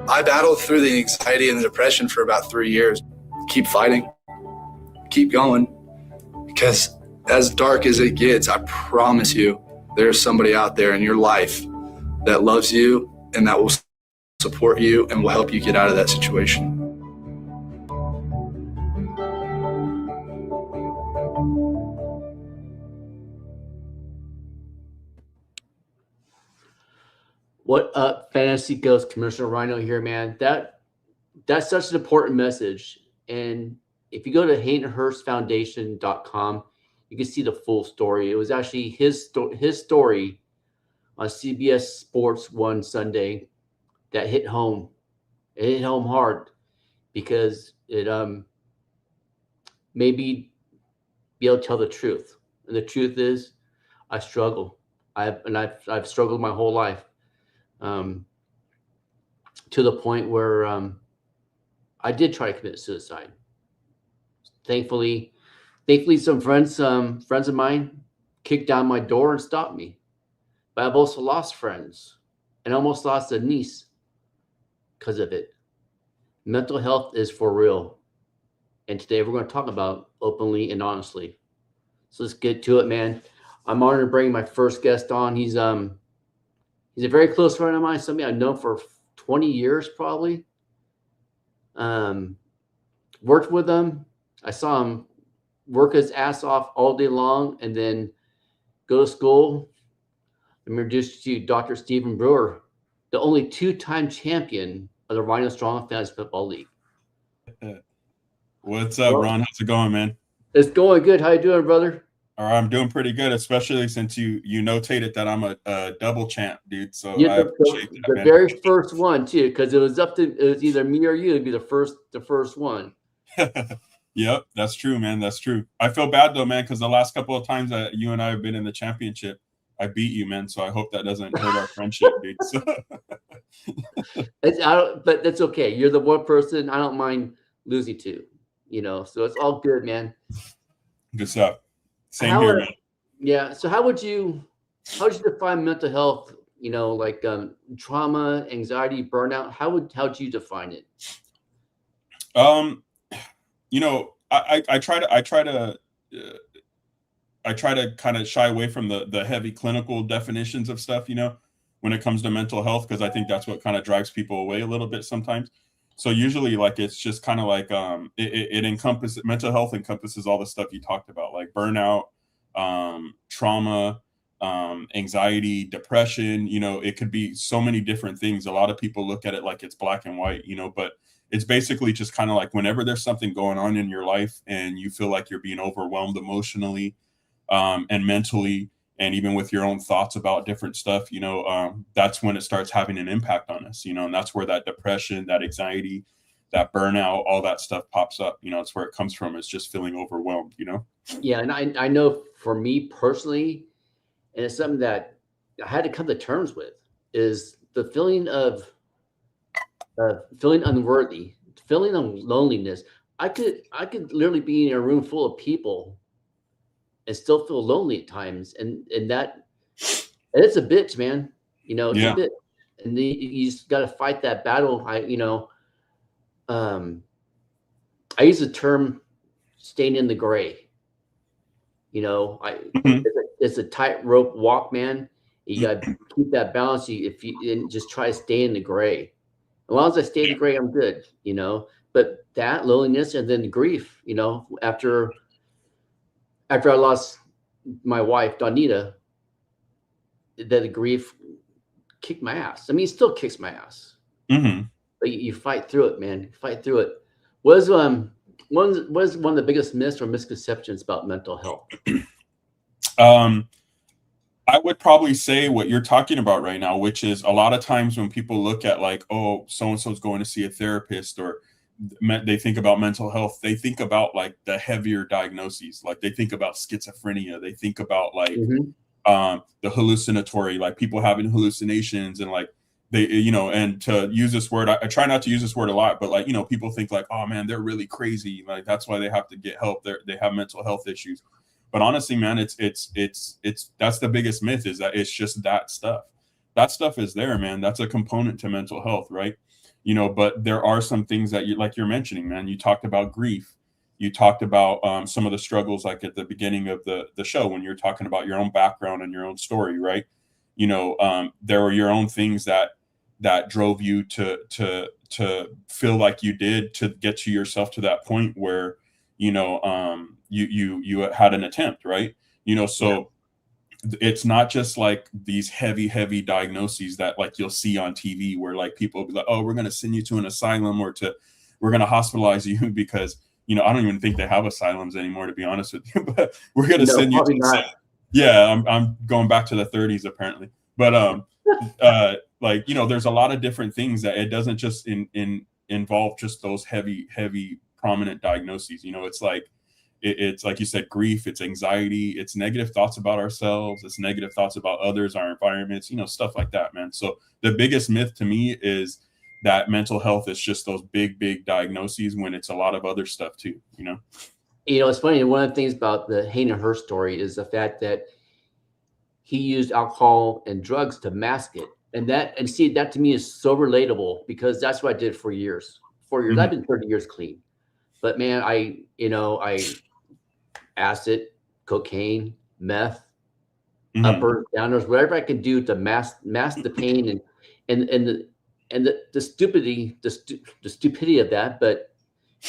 I battled through the anxiety and the depression for about 3 years. Keep fighting, keep going, because as dark as it gets, I promise you, there's somebody out there in your life that loves you and that will support you and will help you get out of that situation. What up, Fantasy Ghost? Commissioner Rhino here, man. That's such an important message. And if you go to HaydenHurstFoundation.com, you can see the full story. It was actually his story on CBS Sports one Sunday that hit home. It hit home hard because it made me be able to tell the truth. And the truth is, I struggle. I've struggled my whole life. To the point where I did try to commit suicide. Thankfully, some friends of mine kicked down my door and stopped me. But I've also lost friends and almost lost a niece because of it. Mental health is for real. And today we're going to talk about openly and honestly. So let's get to it, man. I'm honored to bring my first guest on. He's a very close friend of mine, somebody I've known for 20 years probably. Worked with him. I saw him work his ass off all day long and then go to school. I'm introduced to you, Dr. Stephen Brewer, the only two-time champion of the Rhino Strong Fantasy Football League. What's up, Ron? How's it going, man? It's going good. How you doing, brother? I'm doing pretty good, especially since you notated that I'm a double champ, dude. So Yeah, I appreciate that, the man. very first one too, because it was either me or you to be the first one. Yep, that's true, man. That's true. I feel bad though, man, because the last couple of times that you and I have been in the championship, I beat you, man. So I hope that doesn't hurt our friendship, dude. So. But that's okay. You're the one person I don't mind losing to, so it's all good, man. Good stuff. Same here, man. Yeah. So how would you define mental health? Like trauma, anxiety, burnout. How would you define it? I try to kind of shy away from the heavy clinical definitions of stuff, when it comes to mental health, because I think that's what kind of drives people away a little bit sometimes. So usually, like, it's just kind of like it encompasses, mental health encompasses all the stuff you talked about, like burnout, trauma, anxiety, depression. It could be so many different things. A lot of people look at it like it's black and white, but it's basically just kind of like whenever there's something going on in your life and you feel like you're being overwhelmed emotionally and mentally, and even with your own thoughts about different stuff, that's when it starts having an impact on us, and that's where that depression, that anxiety, that burnout, all that stuff pops up. It's where it comes from. It's just feeling overwhelmed, Yeah. And I know for me personally, and it's something that I had to come to terms with, is the feeling of feeling unworthy, feeling of loneliness. I could literally be in a room full of people and still feel lonely at times, and it's a bitch, man. It's a bitch, and you just got to fight that battle. I use the term "staying in the gray." It's a tightrope walk, man. You got to keep that balance. And just try to stay in the gray. As long as I stay in the gray, I'm good. But that loneliness and then the grief. After I lost my wife, Donita, that the grief kicked my ass. I mean, it still kicks my ass. Mm-hmm. But you fight through it, man. You fight through it. What is one of the biggest myths or misconceptions about mental health? I would probably say what you're talking about right now, which is a lot of times when people look at like, oh, so-and-so is going to see a therapist, or they think about mental health, they think about like the heavier diagnoses. Like they think about schizophrenia. They think about like the hallucinatory, like people having hallucinations, and like they, and to use this word, I try not to use this word a lot, but like, people think like, oh man, they're really crazy. Like that's why they have to get help. They have mental health issues. But honestly, man, it's that's the biggest myth, is that it's just that stuff. that stuff is there, man. That's a component to mental health, right? You know, but there are some things that you, like you're mentioning, man. You talked about grief. You talked about some of the struggles, like at the beginning of the show, when you're talking about your own background and your own story, right? You know, there were your own things that drove you to feel like you did, to get to yourself to that point where, you know, you had an attempt, right? You know, so it's not just like these heavy diagnoses that like you'll see on TV, where like people will be like, oh, we're going to send you to an asylum, or we're going to hospitalize you because, you know, I don't even think they have asylums anymore, to be honest with you, but we're going to send you to, yeah, I'm going back to the 30s apparently. But like, you know, there's a lot of different things that it doesn't just involve just those heavy prominent diagnoses. You know, it's like it's like you said, grief, it's anxiety, it's negative thoughts about ourselves, it's negative thoughts about others, our environments, you know, stuff like that, man. So the biggest myth to me is that mental health is just those big diagnoses, when it's a lot of other stuff too, you know. You know, it's funny. One of the things about the Hayden Hurst story is the fact that he used alcohol and drugs to mask it. And see, that to me is so relatable, because that's what I did for years. 4 years. I've been 30 years clean. But man, I acid, cocaine, meth, uppers, downers, whatever I could do to mask the pain and the stupidity of that. But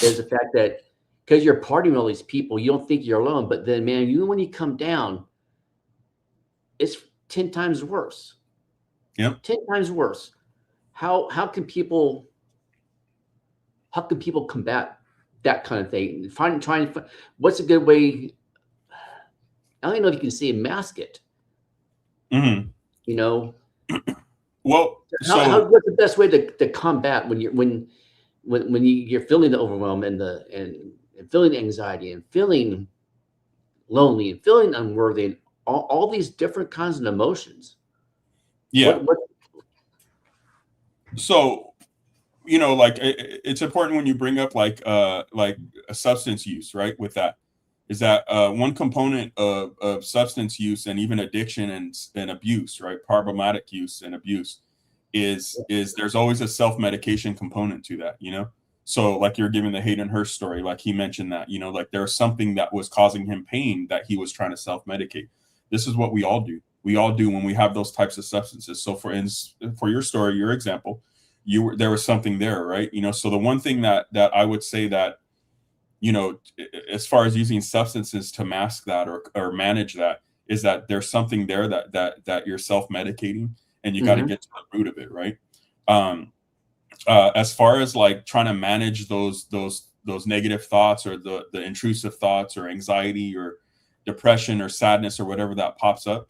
there's the fact that because you're partying with all these people, you don't think you're alone. But then, man, when you come down, it's 10 times worse. Yep. 10 times worse. How can people combat that kind of thing? Trying to find what's a good way. I don't even know if you can say mask it. You know. Well, what's the best way to combat when you're feeling the overwhelm and feeling the anxiety and feeling lonely and feeling unworthy and all these different kinds of emotions? Yeah. So, you know, like it's important when you bring up like a substance use, right? With that, is that one component of substance use and even addiction and abuse, right? Problematic use and abuse is there's always a self-medication component to that, you know? So like you're giving the Hayden Hurst story, like he mentioned that, you know, like there's something that was causing him pain that he was trying to self-medicate. This is what we all do. We all do when we have those types of substances. So for your story, your example, there was something there, right? You know, so the one thing that I would say that, you know, as far as using substances to mask that or manage that, is that there's something there that you're self-medicating, and you got to get to the root of it, right? As far as like trying to manage those negative thoughts, or the intrusive thoughts, or anxiety or depression or sadness or whatever that pops up,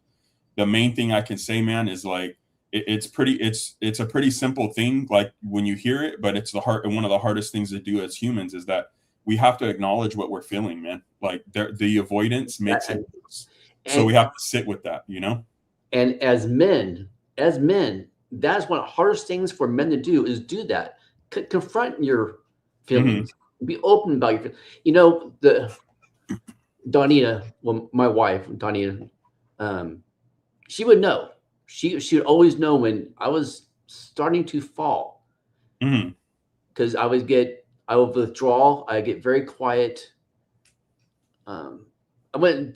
the main thing I can say, man, is like it's a pretty simple thing, like when you hear it, but it's one of the hardest things to do as humans, is that we have to acknowledge what we're feeling, man. Like the avoidance makes it worse. So we have to sit with that, you know? And as men, that's one of the hardest things for men to do, is do that. Confront your feelings. Be open about your feelings. You know, Donita, well, my wife, Donita, she would know. She would always know when I was starting to fall. Because I would withdraw. I get very quiet. I wouldn't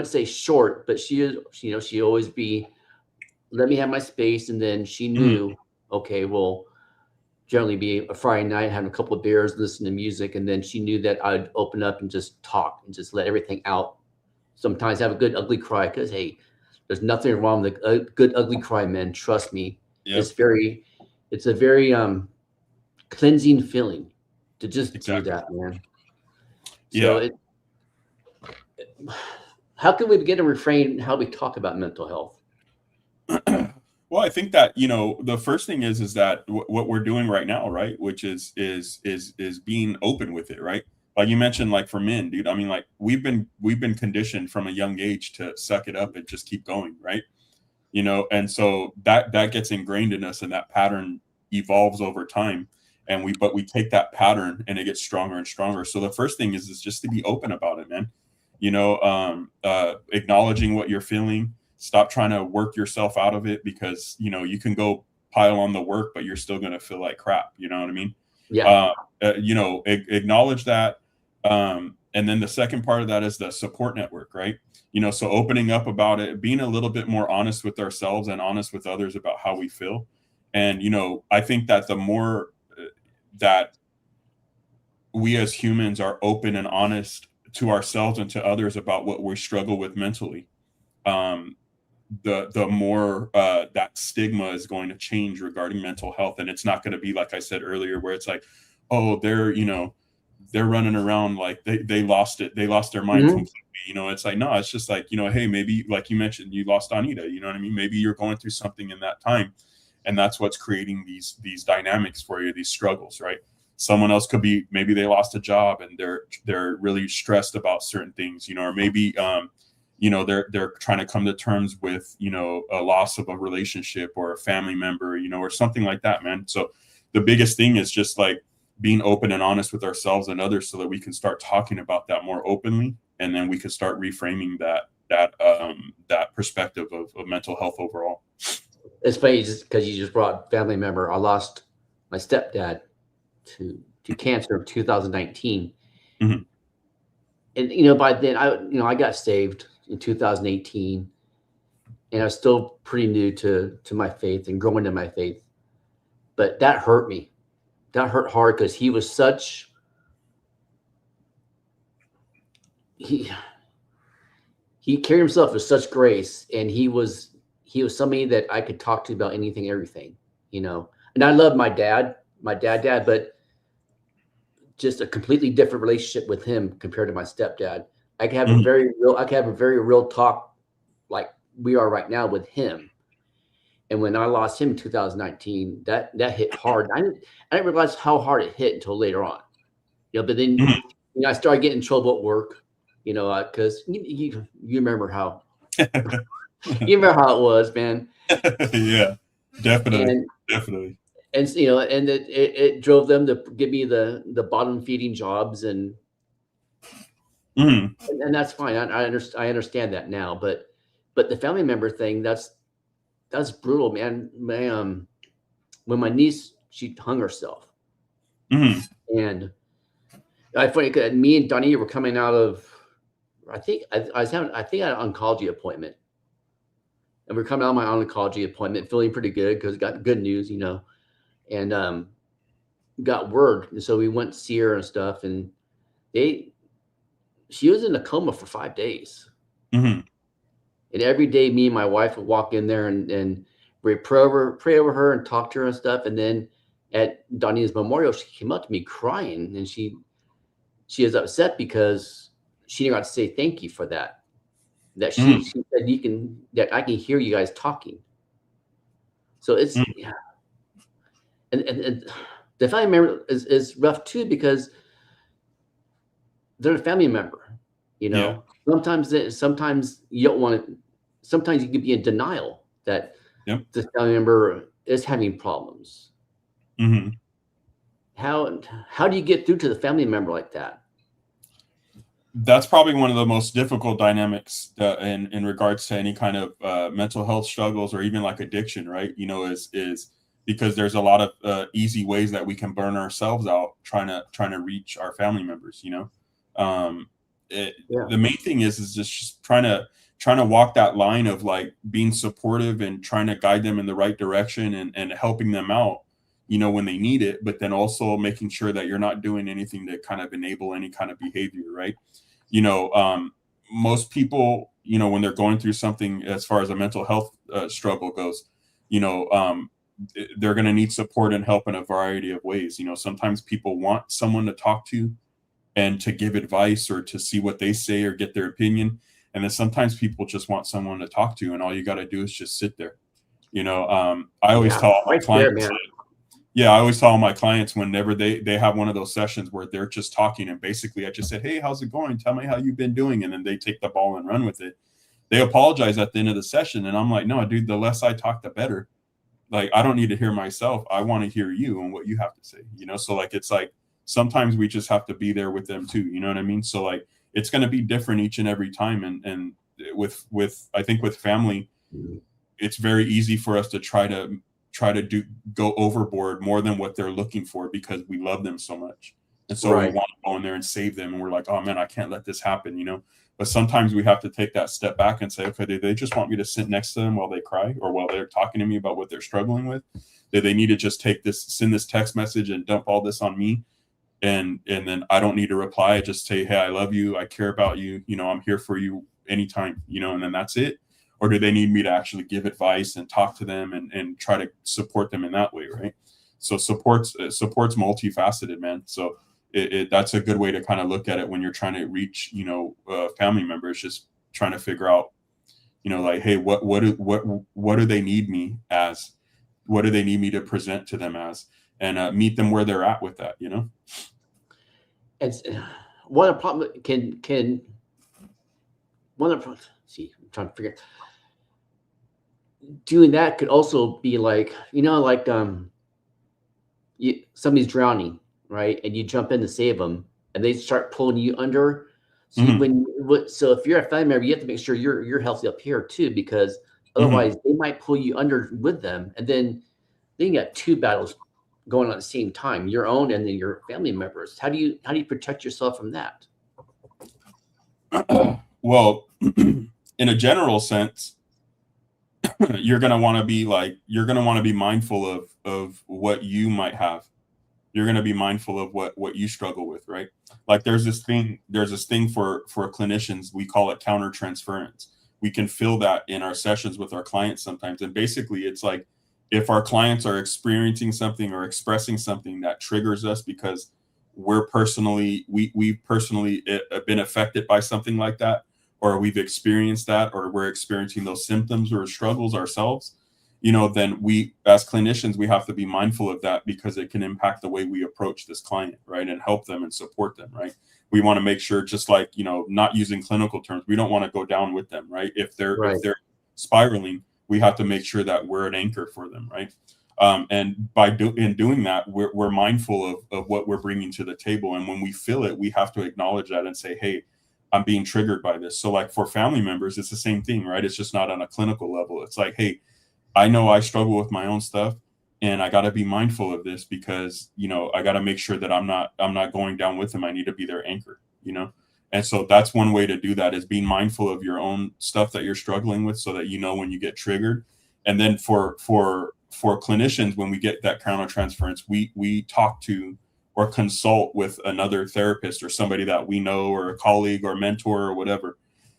say short, but she'd always be, let me have my space. And then she knew, okay, well, generally be a Friday night, having a couple of beers, listen to music. And then she knew that I'd open up and just talk and just let everything out. Sometimes have a good ugly cry, because, hey, there's nothing wrong with a good ugly cry, man. Trust me. Yep. It's a very cleansing feeling to just do that, man. So how can we begin to refrain how we talk about mental health? Well, I think that, you know, the first thing is that what we're doing right now, right, which is being open with it, right? Like you mentioned, like for men, dude, I mean, like we've been conditioned from a young age to suck it up and just keep going, right? You know, and so that gets ingrained in us, and that pattern evolves over time. And we take that pattern and it gets stronger and stronger. So the first thing is just to be open about it, man. You know, acknowledging what you're feeling, Stop trying to work yourself out of it, because, you know, you can go pile on the work, but you're still going to feel like crap. You know what I mean? Yeah. You know, acknowledge that. And then the second part of that is the support network, right? You know, so opening up about it, being a little bit more honest with ourselves and honest with others about how we feel. And, you know, I think that the more that we as humans are open and honest to ourselves and to others about what we struggle with mentally, the more that stigma is going to change regarding mental health. And it's not going to be, like I said earlier, where it's like, oh, they're, you know, they're running around like they lost it. They lost their mind completely. You know, it's like, no, it's just like, you know, hey, maybe like you mentioned, you lost Anita, you know what I mean? Maybe you're going through something in that time. And that's what's creating these dynamics for you, these struggles, right? Someone else could be, maybe they lost a job and they're really stressed about certain things, you know, or maybe, you know, they're trying to come to terms with, you know, a loss of a relationship or a family member, you know, or something like that, man. So the biggest thing is just like being open and honest with ourselves and others, so that we can start talking about that more openly, and then we can start reframing that perspective of mental health overall. It's funny just because you just brought family member. I lost my stepdad to cancer in 2019. Mhm. And, you know, by then I got saved in 2018, and I was still pretty new to my faith and growing in my faith. But that hurt me. That hurt hard, because he was such, he carried himself with such grace, and he was somebody that I could talk to about anything, everything, you know. And I love my dad, but just a completely different relationship with him compared to my stepdad. I could have a very real talk like we are right now with him. And when I lost him in 2019, that hit hard. I didn't realize how hard it hit until later on. You know, but then you know, I started getting in trouble at work, you know, because you remember how you remember how it was, man. Yeah, definitely. And you know, and it drove them to give me the bottom feeding jobs, and that's fine. I understand that now, but the family member thing, that's brutal, man. When my niece, she hung herself, and I think me and Donnie were coming out of, I think I had an oncology appointment, and we're coming out of my oncology appointment feeling pretty good because got good news, you know, and got word, and so we went to see her and stuff, and she was in a coma for 5 days. And every day, me and my wife would walk in there and we pray over her and talk to her and stuff. And then at Donnie's memorial, she came up to me crying, and she is upset because she didn't got to say thank you for that. That she said that I can hear you guys talking. So it's yeah. And the family member is rough too, because they're a family member, you know. Yeah. Sometimes you don't want to. Sometimes you can be in denial that the family member is having problems. How do you get through to the family member like that? That's probably one of the most difficult dynamics in regards to any kind of mental health struggles, or even like addiction, right? You know, is because there's a lot of easy ways that we can burn ourselves out trying to reach our family members, you know. The main thing is just trying to walk that line of like being supportive and trying to guide them in the right direction, and helping them out, you know, when they need it, but then also making sure that you're not doing anything to kind of enable any kind of behavior, right? You know, most people, you know, when they're going through something as far as a mental health struggle goes, you know, they're going to need support and help in a variety of ways. You know, sometimes people want someone to talk to and to give advice, or to see what they say or get their opinion. And then sometimes people just want someone to talk to, and all you got to do is just sit there. You know, I always tell my clients, I always tell my clients, whenever they have one of those sessions where they're just talking, and basically I just said, hey, how's it going? Tell me how you've been doing. And then they take the ball and run with it. They apologize at the end of the session. And I'm like, no, dude, the less I talk, the better. Like, I don't need to hear myself. I want to hear you and what you have to say, you know? So like, it's like, sometimes we just have to be there with them too. You know what I mean? So like, it's going to be different each and every time. And with I think with family, it's very easy for us to try to go overboard more than what they're looking for because we love them so much. And so we Right. want to go in there and save them. And we're like, oh man, I can't let this happen, you know? But sometimes we have to take that step back and say, okay, do they just want me to sit next to them while they cry or while they're talking to me about what they're struggling with? Do they need to just send this text message and dump all this on me? And then I don't need to reply. I just say, hey, I love you. I care about you. You know, I'm here for you anytime, you know, and then that's it. Or do they need me to actually give advice and talk to them and try to support them in that way, right? So support's multifaceted, man. So that's a good way to kind of look at it when you're trying to reach, you know, family members, just trying to figure out, you know, like, hey, what do they need me as? What do they need me to present to them as? And meet them where they're at with that, you know? And one of the problem see, I'm trying to figure out. Doing that could also be like, you know, like somebody's drowning, right? And you jump in to save them, and they start pulling you under. So so if you're a family member, you have to make sure you're healthy up here too, because otherwise they might pull you under with them, and then you got two battles going on at the same time, your own and then your family members. How do you protect yourself from that? Well, in a general sense, you're going to want to be mindful of what you might have. You're going to be mindful of what you struggle with, right? Like there's this thing for clinicians, we call it countertransference. We can feel that in our sessions with our clients sometimes. And basically it's like, if our clients are experiencing something or expressing something that triggers us because we've personally been affected by something like that, or we've experienced that, or we're experiencing those symptoms or struggles ourselves, you know, then we, as clinicians, we have to be mindful of that because it can impact the way we approach this client, right? And help them and support them, right? We want to make sure, just like, you know, not using clinical terms, we don't want to go down with them, right? If they're spiraling, we have to make sure that we're an anchor for them, right? And in doing that, we're mindful of what we're bringing to the table. And when we feel it, we have to acknowledge that and say, hey, I'm being triggered by this. So like for family members, it's the same thing, right? It's just not on a clinical level. It's like, hey, I know I struggle with my own stuff and I got to be mindful of this because, you know, I got to make sure that I'm not going down with them. I need to be their anchor, you know? And so that's one way to do that, is being mindful of your own stuff that you're struggling with so that you know when you get triggered. And then for clinicians, when we get that countertransference, we talk to or consult with another therapist or somebody that we know, or a colleague or mentor or whatever.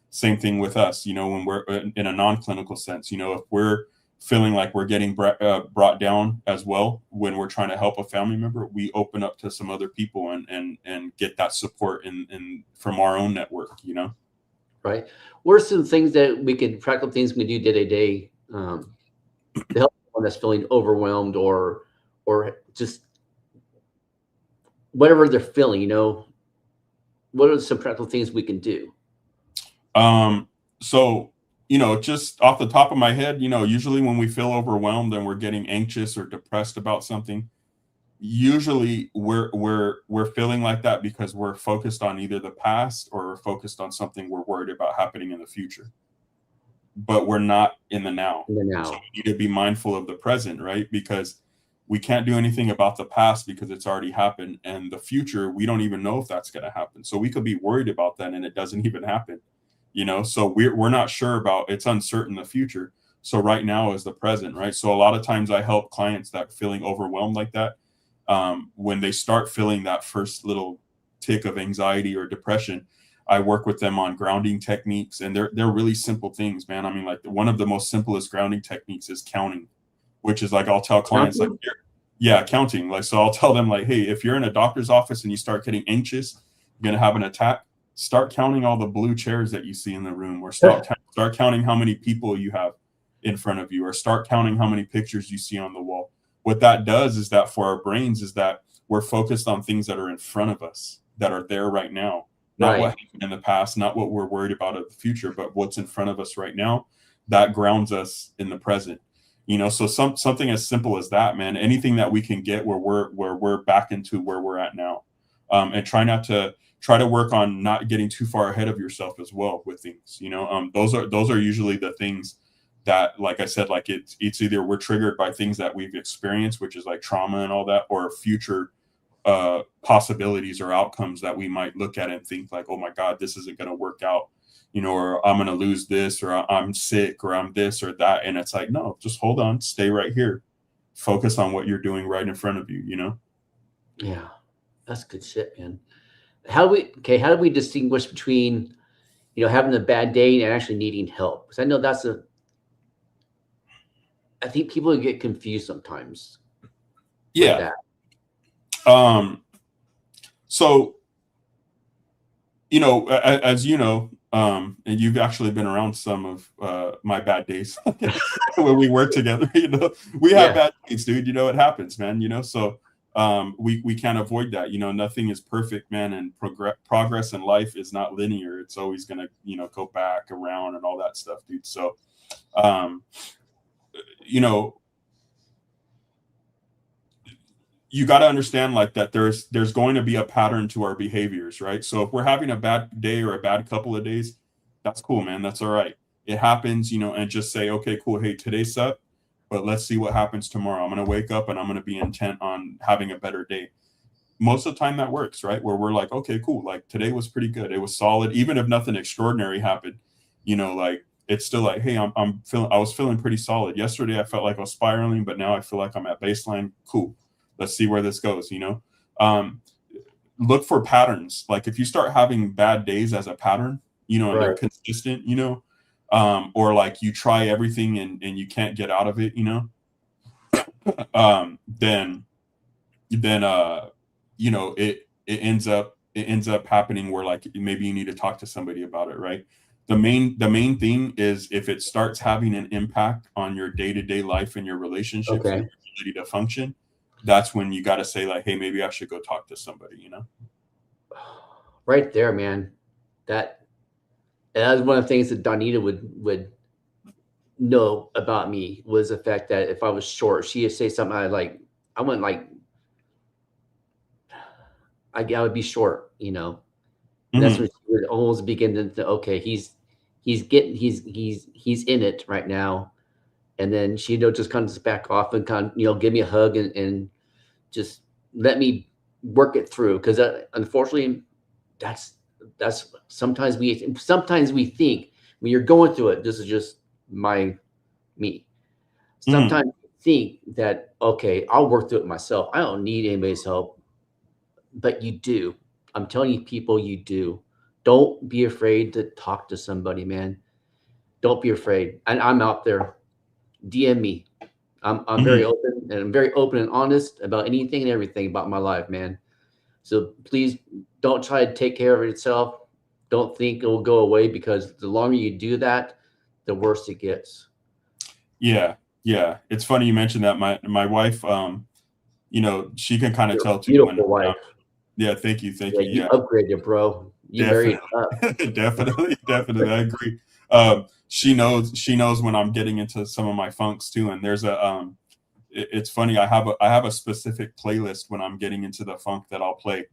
Same thing with us, you know, when we're in a non-clinical sense, you know, if we're feeling like we're getting brought down as well when we're trying to help a family member, we open up to some other people and get that support in from our own network, you know? Right. What are some things practical things we can do day to day to help someone that's feeling overwhelmed or just whatever they're feeling, you know? What are some practical things we can do? So, you know, just off the top of my head, you know, usually when we feel overwhelmed and we're getting anxious or depressed about something, usually we're feeling like that because we're focused on either the past or we're focused on something we're worried about happening in the future, but we're not in the now. So we need to be mindful of the present, right? Because we can't do anything about the past because it's already happened, and the future, we don't even know if that's going to happen. So we could be worried about that and it doesn't even happen. You know, so we're not sure about, it's uncertain, the future. So right now is the present, right? So a lot of times I help clients that feeling overwhelmed like that. When they start feeling that first little tick of anxiety or depression, I work with them on grounding techniques, and they're really simple things, man. I mean, like one of the most simplest grounding techniques is counting, which is like, I'll tell clients like, counting. Like, so I'll tell them like, hey, if you're in a doctor's office and you start getting anxious, you're going to have an attack. Start counting all the blue chairs that you see in the room, or start counting how many people you have in front of you, or start counting how many pictures you see on the wall. What that does is that for our brains is that we're focused on things that are in front of us, that are there right now, not what happened in the past, not what we're worried about in the future, but what's in front of us right now. That grounds us in the present. You know, so something as simple as that, man. Anything that we can get where we're back into where we're at now, and try not to try to work on not getting too far ahead of yourself as well with things, those are usually the things that, like I said, like it's either we're triggered by things that we've experienced, which is like trauma and all that, or future possibilities or outcomes that we might look at and think like, oh my God, this isn't going to work out, or I'm going to lose this, or I'm sick, or I'm this or that. And it's like, no, just hold on, stay right here, focus on what you're doing right in front of you, Yeah, that's good shit, man. How do we distinguish between, having a bad day and actually needing help? Because I know I think people get confused sometimes. Yeah. So, as and you've actually been around some of my bad days when we work together, we have bad days, dude, it happens, man, so we can't avoid that, nothing is perfect, man, and progress in life is not linear. It's always gonna, go back around and all that stuff, dude. So, you got to understand like that there's going to be a pattern to our behaviors, right? So if we're having a bad day or a bad couple of days, that's cool, man. That's all right. It happens, and just say, okay, cool. Hey, today sucked, but let's see what happens tomorrow. I'm going to wake up and I'm going to be intent on having a better day. Most of the time that works, right? Where we're like, okay, cool. Like today was pretty good. It was solid. Even if nothing extraordinary happened, like it's still like, hey, I was feeling pretty solid. Yesterday, I felt like I was spiraling, but now I feel like I'm at baseline. Cool. Let's see where this goes, look for patterns. Like if you start having bad days as a pattern, and they're consistent, or like you try everything and you can't get out of it, then it ends up happening where like maybe you need to talk to somebody about it, right? The main thing is if it starts having an impact on your day-to-day life and your relationships and your ability to function, that's when you got to say like, hey, maybe I should go talk to somebody, Right there, man. That was one of the things that Donita would know about me, was the fact that if I was short, she'd say something I would be short, and that's when she would almost begin to okay, he's in it right now. And then she just kind of back off and give me a hug and just let me work it through. Because unfortunately, that's sometimes we think when you're going through it, this is just me. Sometimes you think that, okay, I'll work through it myself. I don't need anybody's help. But you do. I'm telling you, people, you do. Don't be afraid to talk to somebody, man. Don't be afraid. And I'm out there. DM me. I'm very open, and I'm very open and honest about anything and everything about my life, man. So please don't try to take care of it yourself. Don't think it will go away, because the longer you do that, the worse it gets. Yeah. It's funny you mentioned that. My wife, she can kind of tell too. Beautiful wife. Yeah, thank you. You upgraded, bro. You married up. Definitely. I agree. She knows when I'm getting into some of my funks too. And there's it's funny. I have a specific playlist when I'm getting into the funk that I'll play.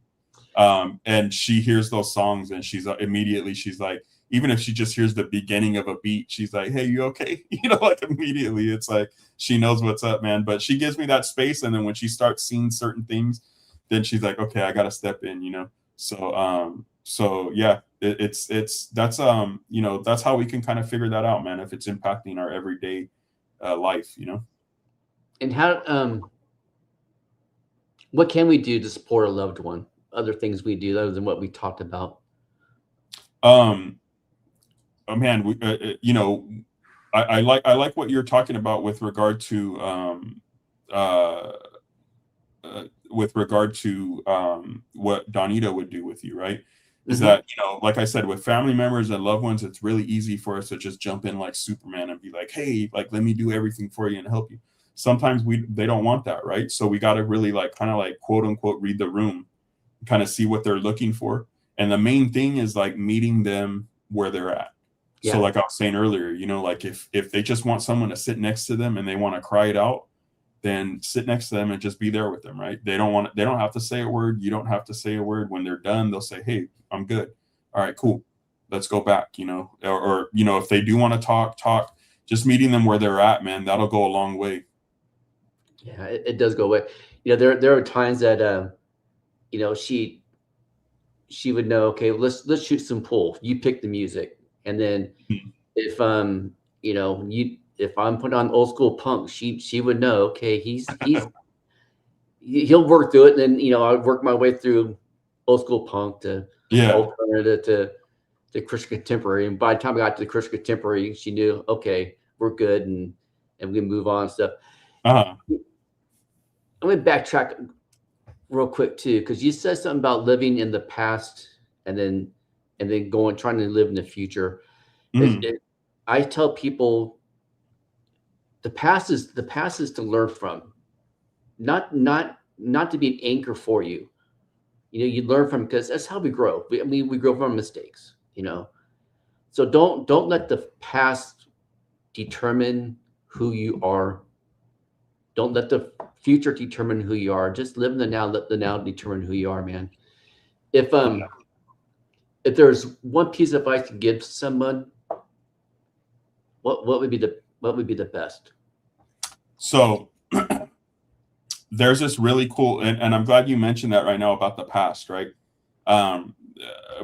And she hears those songs and she's like, even if she just hears the beginning of a beat, she's like, hey, you okay? Like immediately it's like, she knows what's up, man. But she gives me that space. And then when she starts seeing certain things, then she's like, okay, I got to step in, So yeah, that's that's how we can kind of figure that out, man, if it's impacting our everyday life, And how what can we do to support a loved one? Other things we do other than what we talked about. Man, I like what you're talking about with regard to what Donita would do with you, right? Is that, like I said, with family members and loved ones, it's really easy for us to just jump in like Superman and be like, hey, like, let me do everything for you and help you. Sometimes they don't want that, right? So we got to really like kind of like quote unquote read the room, kind of see what they're looking for. And the main thing is like meeting them where they're at. Yeah. So like I was saying earlier, like if they just want someone to sit next to them and they want to cry it out, then sit next to them and just be there with them, right? They don't have to say a word. You don't have to say a word. When they're done, they'll say, hey, I'm good. All right, cool. Let's go back, or if they do want to talk, just meeting them where they're at, man, that'll go a long way. Yeah, it does go away. There are times that, she would know, okay, let's shoot some pool. You pick the music. And then if, if I'm putting on old school punk, she would know, okay, he'll work through it. And then, I'd work my way through old school punk to alternative to Christian contemporary. And by the time I got to the Christian contemporary, she knew, okay, we're good. And we can move on and stuff. Uh-huh. I'm going to backtrack real quick too, because you said something about living in the past and then trying to live in the future. I tell people the past is to learn from, not to be an anchor for you. You learn from, because that's how we grow. We grow from mistakes. So don't let the past determine who you are. Don't let the future determine who you are. Just live in the now. Let the now determine who you are, man. If there's one piece of advice to give someone, what would be the best? So there's this really cool, and I'm glad you mentioned that right now about the past, right?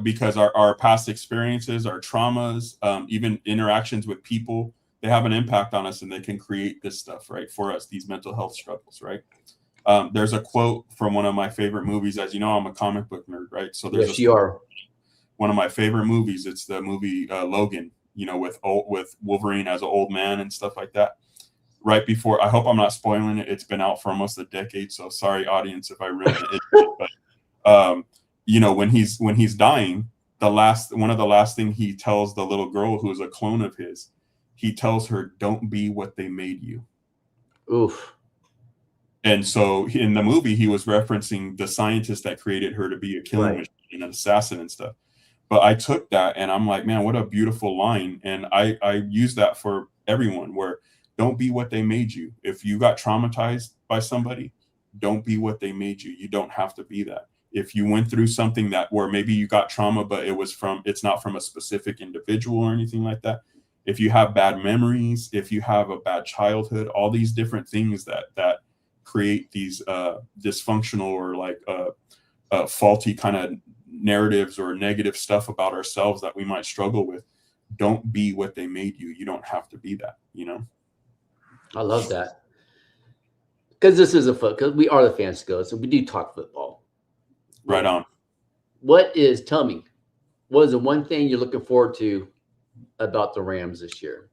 Because our past experiences, our traumas, even interactions with people, they have an impact on us, and they can create this stuff, right, for us, these mental health struggles, right? There's a quote from one of my favorite movies. As you know, I'm a comic book nerd, right? So there's one of my favorite movies. It's the movie Logan, with Wolverine as an old man and stuff like that. Right before, I hope I'm not spoiling it. It's been out for almost a decade, so sorry, audience, if I ruin it. But when he's dying, one of the last thing he tells the little girl who is a clone of his, he tells her, "Don't be what they made you." Oof. And so in the movie, he was referencing the scientist that created her to be a killing machine and an assassin and stuff. But I took that and I'm like, man, what a beautiful line. And I use that for everyone, where don't be what they made you. If you got traumatized by somebody, don't be what they made you. You don't have to be that. If you went through something where maybe you got trauma, but it's not from a specific individual or anything like that. If you have bad memories, if you have a bad childhood, all these different things that create these dysfunctional or faulty kind of narratives or negative stuff about ourselves that we might struggle with, don't be what they made you. You don't have to be that, I love that. Because this is because we are the Fans Go, so we do talk football. Right on. Tell me, what is the one thing you're looking forward to about the Rams this year?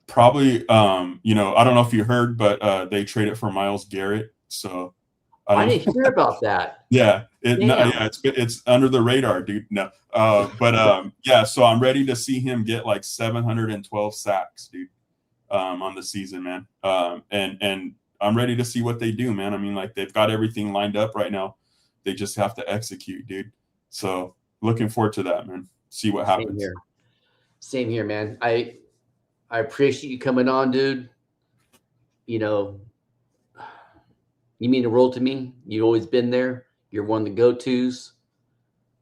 Probably, I don't know if you heard, but they traded for Myles Garrett. So I didn't hear about that. Yeah, it's under the radar, dude. No, so I'm ready to see him get like 712 sacks, dude, on the season, man. And I'm ready to see what they do, man. I mean, like, they've got everything lined up right now. They just have to execute, dude. So looking forward to that, man. See what happens. Same here, man. I appreciate you coming on, dude. You mean the world to me. You've always been there. You're one of the go-tos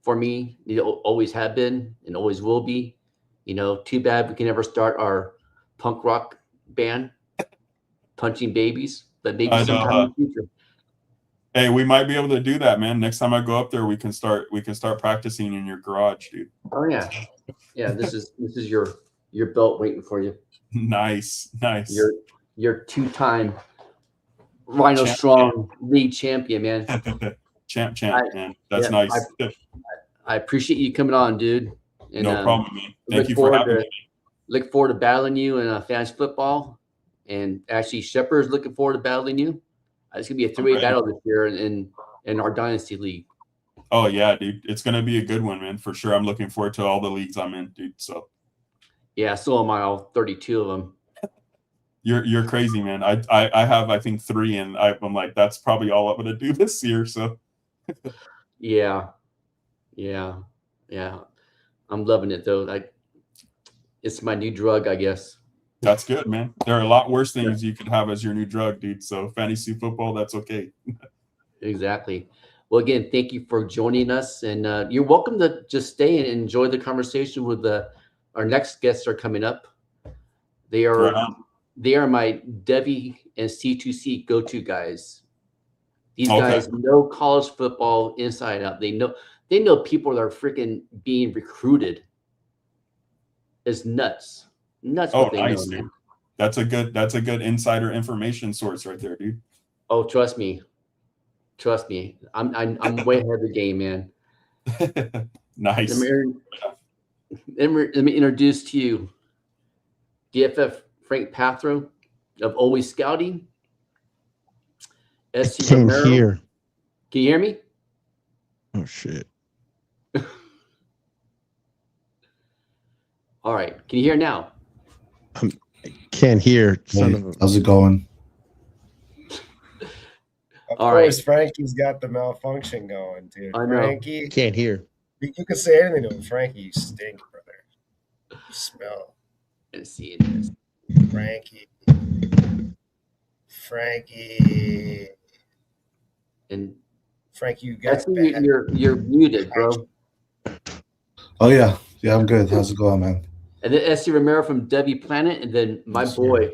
for me. You always have been and always will be. Too bad we can never start our punk rock band, Punching Babies, but maybe sometime in the future. Hey, we might be able to do that, man. Next time I go up there, we can start practicing in your garage, dude. Oh yeah. Yeah, this is your belt waiting for you. Nice. Your two-time Rhino Strong League champion, man. champ, man. That's nice. I appreciate you coming on, dude. And, no problem, man. Thank you for having me. Look forward to battling you in fantasy football. And actually, Shepard's looking forward to battling you. It's going to be a three-way battle this year in our Dynasty League. Oh, yeah, dude. It's going to be a good one, man, for sure. I'm looking forward to all the leagues I'm in, dude. So. Yeah, so am I, all 32 of them. You're crazy, man. I have, I think, 3, and I'm like, that's probably all I'm going to do this year. So. Yeah. I'm loving it, though. It's my new drug, I guess. That's good, man. There are a lot worse things you could have as your new drug, dude. So fantasy football, that's okay. Exactly. Well, again, thank you for joining us, and you're welcome to just stay and enjoy the conversation with our next guests are coming up. They Right are on. my Devi and C2C go-to guys. These Okay. guys know college football inside out. They know people that are freaking being recruited. It's nuts. Nuts Oh, what they nice, know, dude. man. That's a good insider information source right there, dude. Oh, trust me. Trust me. I'm way ahead of the game, man. Nice. Let me introduce to you DFF Frank Pathro of Always Scouting. SC Can't Romero. hear. Can you hear me? Oh shit. All right. Can you hear now? Can't hear. Son Hey, of a. how's it going? Of All course, right. Frankie's got the malfunction going, dude. I know. Frankie, Can't hear. you can say anything to him. Frankie, you stink, brother. You smell. Let's see this. Frankie. Frankie. And Frankie, you got that's you're muted, bro. Oh yeah, I'm good. How's it going, man? And then SC Romero from Debbie Planet, and then my Yes, sir. boy,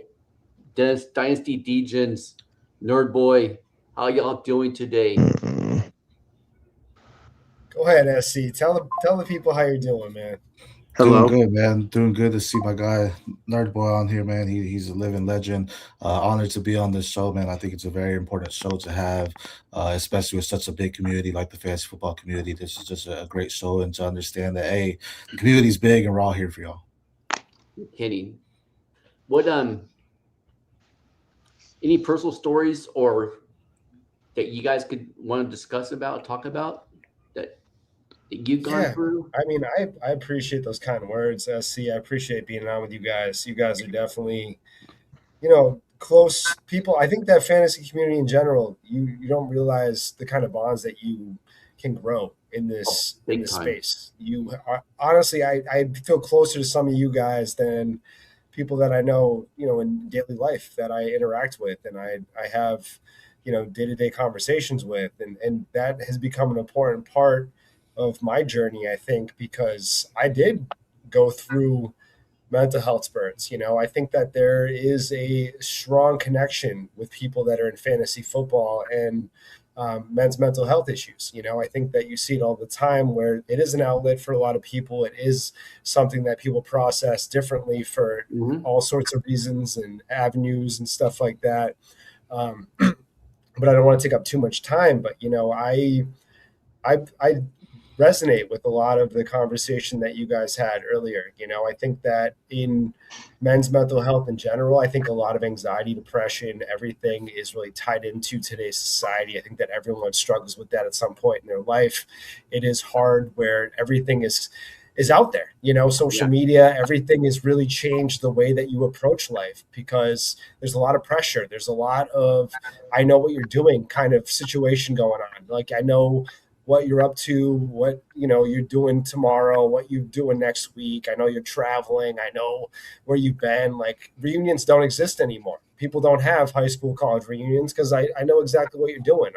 Dennis Dynasty Degens, Nerd Boy. How y'all doing today? Mm. Go ahead, SC. Tell the people how you're doing, man. Hello. Doing good, man. Doing good to see my guy Nerd Boy on here, man. He's a living legend. Honored to be on this show, man. I think it's a very important show to have, especially with such a big community like the fantasy football community. This is just a great show, and to understand that, hey, the community's big, and we're all here for y'all. Kenny, what any personal stories or that you guys could want to discuss about, talk about that you've gone Yeah. through? I mean, I appreciate those kind of words, SC. I appreciate being on with you guys. You guys are definitely, close people. I think that fantasy community in general, you don't realize the kind of bonds that you can grow in this big time. space. Honestly, I feel closer to some of you guys than people that I know, in daily life that I interact with, and I have, day-to-day conversations with, and that has become an important part of my journey, I think, because I did go through mental health spurts. I think that there is a strong connection with people that are in fantasy football and men's mental health issues. I think that you see it all the time where it is an outlet for a lot of people. It is something that people process differently for all sorts of reasons and avenues and stuff like that. But I don't want to take up too much time. But I resonate with a lot of the conversation that you guys had earlier. I think that in men's mental health in general, I think a lot of anxiety, depression, everything is really tied into today's society. I think that everyone struggles with that at some point in their life. It is hard where everything is out there, social media, everything has really changed the way that you approach life because there's a lot of pressure. There's a lot of, I know what you're doing kind of situation going on. Like, I know what you're up to, what, you're doing tomorrow, what you're doing next week. I know you're traveling. I know where you've been. Like, reunions don't exist anymore. People don't have high school, college reunions because I know exactly what you're doing.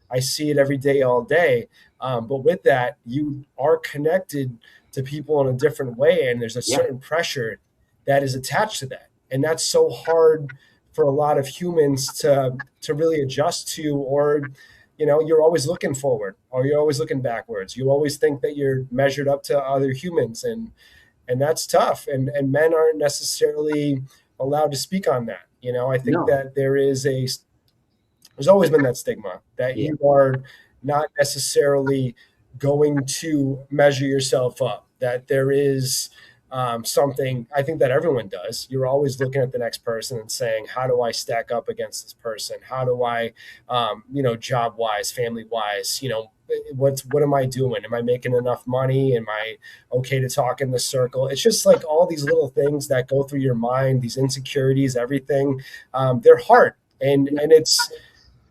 I see it every day, all day. But with that, you are connected to people in a different way. And there's a certain pressure that is attached to that. And that's so hard for a lot of humans to really adjust to, or, you're always looking forward or you're always looking backwards. You always think that you're measured up to other humans. And that's tough. And men aren't necessarily allowed to speak on that. I think that there's always been that stigma that you are not necessarily going to measure yourself up, that there is something, I think that everyone does. You're always looking at the next person and saying, how do I stack up against this person? How do I, job wise, family wise, what am I doing? Am I making enough money? Am I okay to talk in the circle? It's just like all these little things that go through your mind, these insecurities, everything. They're hard. And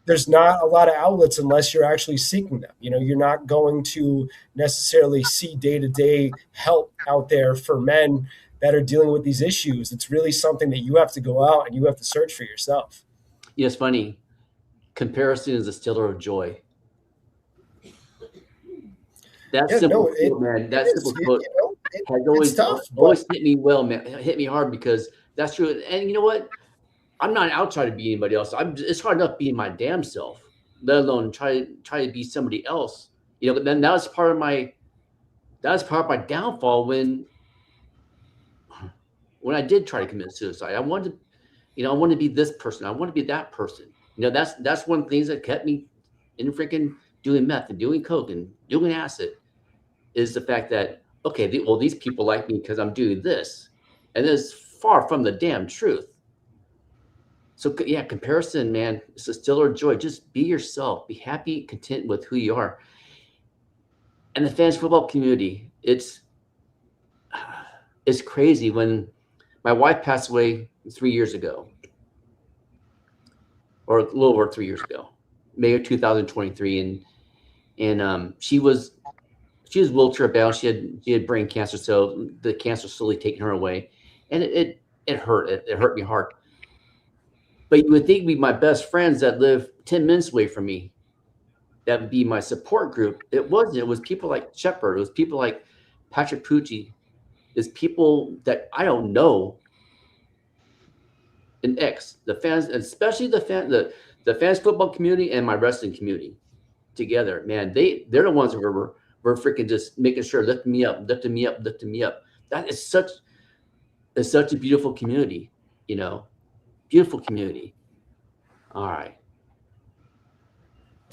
there's not a lot of outlets unless you're actually seeking them. You're not going to necessarily see day-to-day help out there for men that are dealing with these issues. It's really something that you have to go out and you have to search for yourself. Yeah, it's funny. Comparison is a stiller of joy. That Yeah, simple no, it, quote, man. it That is. simple quote has It's always tough, but always hit me well, man. It hit me hard because that's true. And you know what? I'm not out trying to be anybody else. It's hard enough being my damn self, let alone try to be somebody else. You know, then that was part of my downfall when I did try to commit suicide. I wanted to, I wanted to be this person. I want to be that person. You know, that's one of the things that kept me in freaking doing meth and doing coke and doing acid, is the fact that, okay, these people like me because I'm doing this, and it's far from the damn truth. So yeah, comparison, man, it's a stiller of joy. Just be yourself. Be happy, content with who you are. And the fantasy football community, it's crazy. When my wife passed away 3 years ago, or a little over 3 years ago, May of 2023, and she was wheelchair bound. She had brain cancer, so the cancer slowly taking her away, and it hurt. It hurt me hard. But you would think it'd be my best friends that live 10 minutes away from me that would be my support group. It wasn't. It was people like Shepard. It was people like Patrick Pucci. It's people that I don't know. And the fans, especially the fans football community and my wrestling community together, man, they're the ones that were freaking just making sure lifting me up. That is such a beautiful community, beautiful community. All right.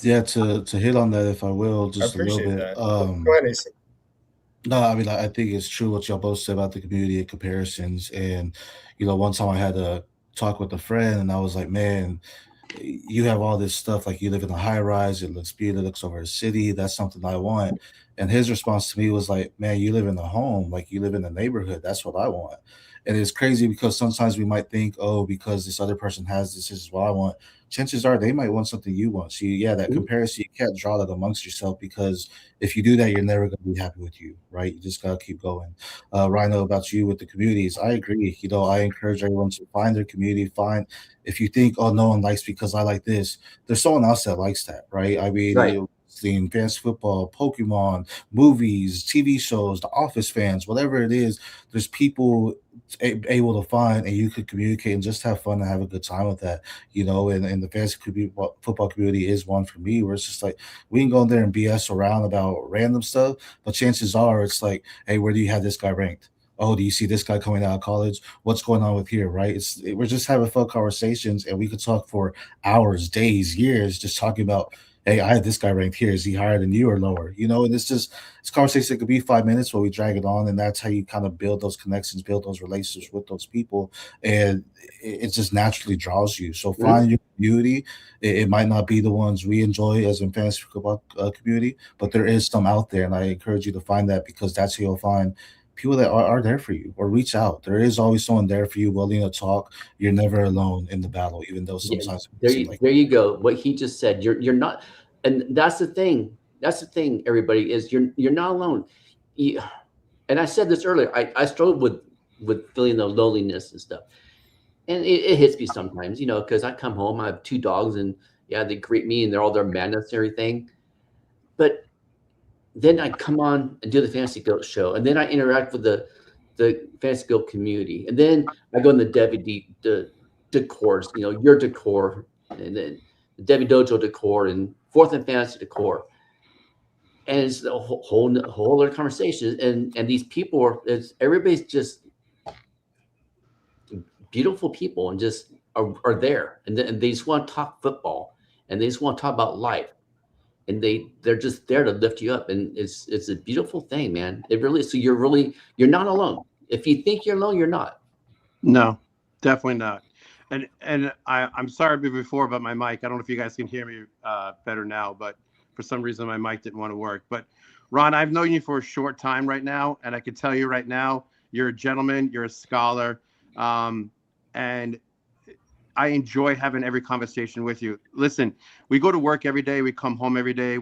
Yeah, to hit on that, if I will, I just a little appreciate bit. that. Go ahead, AC. No, I mean, I think it's true what y'all both said about the community and comparisons. And, one time I had to talk with a friend, and I was like, man, you have all this stuff, like you live in a high rise, it looks beautiful, it looks over a city. That's something I want. And his response to me was like, man, you live in a home, like you live in a neighborhood. That's what I want. And it's crazy because sometimes we might think, oh, because this other person has this is what I want. Chances are they might want something you want. So yeah, that Mhm. comparison, you can't draw that amongst yourself, because if you do that, you're never going to be happy with you, right? You just got to keep going. Rhino, about you with the communities, I agree. I encourage everyone to find their community. If you think, oh, no one likes because I like this, there's someone else that likes that, right? I mean, Right. Seeing fantasy football, Pokemon, movies, TV shows, The Office fans, whatever it is, there's people able to find, and you could communicate and just have fun and have a good time with that, and the fantasy football community is one for me, where it's just like we can go in there and BS around about random stuff, but chances are it's like, hey, where do you have this guy ranked? Oh, do you see this guy coming out of college? What's going on with here, right? We're just having fun conversations, and we could talk for hours, days, years, just talking about, hey, I had this guy ranked here. Is he higher than you or lower? And it's conversation that could be 5 minutes where we drag it on, and that's how you kind of build those connections, build those relationships with those people, and it just naturally draws you. So find your community. It might not be the ones we enjoy as in fantasy football community, but there is some out there, and I encourage you to find that, because that's who you'll find people that are there for you, or reach out. There is always someone there for you, willing to talk. You're never alone in the battle, even though sometimes There you go. What he just said, you're not, and that's the thing. That's the thing, everybody, is you're not alone. And I said this earlier. I struggled with feeling the loneliness and stuff, and it hits me sometimes, because I come home, I have 2 dogs, and yeah, they greet me, and they're all their madness and everything, but then I come on and do the Fantasy Goat show, and then I interact with the Fantasy Goat community, and then I go in the Debbie decors, your decor, and then the Debbie Dojo decor, and Fourth and Fantasy decor, and it's a whole other conversation. And these people everybody's just beautiful people, and just are there, and they just want to talk football, and they just want to talk about life. And they're just there to lift you up, and it's a beautiful thing, man. It really is. So you're not alone. If you think you're alone, you're not. No, definitely not. And I'm sorry before about my mic. I don't know if you guys can hear me better now, but for some reason my mic didn't want to work. But Ron, I've known you for a short time right now, and I can tell you right now, you're a gentleman, you're a scholar, and I enjoy having every conversation with you. Listen, we go to work every day. We come home every day.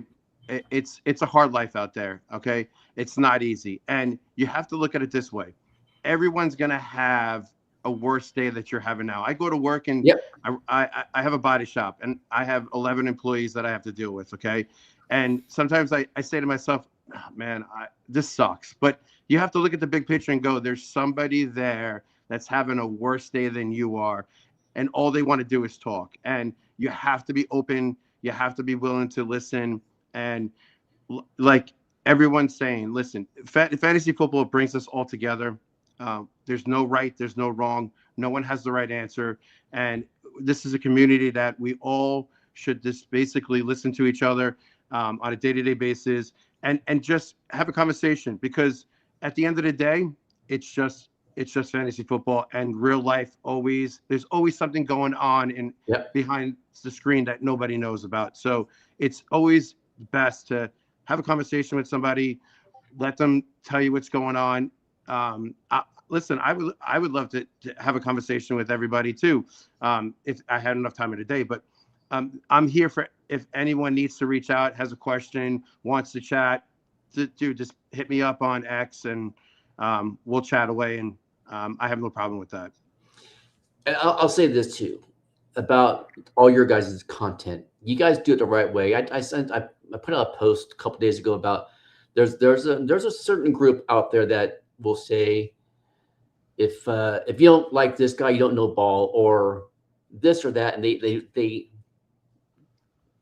It's a hard life out there. Okay. It's not easy. And you have to look at it this way. everyone's going to have a worse day that you're having now. I go to work and Yep. I have a body shop and I have 11 employees that I have to deal with. Okay. And sometimes I say to myself, oh, man, this sucks. But you have to look at the big picture and go, there's somebody there that's having a worse day than you are. And all they want to do is talk. And you have to be open. You have to be willing to listen. And like everyone's saying, listen, fantasy football brings us all together. There's no right, there's no wrong. No one has the right answer. And this is a community that we all should just basically listen to each other on a day-to-day basis and just have a conversation, because at the end of the day, it's just fantasy football, and real life there's always something going on behind the screen that nobody knows about. So it's always best to have a conversation with somebody, let them tell you what's going on. Listen, I would love to have a conversation with everybody too, if I had enough time in the day. But I'm here for if anyone needs to reach out, has a question, wants to chat, dude, just hit me up on X and we'll chat away. And I have no problem with that. And I'll say this too about all your guys' content. You guys do it the right way. I put out a post a couple days ago about there's a certain group out there that will say, if you don't like this guy, you don't know ball, or this or that, and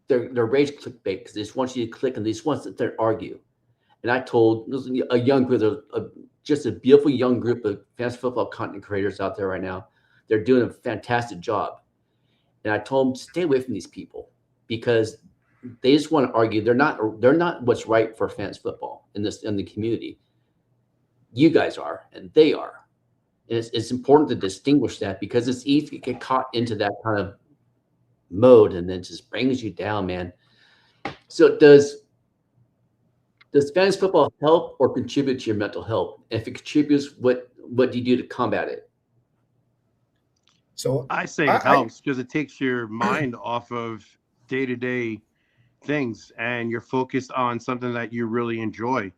they're rage clickbait because they just want you to click and they just want to sit there and argue. And I told a young group, just a beautiful young group of fantasy football content creators out there right now. They're doing a fantastic job. And I told them, stay away from these people because they just want to argue. They're not what's right for fantasy football in the community. You guys are, and they are. And it's important to distinguish that because it's easy to get caught into that kind of mode and then it just brings you down, man. So does fantasy football help or contribute to your mental health? And if it contributes, what do you do to combat it? So I say it helps because it takes your mind off of day-to-day things and you're focused on something that you really enjoy.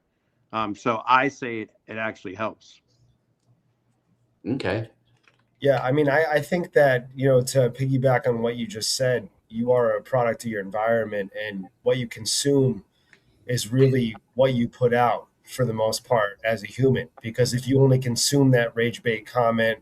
So I say it actually helps. Okay. Yeah, I mean, I think that, to piggyback on what you just said, you are a product of your environment, and what you consume is really what you put out for the most part as a human. Because if you only consume that rage bait comment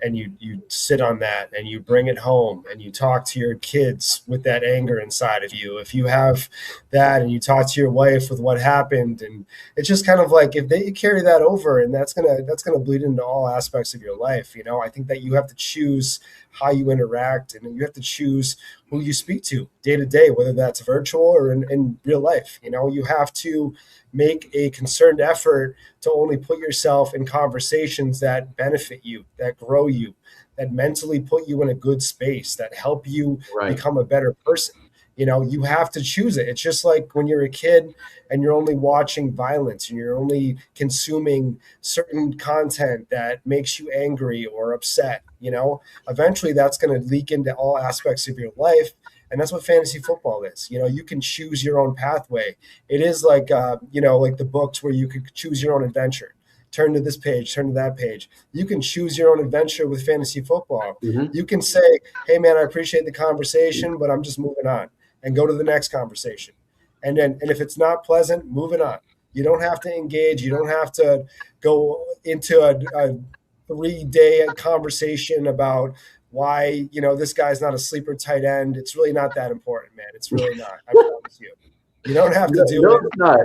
and you sit on that and you bring it home and you talk to your kids with that anger inside of you, if you have that and you talk to your wife with what happened, and it's just kind of like if they carry that over, and that's gonna bleed into all aspects of your life. I think that you have to choose how you interact, and you have to choose who you speak to day to day, whether that's virtual or in real life. You have to make a concerted effort to only put yourself in conversations that benefit you, that grow you, that mentally put you in a good space, that help you become a better person. You have to choose it. It's just like when you're a kid and you're only watching violence and you're only consuming certain content that makes you angry or upset. Eventually that's going to leak into all aspects of your life. And that's what fantasy football is. You can choose your own pathway. It is like, like the books where you could choose your own adventure. Turn to this page, turn to that page. You can choose your own adventure with fantasy football. Mm-hmm. You can say, hey, man, I appreciate the conversation, but I'm just moving on, and go to the next conversation. And if it's not pleasant, moving on. You don't have to engage. You don't have to go into a 3-day conversation about why, this guy's not a sleeper tight end. It's really not that important, man. It's really not. I promise you. You don't have to do it. It's not.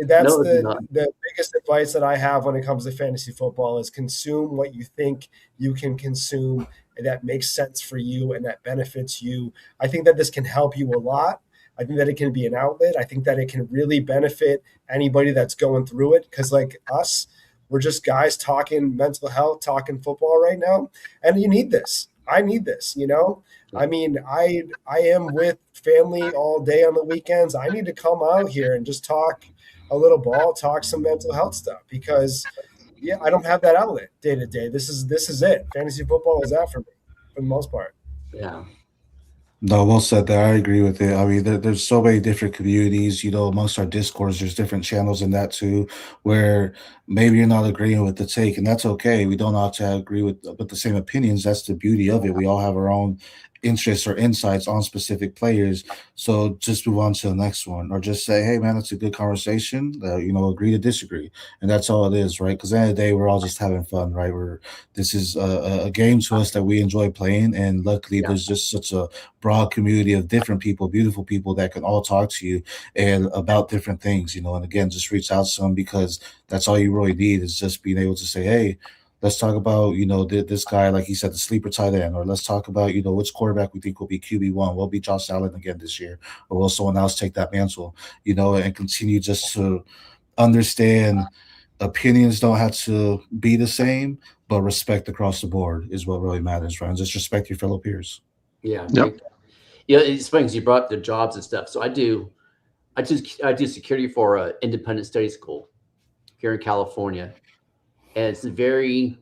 That's the biggest advice that I have when it comes to fantasy football is consume what you think you can consume and that makes sense for you and that benefits you. I think that this can help you a lot. I think that it can be an outlet. I think that it can really benefit anybody that's going through it, because like us, we're just guys talking mental health, talking football right now. And you need this. I need this, I mean, I am with family all day on the weekends. I need to come out here and just talk a little ball, talk some mental health stuff, because I don't have that outlet day to day. This is it. Fantasy football is that for me for the most part. Yeah. No, well said there. I agree with it. I mean, there's so many different communities, amongst our discourse, there's different channels in that too, where maybe you're not agreeing with the take, and that's okay. We don't have to agree with the same opinions. That's the beauty of it. We all have our own interests or insights on specific players. So just move on to the next one, or just say, hey, man, it's a good conversation. Agree to disagree. And that's all it is, right? Because at the end of the day, we're all just having fun, right? This is a game to us that we enjoy playing. And luckily, there's just such a broad community of different people, beautiful people that can all talk to you and about different things, and again, just reach out to them, because that's all you really need, is just being able to say, hey, let's talk about, this guy, like he said, the sleeper tight end, or let's talk about, which quarterback we think will be QB1. Will be Josh Allen again this year, or will someone else take that mantle, and continue just to understand opinions don't have to be the same, but respect across the board is what really matters, right? And just respect your fellow peers. Yeah. Yep. Yeah, it's funny because you brought up the jobs and stuff. So I do security for an independent study school here in California, and it's a very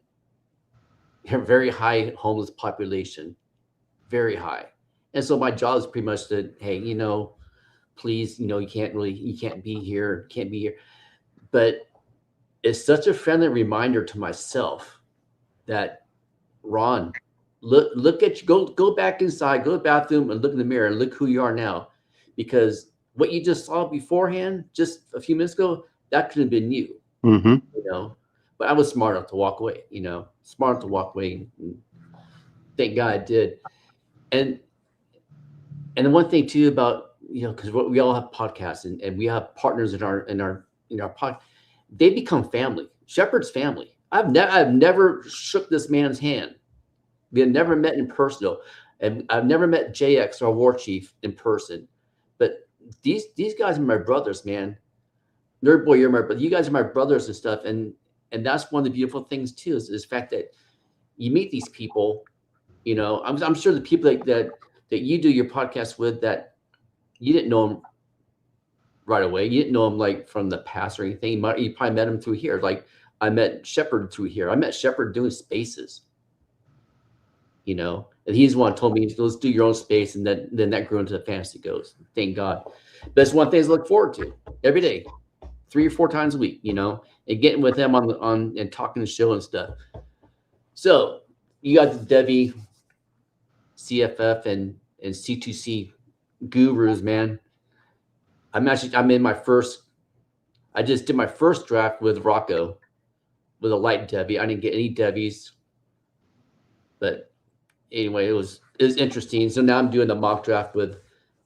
high homeless population, very high. And so my job is pretty much to, hey, please, you can't be here, But it's such a friendly reminder to myself that, Ron, look at you, go back inside, go to the bathroom and look in the mirror and look who you are now, because what you just saw beforehand, just a few minutes ago, that could have been you, Mm-hmm. But I was smart enough to walk away, and thank God I did. And the one thing too about, because we all have podcasts and we have partners in our pod, they become family. Shepard's family. I've never shook this man's hand. We have never met in person, though. And I've never met JX, our war chief, in person. But these guys are my brothers, man. Nerd boy, you're my brother. You guys are my brothers and stuff. And that's one of the beautiful things too, is the fact that you meet these people. I'm sure the people that you do your podcast with, that you didn't know them right away. You didn't know them like from the past or anything. You probably met them through here. Like I met Shepard through here. I met Shepard doing spaces. And he's the one who told me, let's do your own space, and then that grew into the Fantasy Ghost. Thank God. But it's one thing to look forward to every day, 3 or 4 times a week, and getting with them on and talking the show and stuff. So you got the Debbie, CFF, and C2C gurus, man. I just did my first draft with Rocco with a light Debbie. I didn't get any Debbies, but anyway, it was interesting. So now I'm doing the mock draft with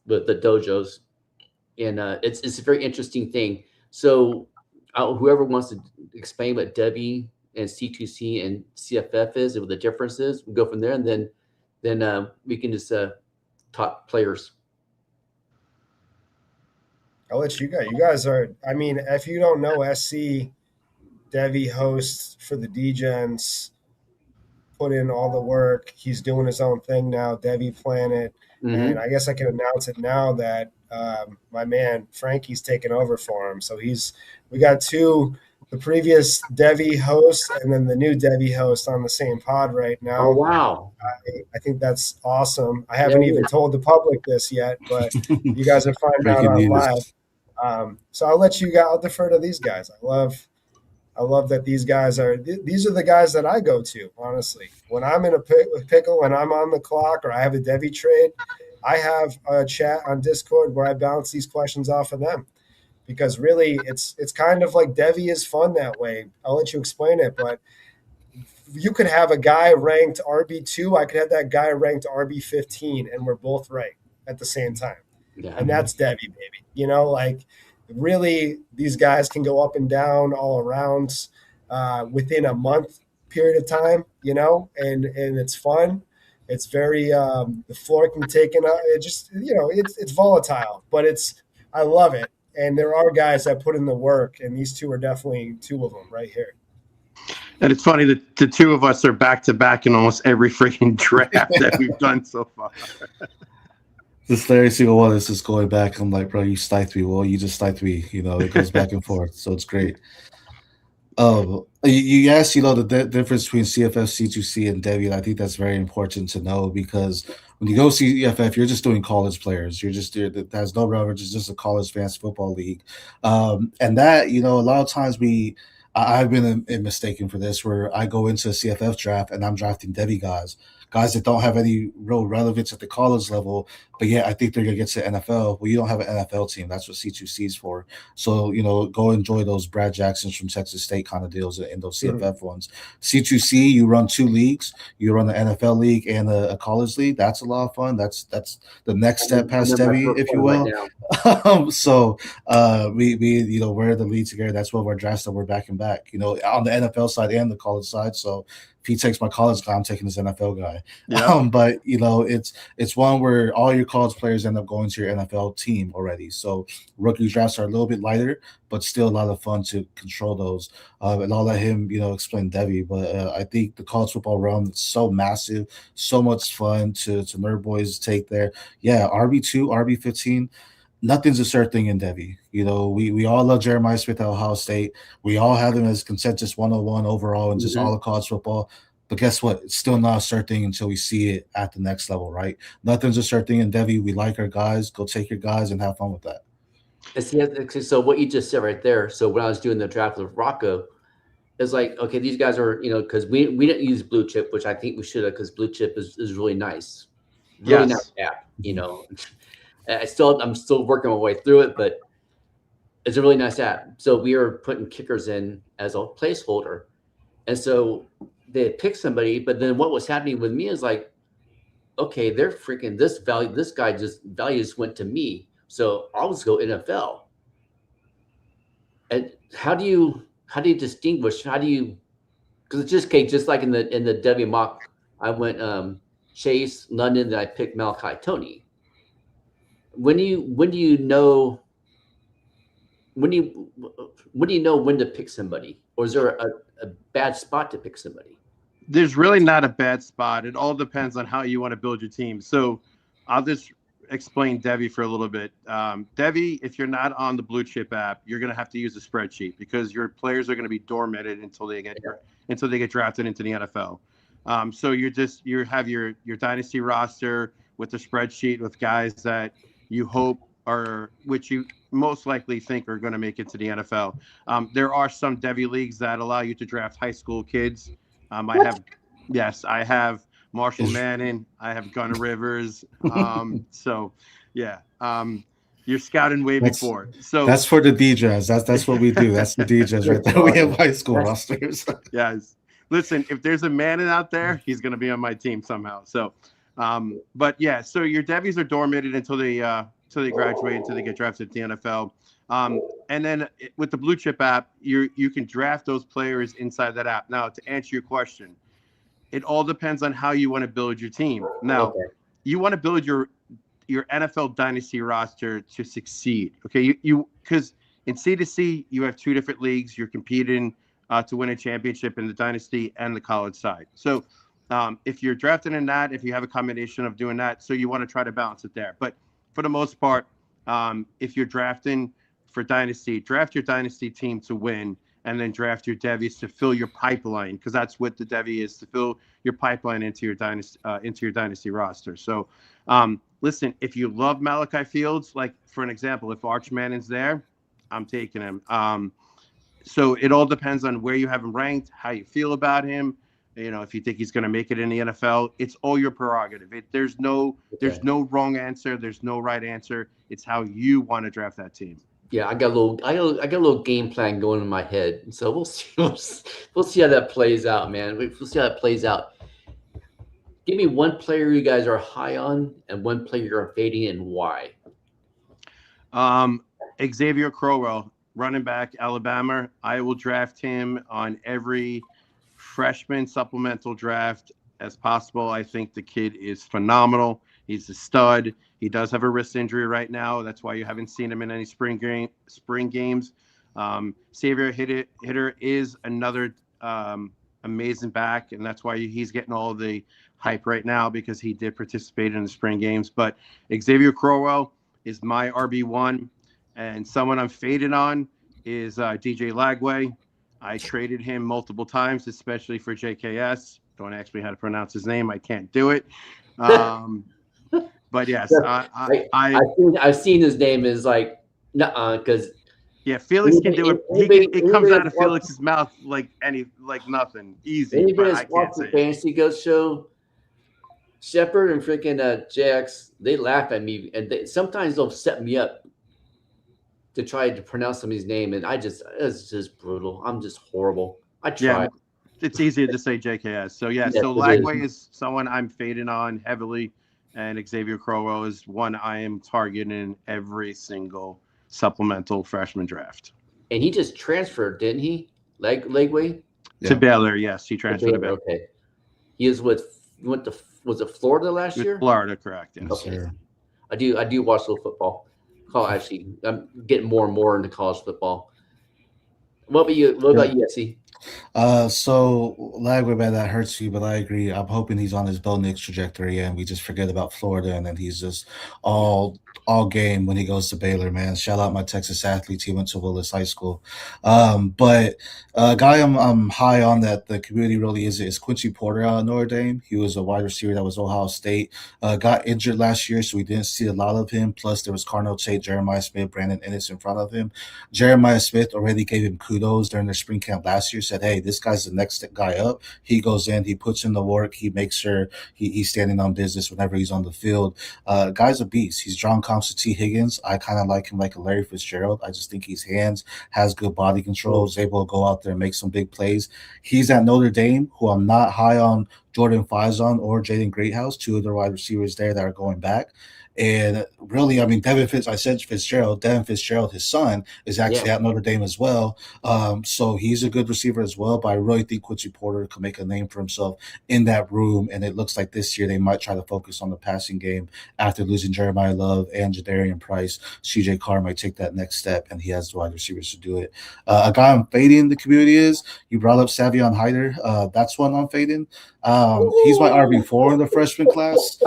the dojos, and it's a very interesting thing. So whoever wants to explain what Debbie and C2C and CFF is and what the difference is, we'll go from there, and then we can just talk players. I'll let you guys. You guys are. I mean, if you don't know, SC Devi hosts for the Degens, put in all the work. He's doing his own thing now, Devi Planet, and I guess I can announce it now that my man Frankie's taken over for him. So we got the previous Devi host and then the new Devi host on the same pod right now. Oh wow! I think that's awesome. I haven't even told the public this yet, but you guys are finding out on live. So I'll let you guys. I'll defer to these guys. I love that these guys these are the guys that I go to, honestly. When I'm in a pickle and I'm on the clock or I have a Devi trade, I have a chat on Discord where I bounce these questions off of them, because really it's kind of like Devi is fun that way. I'll let you explain it, but you could have a guy ranked RB2, I could have that guy ranked RB15, and we're both right at the same time. Yeah. And that's Devi, baby. Really, these guys can go up and down all around within a month period of time, and it's fun. It's very the floor can take it. It just it's volatile, but I love it. And there are guys that put in the work, and these two are definitely two of them right here. And it's funny that the two of us are back to back in almost every freaking draft that we've done so far. This every single one is just going back. I'm like, bro, you sniped me. Well, you just sniped me. It goes back and forth. So it's great. You asked, the difference between CFF, C2C, and Devi, and I think that's very important to know, because when you go CFF, you're just doing college players. That has no relevance. It's just a college fantasy football league, and that a lot of times I've been mistaken for this, where I go into a CFF draft and I'm drafting Devi guys that don't have any real relevance at the college level, but yeah, I think they're gonna get to the NFL. Well, you don't have an NFL team. That's what C2C is for. So go enjoy those Brad Jacksons from Texas State kind of deals in those CFF ones. C2C, you run 2 leagues. You run the NFL league and a college league. That's a lot of fun. That's the next step past Devi, if you will. So we we're the lead together. That's what we're drafts that we're back and back. On the NFL side and the college side. So if he takes my college guy, I'm taking his NFL guy. Yeah. But it's one where all your college players end up going to your NFL team already. So rookie drafts are a little bit lighter, but still a lot of fun to control those. And I'll let him explain Devi. But I think the college football realm is so massive, so much fun to nerd boys take there. Yeah, RB2, RB15. Nothing's a certain thing in Devi. We all love Jeremiah Smith at Ohio State. We all have him as consensus 101 overall and just all of college football. But guess what? It's still not a certain thing until we see it at the next level, right? Nothing's a certain thing in Devi. We like our guys. Go take your guys and have fun with that. So what you just said right there. So when I was doing the draft with Rocco, it's like, okay, these guys are, because we didn't use Blue Chip, which I think we should have, because Blue Chip is really nice. Really nice app, I'm still working my way through it, but it's a really nice app. So we are putting kickers in as a placeholder. And so they pick somebody, but then what was happening with me is like, okay, they're freaking this guy values went to me. So I'll just go NFL. And how do you distinguish? Because it's just like in the Devi mock, I went Chase, London, then I picked Malachi Tony. When do you know when to pick somebody, or is there a bad spot to pick somebody? There's really not a bad spot. It all depends on how you want to build your team. So I'll just explain Devi for a little bit. Devi, if you're not on the Blue Chip app, you're going to have to use a spreadsheet because your players are going to be dormanted until they get drafted into the NFL. So you have your dynasty roster with the spreadsheet with guys that you hope which you most likely think are going to make it to the NFL. There are some Devi leagues that allow you to draft high school kids. I have Marshall Manning. I have Gunnar Rivers. So yeah, you're scouting way before. So that's for the DJs. That's what we do. That's the DJs right there. We have high school rosters. Yes. Listen, if there's a Manning out there, he's going to be on my team somehow. So, but yeah, so your Devis are dormanted until they graduate, until they get drafted at the NFL. And then with the Blue Chip app, you can draft those players inside that app. Now, to answer your question, it all depends on how you want to build your team. Now, you want to build your NFL dynasty roster to succeed. Okay, you because in C2C you have 2 different leagues. You're competing to win a championship in the dynasty and the college side. So if you're drafted in that, if you have a combination of doing that, so you want to try to balance it there. But for the most part, if you're drafting for dynasty, draft your dynasty team to win, and then draft your Devis to fill your pipeline, because that's what the Devi is, to fill your pipeline into your dynasty roster. So listen, if you love Malachi Fields, like for an example, if Arch Manning's there, I'm taking him. So it all depends on where you have him ranked, how you feel about him. If you think he's going to make it in the NFL, it's all your prerogative. There's no wrong answer. There's no right answer. It's how you want to draft that team. Yeah, I got a little game plan going in my head. So we'll see how that plays out, man. We'll see how that plays out. Give me one player you guys are high on and one player you're fading, and why. Xavier Crowell, running back, Alabama. I will draft him on every freshman supplemental draft as possible. I think the kid is phenomenal. He's a stud. He does have a wrist injury right now. That's why you haven't seen him in any spring games. Xavier Hitter is another amazing back, and that's why he's getting all the hype right now, because he did participate in the spring games. But Xavier Crowell is my RB1, and someone I'm faded on is DJ Lagway. I traded him multiple times, especially for JKS. Don't ask me how to pronounce his name. I can't do it. But yes, I've seen his name is like, nuh-uh, because yeah, Felix can do it. It comes out of Felix's mouth like nothing, easy. anybody But I that's can't watched say the it. Fantasy Ghost show, Shepard and freaking Jax, they laugh at me, and sometimes they'll set me up to try to pronounce somebody's name, and it's just brutal. I'm just horrible. I try. Yeah, it's easier to say JKS. So yeah, Yes, so it Lagway is someone I'm fading on heavily, and Xavier Crowell is one I am targeting in every single supplemental freshman draft. And he just transferred, didn't he? Legway To Yeah. Baylor, yes, he transferred to Baylor. Okay. He went to was it Florida last With year? Florida, correct? Yes. Okay. Sir. I do watch a little football. Actually, I'm getting more and more into college football. What about you? What about you, Jesse? So Lagway, man, that hurts you, but I agree. I'm hoping he's on his Bo Nix trajectory, and we just forget about Florida, and then he's just all game when he goes to Baylor, man. Shout out my Texas athletes. He went to Willis High School. But a guy I'm high on that the community really is Quincy Porter out of Notre Dame. He was a wide receiver that was Ohio State. Got injured last year, so we didn't see a lot of him. Plus, there was Carnell Tate, Jeremiah Smith, Brandon Ennis in front of him. Jeremiah Smith already gave him kudos during their spring camp last year, said, hey, this guy's the next guy up. He goes in, he puts in the work, he makes sure he's standing on business whenever he's on the field. Guy's a beast. He's drawn comps to T. Higgins. I kind of like him like a Larry Fitzgerald. I just think he's hands, has good body control, is able to go out there and make some big plays. He's at Notre Dame, who I'm not high on Jordan Faison or Jaden Greathouse, two of the wide receivers there that are going back. And really, I mean, Devin Fitzgerald, his son, is actually at Notre Dame as well. So he's a good receiver as well. But I really think Quincy Porter can make a name for himself in that room. And it looks like this year they might try to focus on the passing game after losing Jeremiah Love and Jadarian Price. CJ Carr might take that next step, and he has the wide receivers to do it. A guy I'm fading in the community is, you brought up Savion Hyder. That's one I'm fading. He's my RB4 in the freshman class.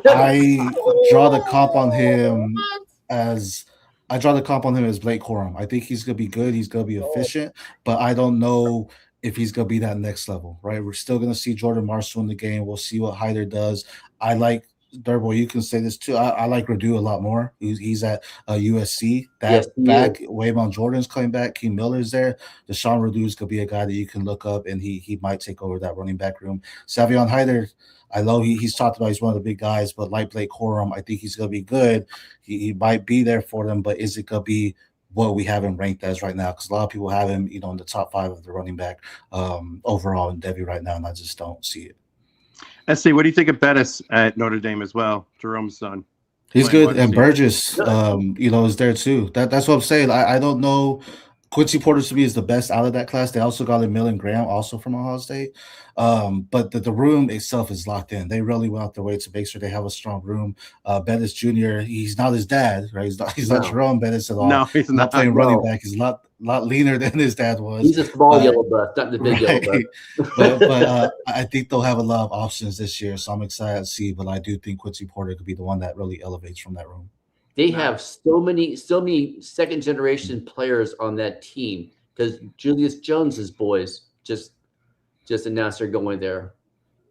I draw the comp on him as Blake Corum. I think he's gonna be good. He's gonna be efficient, but I don't know if he's gonna be that next level. Right? We're still gonna see Jordan Marshall in the game. We'll see what Hyder does. I like Durbo. You can say this too. I like Radu a lot more. He's at USC. Waymon Jordan's coming back. Keem Miller's there. Deshaun Radu's could be a guy that you can look up, and he might take over that running back room. Savion Hyder, I know he's talked about he's one of the big guys, but like Blake Corum, I think he's going to be good. He might be there for them, but is it going to be what we have him ranked as right now? Because a lot of people have him, in the top 5 of the running back overall in Debbie right now, and I just don't see it. Let's see. What do you think of Bettis at Notre Dame as well? Jerome's son. He's good, and Burgess, is there too. That's what I'm saying. I don't know. Quincy Porter to me is the best out of that class. They also got Millen Graham, also from Ohio State. But the room itself is locked in. They really went out their way to make sure they have a strong room. Bettis Jr., he's not his dad, right? He's not Jerome Bettis at all. No, he's not playing running back. He's a lot leaner than his dad was. He's a small yellow bus, not the big yellow bus. but I think they'll have a lot of options this year, so I'm excited to see. But I do think Quincy Porter could be the one that really elevates from that room. They have so many second generation players on that team, because Julius Jones's boys just announced they're going there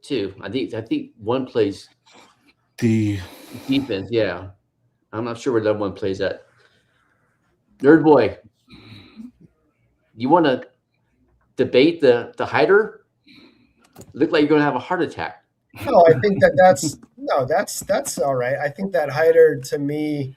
too. I think one plays the defense. Yeah, I'm not sure where that one plays at. Nerd boy, you want to debate the Hyder? Look like you're going to have a heart attack. No, I think that's all right. I think that Hyder, to me,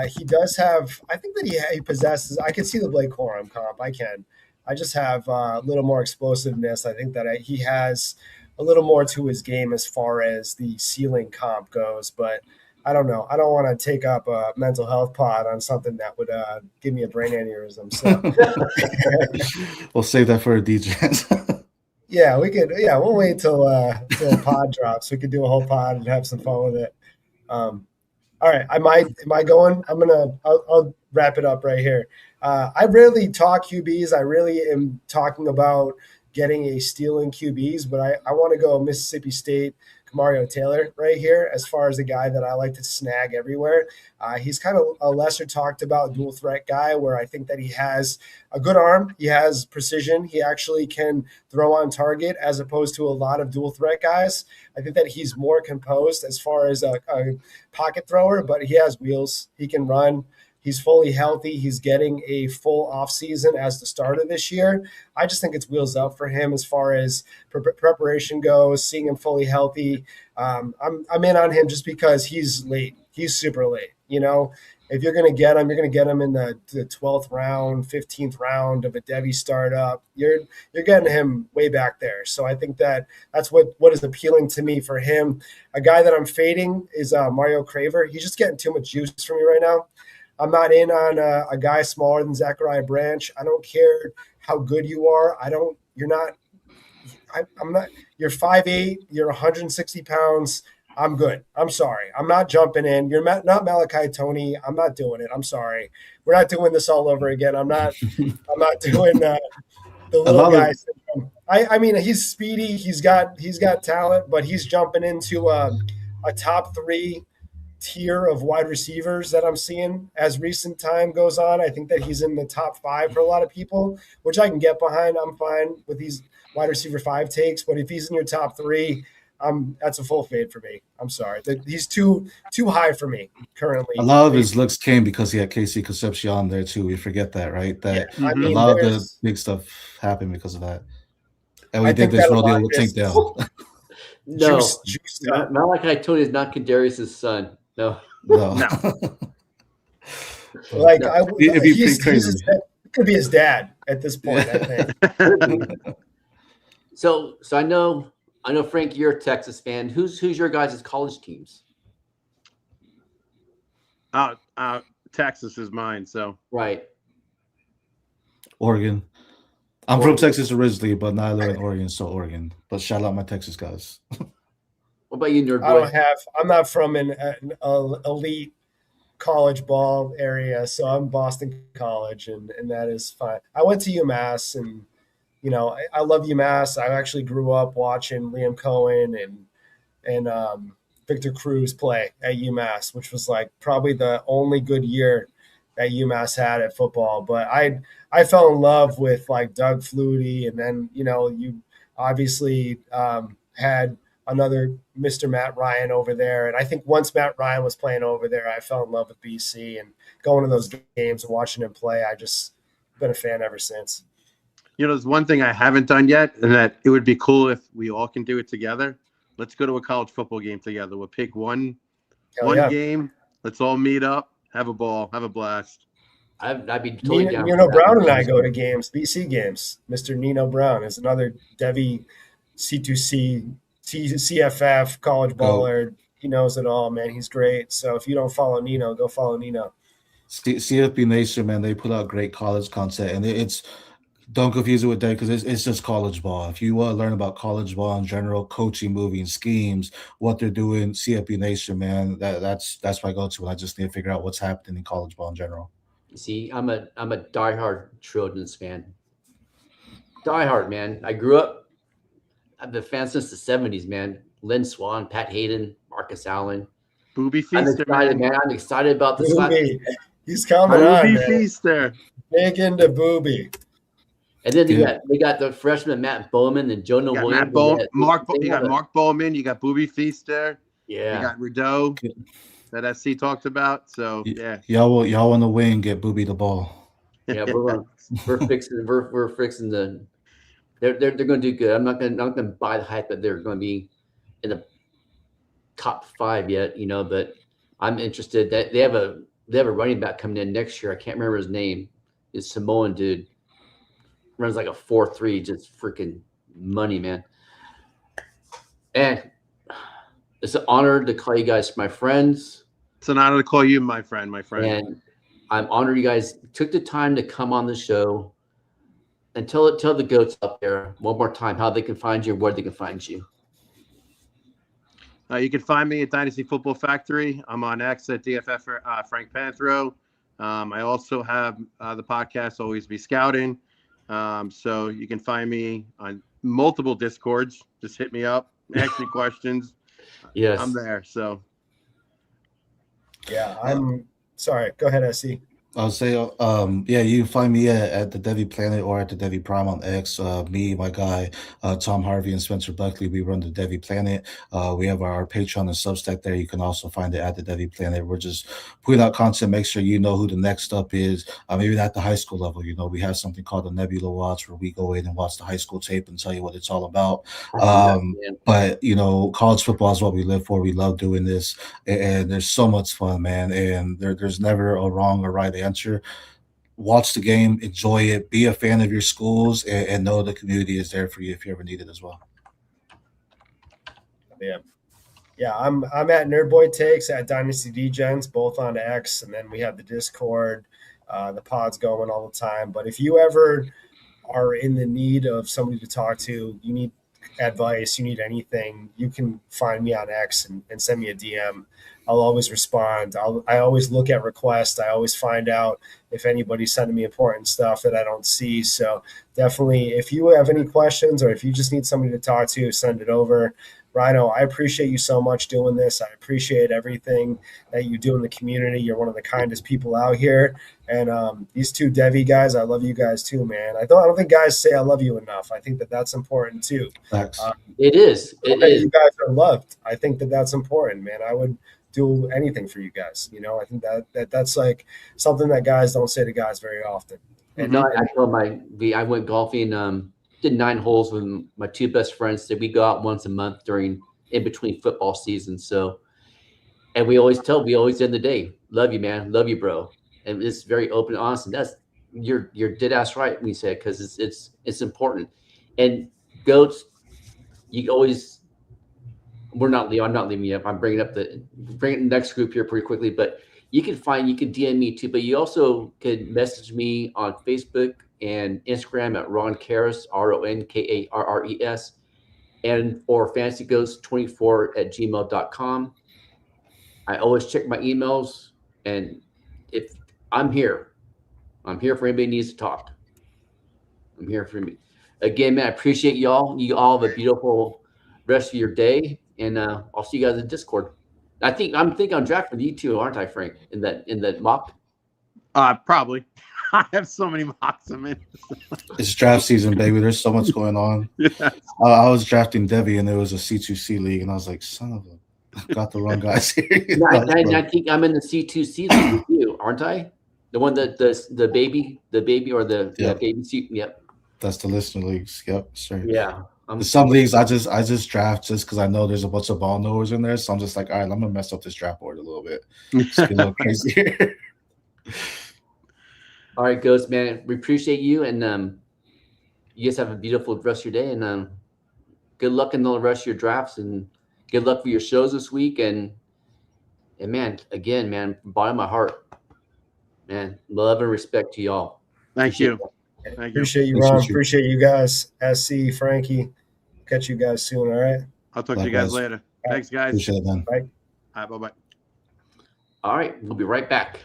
he does have. I think that he possesses. I can see the Blake Corum comp. I just have a little more explosiveness. I think that he has a little more to his game as far as the ceiling comp goes. But I don't know. I don't want to take up a mental health pod on something that would give me a brain aneurysm. So we'll save that for a DJ. Yeah, we could. Yeah, we'll wait till pod drops. We could do a whole pod and have some fun with it. All right, am I going? I'll wrap it up right here. I rarely talk QBs. I really am talking about getting a steal in QBs, but I want to go Mississippi State, Mario Taylor right here as far as a guy that I like to snag everywhere. He's kind of a lesser talked about dual threat guy where I think that he has a good arm. He has precision. He actually can throw on target as opposed to a lot of dual threat guys. I think that he's more composed as far as a pocket thrower, but he has wheels. He can run. He's fully healthy. He's getting a full offseason as the start of this year. I just think it's wheels up for him as far as preparation goes, seeing him fully healthy. I'm in on him just because he's late. He's super late. You know, if you're going to get him, you're going to get him in the 12th round, 15th round of a Devy startup. You're getting him way back there. So I think that that's what is appealing to me for him. A guy that I'm fading is Mario Craver. He's just getting too much juice for me right now. I'm not in on a guy smaller than Zachariah Branch. I don't care how good you are. You're not. You're 5'8". You're 160 pounds. I'm good. I'm sorry. I'm not jumping in. You're not Malachi Tony. I'm not doing it. I'm sorry. We're not doing this all over again. I'm not doing the little guy syndrome. I mean, he's speedy. He's got talent, but he's jumping into a top 3 tier of wide receivers that I'm seeing as recent time goes on. I think that he's in the top 5 for a lot of people, which I can get behind. I'm fine with these wide receiver 5 takes, but if he's in your top 3, that's a full fade for me. I'm sorry. He's too high for me currently. A lot of his looks came because he had Casey Concepcion there too. We forget that, right? That I mean, a lot of the big stuff happened because of that. And we I did think this that a rodeo lot with of this- takedown. No, juiced up. Malachi Tony is not Kadarius' son. No. No. Like No. It'd be he's pretty crazy. it could be his dad at this point. I think. So I know Frank, you're a Texas fan. Who's your guys' college teams? Texas is mine. So Right. Oregon. I'm from Texas originally, but now I live in Oregon, so Oregon. But shout out my Texas guys. What about you, Nerd I Boy? don't have. I'm not from an elite college ball area, so I'm Boston College, and that is fine. I went to UMass, and you know I love UMass. I actually grew up watching Liam Cohen and Victor Cruz play at UMass, which was like probably the only good year that UMass had at football. But I fell in love with like Doug Flutie, and then you obviously had another Mr. Matt Ryan over there. And I think once Matt Ryan was playing over there, I fell in love with BC and going to those games and watching him play. I just been a fan ever since. there's one thing I haven't done yet, and that it would be cool if we all can do it together. Let's go to a college football game together. We'll pick one game. Let's all meet up, have a ball, have a blast. I'd be totally down. Nino for that. Brown and I go to games, BC games. Mr. Nino Brown is another Devy C2C, CFF college baller. He knows it all, man. He's great. So if you don't follow Nino, go follow Nino. CFB Nation, man, they put out great college content, and it's don't confuse it with that because it's just college ball. If you want to learn about college ball in general, coaching, moving schemes, what they're doing, CFB Nation, man, that's my go-to. I just need to figure out what's happening in college ball in general. See, I'm a diehard Trojans fan. Diehard, man. I grew up. I've been a fan since the 70s, man. Lynn Swan, Pat Hayden, Marcus Allen. Booby I'm Feaster, excited, man. I'm excited about this. Booby. He's coming on, Booby man. Feaster. Big into Booby. And then they got the freshman Matt Bowman and Jonah You got Williams. Matt Bow- They Mark. they You have got a- Mark Bowman. You got Booby Feaster. Yeah. You got Rideau that SC talked about. So yeah. Y'all want to win, get Booby the ball. Yeah, we're fixing the. They're going to do good. I'm not going to buy the hype that they're going to be in the top 5 yet, but I'm interested that they have a running back coming in next year. I can't remember his name. It's Samoan dude. Runs like a 4.3, just freaking money, man. And it's an honor to call you guys my friends. It's an honor to call you my friend. And I'm honored you guys took the time to come on the show and tell the goats up there one more time how they can find you, where they can find you. You can find me at Dynasty Football Factory. I'm on X at DFF Frank Panthro. I also have the podcast Always Be Scouting. So you can find me on multiple Discords. Just hit me up, ask me questions. Yes. I'm there. So Yeah, I'm sorry. Go ahead, SC. I'll say, yeah, you can find me at the Devi Planet or at the Devi Prime on X. Me, my guy, Tom Harvey, and Spencer Buckley, we run the Devi Planet. We have our Patreon and Substack there. You can also find it at the Devi Planet. We're just putting out content, make sure you know who the next up is. Maybe at the high school level, we have something called the Nebula Watch where we go in and watch the high school tape and tell you what it's all about. But college football is what we live for. We love doing this, and there's so much fun, man. And there's never a wrong or right answer. Watch the game, enjoy it, be a fan of your schools, and know the community is there for you if you ever need it as well. Yeah, I'm at Nerdboy Takes at Dynasty Degens, both on X, and then we have the Discord, the pods going all the time. But if you ever are in the need of somebody to talk to, you need advice, you need anything, you can find me on X and send me a DM. I'll always respond. I always look at requests. I always find out if anybody's sending me important stuff that I don't see. So definitely, if you have any questions or if you just need somebody to talk to, send it over. Rhino, I appreciate you so much doing this. I appreciate everything that you do in the community. You're one of the kindest people out here. And these two Devi guys, I love you guys too, man. I don't think guys say I love you enough. I think that that's important too. Thanks. It is. It is. You guys are loved. I think that that's important, man. I would do anything for you guys. I think that's like something that guys don't say to guys very often. And I told I went golfing. Did 9 holes with my 2 best friends. So we go out once a month in between football seasons. So, and we always end the day, love you, man, love you, bro. And it's very open and honest. And that's you're dead ass right when you say it, because it's important. And goats, you always. I'm not leaving you up. I'm bringing the next group here pretty quickly, but you can DM me too, but you also could message me on Facebook and Instagram at Ron Karras, RONKARRES, and or fantasyghost24@gmail.com. I always check my emails, and if I'm here for anybody who needs to talk. I'm here for me. Again, man, I appreciate y'all. You all have a beautiful rest of your day, and I'll see you guys in Discord. I'm drafting with you too, aren't I, Frank? In that mock. probably. I have so many mocks. I'm in. It's draft season, baby. There's so much going on. Yeah. I was drafting Devi, and there was a C2C league, and I was like, son of a, got the wrong guys here. I think I'm in the C2C league with you, aren't I? The one that the baby or the baby C. Yep. That's the listener leagues. Yep, sure. Yeah. Some leagues I just draft just because I know there's a bunch of ball knowers in there. So I'm just like, all right, I'm gonna mess up this draft board a little bit. Just get a little crazy. All right, Ghost, man. We appreciate you, and you guys have a beautiful rest of your day, and good luck in the rest of your drafts, and good luck for your shows this week. And man, again, man, from the bottom of my heart, man, love and respect to y'all. Thank you. Appreciate you, Ron. Appreciate you guys. SC, Frankie. Catch you guys soon. All right. I'll talk to you guys later. Thanks, guys. Appreciate it, man. Bye. All right, bye-bye. All right, we'll be right back.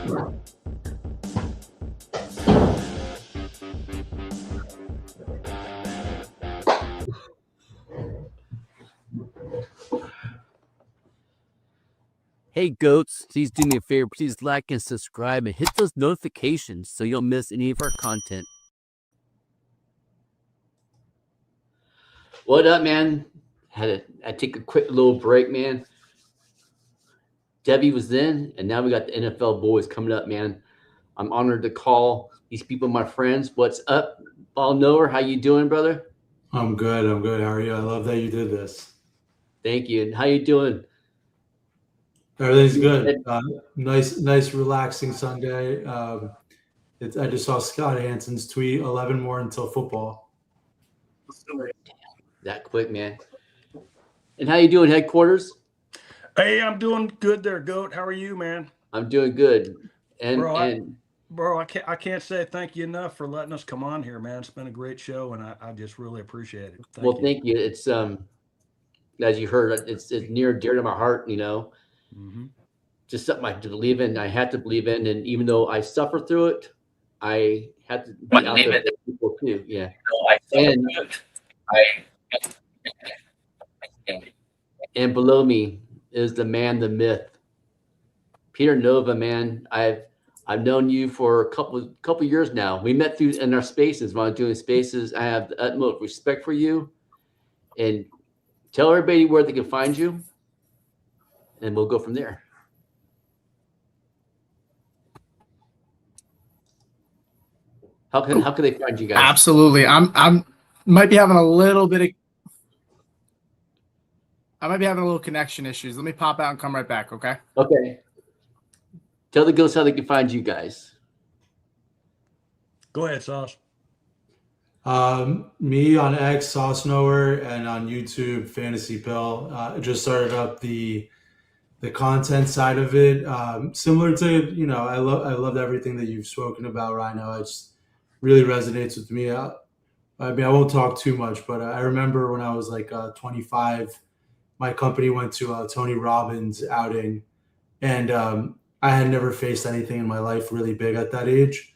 Hey goats, please do me a favor, please like and subscribe and hit those notifications so you don't miss any of our content. What up, man? I take a quick little break, man. Debbie was in, and now we got the NFL boys coming up, man. I'm honored to call these people my friends. What's up, Ball Knower? How you doing, brother? I'm good. I'm good. How are you? I love that you did this. Thank you. And how you doing? Everything's good. Nice, relaxing Sunday. I just saw Scott Hansen's tweet. 11 more until football. That quick, man. And how you doing, headquarters? Hey, I'm doing good there, Goat. How are you, man? I'm doing good. And Bro, I can't say thank you enough for letting us come on here, man. It's been a great show, and I just really appreciate it. Thank you. It's as you heard, it's near and dear to my heart. You know, just something I believe in. I had to believe in, and even though I suffer through it, I had to be out there for people too. Yeah, and below me is the man, the myth, Peter Nova. Man, I've known you for a couple years now. We met in our spaces when I was doing spaces. I have the utmost respect for you, and tell everybody where they can find you, and we'll go from there. How can they find you guys? Absolutely. I'm might be having a little connection issues. Let me pop out and come right back, okay? Okay. Tell the ghosts how they can find you guys. Go ahead, Sauce. Me on X, Sauce Knower, and on YouTube, Fantasy Pill. Just started up the content side of it. Similar to, I loved everything that you've spoken about, Rhino. It just really resonates with me. I mean, I won't talk too much, but I remember when I was like 25, my company went to a Tony Robbins outing, and I had never faced anything in my life really big at that age.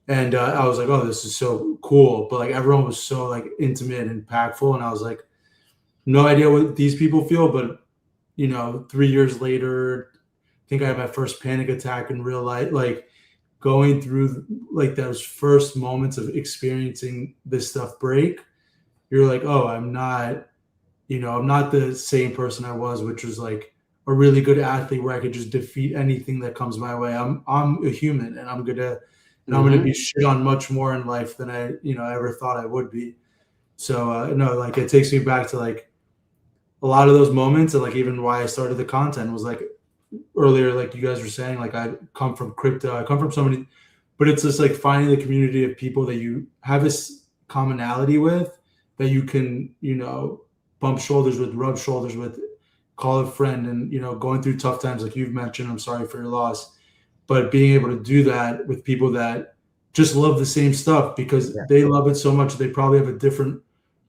And I was like, oh, this is so cool. But like everyone was so like intimate and impactful. And I was like, no idea what these people feel. But, 3 years later, I think I had my first panic attack in real life, like going through like those first moments of experiencing this stuff break. You're like, oh, I'm not the same person I was, which was like a really good athlete where I could just defeat anything that comes my way. I'm a human, and I'm gonna be shit on much more in life than I ever thought I would be. So like it takes me back to like a lot of those moments, and like even why I started the content was like earlier, like you guys were saying, like I come from crypto, I come from so many, but it's just like finding the community of people that you have this commonality with, that you can bump shoulders with, rub shoulders with, call a friend, and going through tough times like you've mentioned. I'm sorry for your loss, but being able to do that with people that just love the same stuff because they love it so much, they probably have a different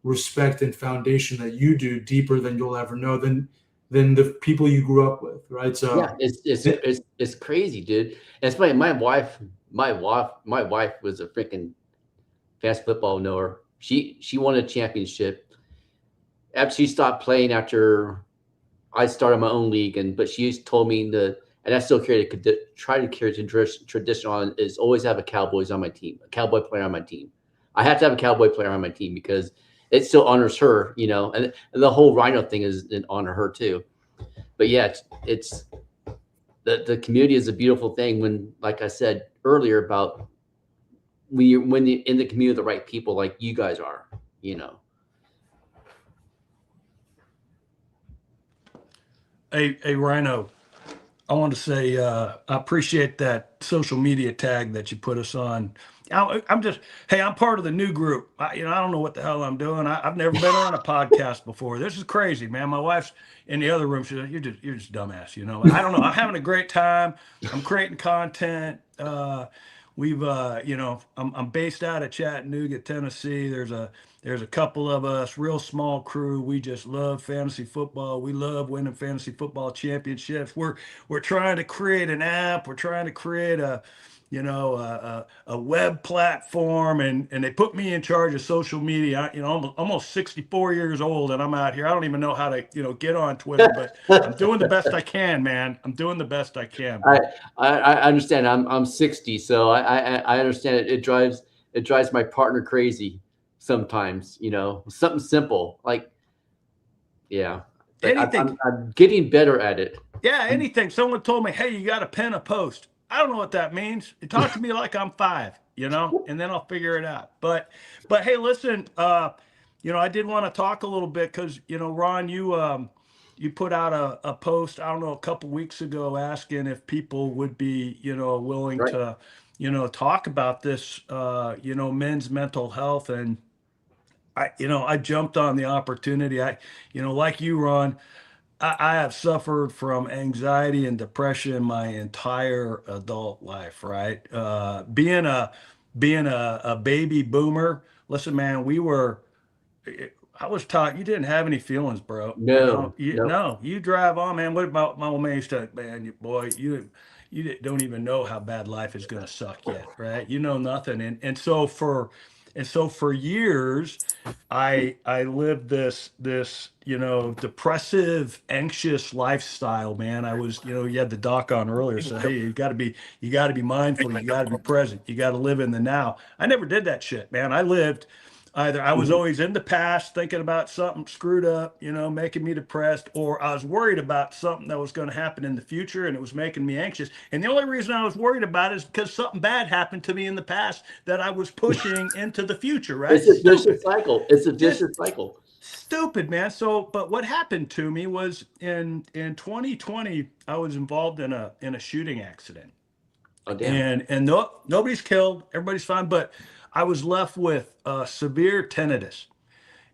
respect and foundation that you do, deeper than you'll ever know than the people you grew up with, right? So yeah, it's crazy, dude. It's funny. My wife was a freaking fast football knower. She won a championship. After she stopped playing, after I started my own league, but she told me and I still try to carry the tradition on, is always have a Cowboy player on my team. I have to have a Cowboy player on my team because it still honors her, and the whole Rhino thing is an honor her too. But yeah, it's the community is a beautiful thing when, like I said earlier, about when you're in the community of the right people like you guys are, Hey, Rhino, I want to say I appreciate that social media tag that you put us on. I'm part of the new group. I don't know what the hell I'm doing. I've never been on a podcast before. This is crazy, man. My wife's in the other room. She's like, you're just dumbass, I don't know. I'm having a great time. I'm creating content. I'm based out of Chattanooga, Tennessee. There's There's a couple of us, real small crew. We just love fantasy football. We love winning fantasy football championships. We're trying to create an app. We're trying to create a web platform, and they put me in charge of social media. Almost 64 years old, and I'm out here. I don't even know how to get on Twitter, but I'm doing the best I can, man. I'm doing the best I can. I understand. I'm 60, so I understand it. It drives my partner crazy sometimes. Something simple like, yeah. Anything. I'm getting better at it. Yeah, anything. Someone told me, hey, you got to pin a post. I don't know what that means. Talk to me like I'm 5, and then I'll figure it out. But hey, listen, I did want to talk a little bit because, Ron, you put out a post, I don't know, a couple weeks ago asking if people would be, willing Right. to, talk about this, men's mental health. And I jumped on the opportunity. Like you, Ron, I have suffered from anxiety and depression my entire adult life, right? Being a baby boomer, listen, man, I was taught you didn't have any feelings, bro. No. No, you drive on, man. What about my old man used to, man, boy, you don't even know how bad life is going to suck yet, right? You know nothing. And so for years, I lived this depressive, anxious lifestyle, man. I was, you had the doc on earlier, so hey, you got to be mindful, you got to be present, you got to live in the now. I never did that shit, man. I was always in the past thinking about something screwed up, making me depressed, or I was worried about something that was going to happen in the future and it was making me anxious. And the only reason I was worried about it is because something bad happened to me in the past that I was pushing into the future, right? It's a vicious cycle. It's a vicious cycle. Stupid, man. But what happened to me was in 2020, I was involved in a shooting accident. Oh, damn. And nobody's killed, everybody's fine, but I was left with severe tinnitus.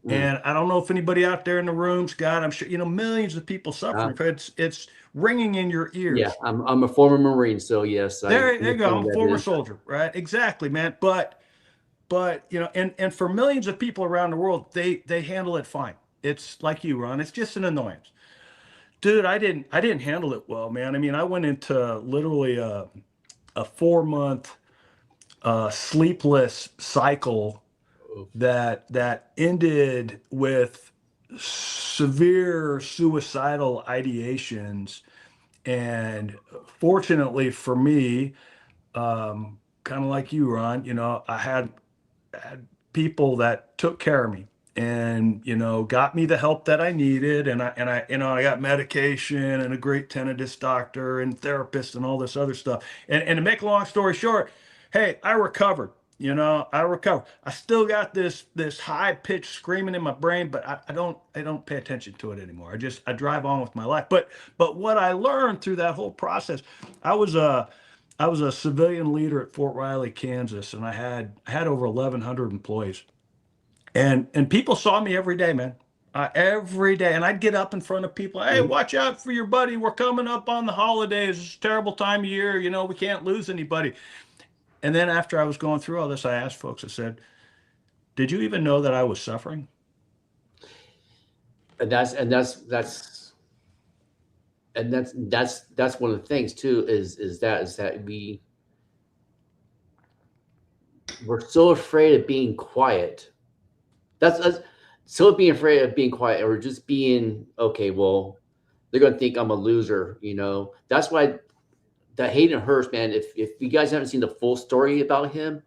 And I don't know if anybody out there in the room's got, I'm sure, millions of people suffering. It's ringing in your ears. Yeah, I'm a former Marine, so yes. There you go. I'm a former soldier, right? Exactly, man. But and for millions of people around the world, they handle it fine. It's like you, Ron. It's just an annoyance. Dude, I didn't handle it well, man. I mean, I went into literally a 4-month sleepless cycle that ended with severe suicidal ideations. And fortunately for me, kind of like you, Ron, I had people that took care of me and got me the help that I needed, and I got medication and a great tinnitus doctor and therapist and all this other stuff. And to make a long story short, hey, I recovered. I still got this high pitched screaming in my brain, but I don't pay attention to it anymore. I drive on with my life. But what I learned through that whole process, I was a civilian leader at Fort Riley, Kansas, and I had over 1,100 employees, and people saw me every day, man. Every day, and I'd get up in front of people. Hey, watch out for your buddy. We're coming up on the holidays. It's a terrible time of year. We can't lose anybody. And then after I was going through all this, I asked folks, I said, did you even know that I was suffering? And that's one of the things too, is that we're so afraid of being quiet. That's so being afraid of being quiet, or just being, okay, well, they're going to think I'm a loser. That's why that Hayden Hurst, man, if you guys haven't seen the full story about him,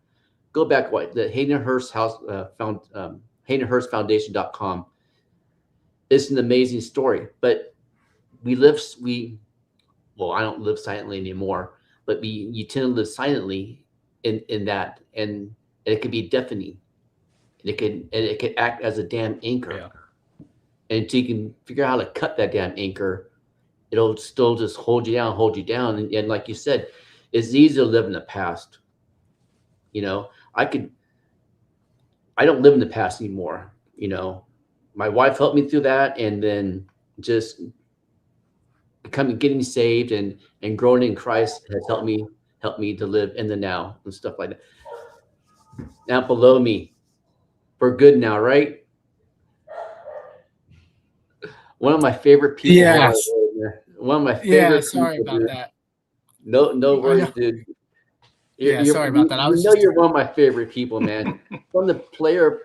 go back the Hayden Hurst HaydenHurstFoundation.com. It's an amazing story. But I don't live silently anymore, but you tend to live silently in that, and it could be deafening. It could act as a damn anchor. Yeah. And until you can figure out how to cut that damn anchor, it'll still just hold you down. And like you said, it's easy to live in the past. I don't live in the past anymore. My wife helped me through that, and then just getting saved and growing in Christ has helped me to live in the now and stuff like that. Now below me, We're good now, right? One of my favorite people. Yeah. One of my Yeah, favorite sorry people, about dude. that. No worries, know. dude. Yeah, sorry about that. I was know just you're one of my favorite people, man. From the player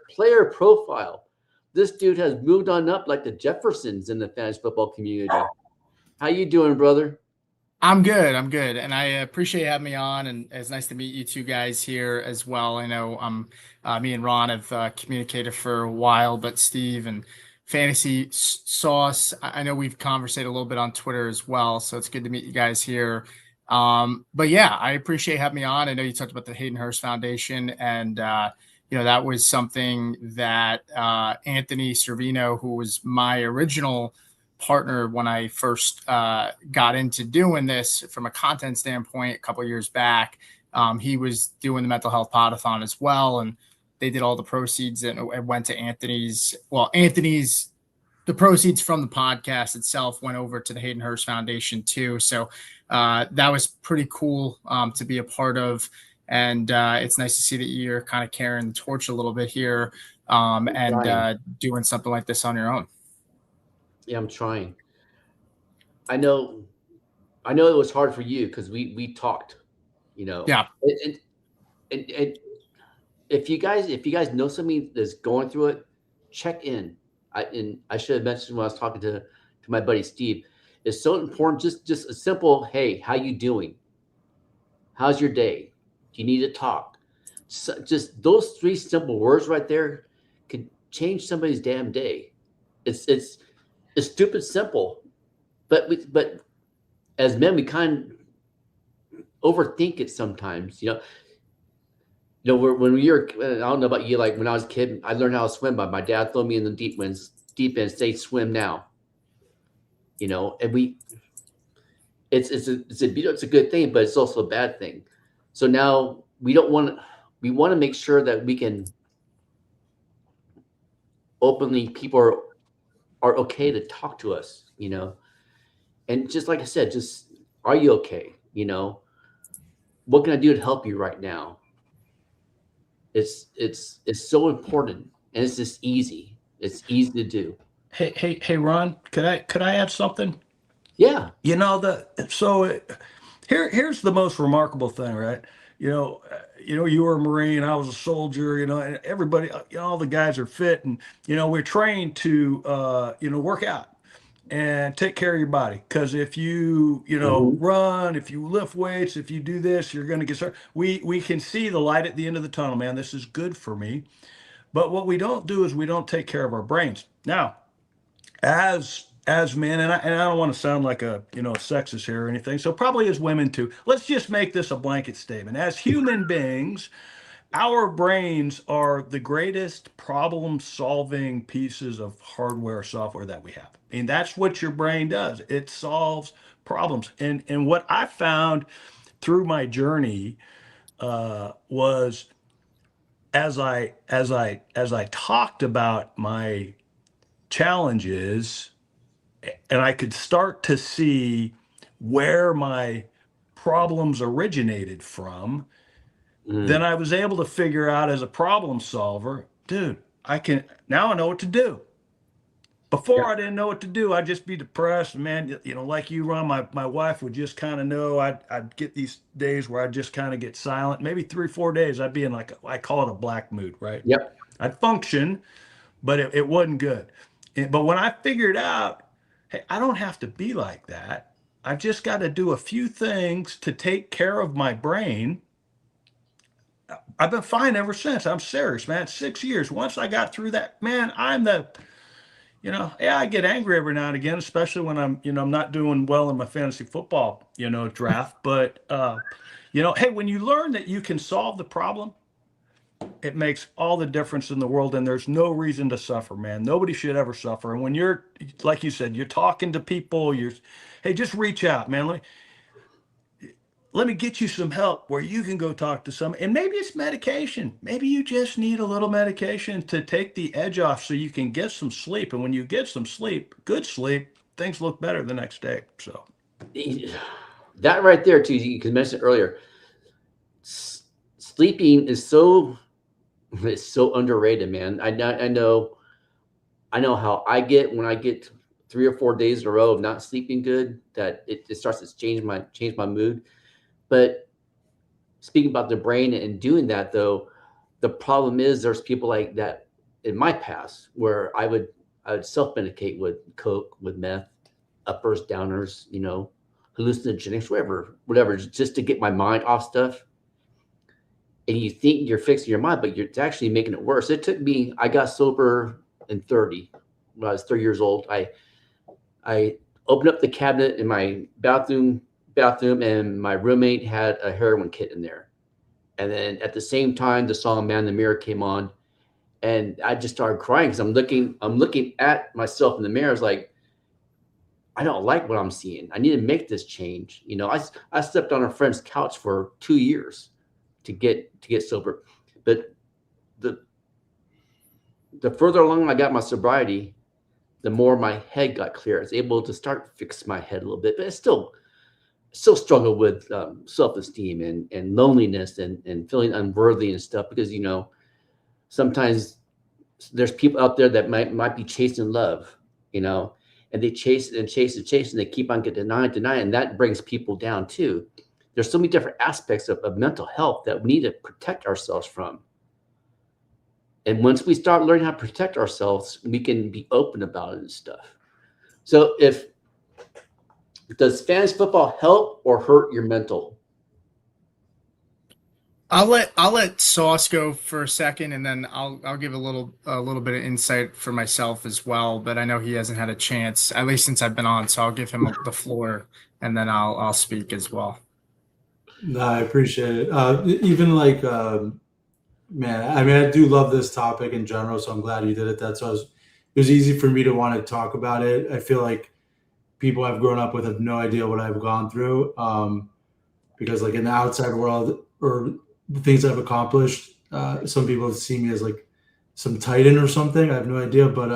profile, this dude has moved on up like the Jeffersons in the fantasy football community. How you doing, brother? I'm good. I'm good. And I appreciate having me on. And it's nice to meet you two guys here as well. I know me and Ron have communicated for a while, but Steve and Fantasy Sauce, I know we've conversated a little bit on Twitter as well. So it's good to meet you guys here. But yeah, I appreciate having me on. I know you talked about the Hayden Hurst Foundation, and that was something that Anthony Servino, who was my original partner when I first got into doing this from a content standpoint a couple of years back. He was doing the mental health podathon as well, and they did all the proceeds and it went to Anthony's. The proceeds from the podcast itself went over to the Hayden Hurst Foundation too. So that was pretty cool to be a part of. And it's nice to see that you're kind of carrying the torch a little bit here and doing something like this on your own. Yeah, I'm trying. I know it was hard for you because we talked, Yeah. And if you guys know somebody that's going through it, check in. I should have mentioned when I was talking to my buddy Steve. It's so important. Just a simple, hey, how you doing? How's your day? Do you need to talk? So just those 3 simple words right there could change somebody's damn day. It's stupid simple, but as men we kind of overthink it sometimes. When we were, I don't know about you, like when I was a kid, I learned how to swim by my dad throw me in the deep end, say swim now. And it's a good thing, but it's also a bad thing. So now we want to make sure that we can openly, people are okay to talk to us, and just like I said, just, are you okay? What can I do to help you right now? It's so important, and it's just easy. It's easy to do. Hey, Ron, could I add something? Yeah. Here's the most remarkable thing, right? You were a Marine, I was a soldier, and everybody, all the guys are fit, and we're trained to work out and take care of your body. Because if you run, if you lift weights, if you do this, you're going to get started. We can see the light at the end of the tunnel, man. This is good for me. But what we don't do is we don't take care of our brains. Now, as men, and I don't want to sound like a sexist here or anything, so probably as women too, let's just make this a blanket statement. As human beings, our brains are the greatest problem-solving pieces of hardware, software that we have. I mean, that's what your brain does. It solves problems. And what I found through my journey was as I talked about my challenges, and I could start to see where my problems originated from, then I was able to figure out as a problem solver, dude, I know what to do. Before I didn't know what to do. I'd just be depressed, man. Like you, Ron, my wife would just kind of know. I'd get these days where I'd just kind of get silent. Maybe 3-4 days, I'd be in I call it a black mood, right? Yep. I'd function, but it wasn't good. But when I figured out, hey, I don't have to be like that. I've just got to do a few things to take care of my brain. I've been fine ever since. I'm serious, man. 6 years. Once I got through that, man, I get angry every now and again, especially when I'm not doing well in my fantasy football, draft. But, hey, when you learn that you can solve the problem, it makes all the difference in the world, and there's no reason to suffer, man. Nobody should ever suffer. And when you're, like you said, you're talking to people, hey, just reach out, man. Let me get you some help where you can go talk to someone. And maybe it's medication. Maybe you just need a little medication to take the edge off so you can get some sleep. And when you get some sleep, good sleep, things look better the next day. So that right there, too, you mentioned earlier, sleeping is so It's so underrated, man. I know how I get when I get 3 or 4 days in a row of not sleeping good, that it starts to change my mood. But speaking about the brain and doing that, though, the problem is there's people like that in my past where I would self-medicate with coke, with meth, uppers, downers, hallucinogenics, whatever, just to get my mind off stuff. And you think you're fixing your mind, but it's actually making it worse. It took me, I got sober in 30, when I was 30 years old. I opened up the cabinet in my bathroom, and my roommate had a heroin kit in there. And then at the same time, the song "Man in the Mirror" came on, and I just started crying because I'm looking at myself in the mirror. I was like, I don't like what I'm seeing. I need to make this change. I slept on a friend's couch for 2 years to get sober, but the further along I got my sobriety, the more my head got clear. I was able to start fix my head a little bit, but it's still struggle with self-esteem and loneliness and feeling unworthy and stuff, because sometimes there's people out there that might be chasing love, and they chase and chase and chase, and they keep on getting denied, and that brings people down too. There's so many different aspects of mental health that we need to protect ourselves from. And once we start learning how to protect ourselves, we can be open about it and stuff. So does fantasy football help or hurt your mental? I'll let Sauce go for a second, and then I'll give a little bit of insight for myself as well. But I know he hasn't had a chance, at least since I've been on, so I'll give him the floor, and then I'll speak as well. No, I appreciate it. Even like, man, I mean, I do love this topic in general, so I'm glad you did it. It was easy for me to want to talk about it. I feel like people I've grown up with have no idea what I've gone through, because like in the outside world or the things I've accomplished, some people have seen me as like some titan or something. I have no idea, but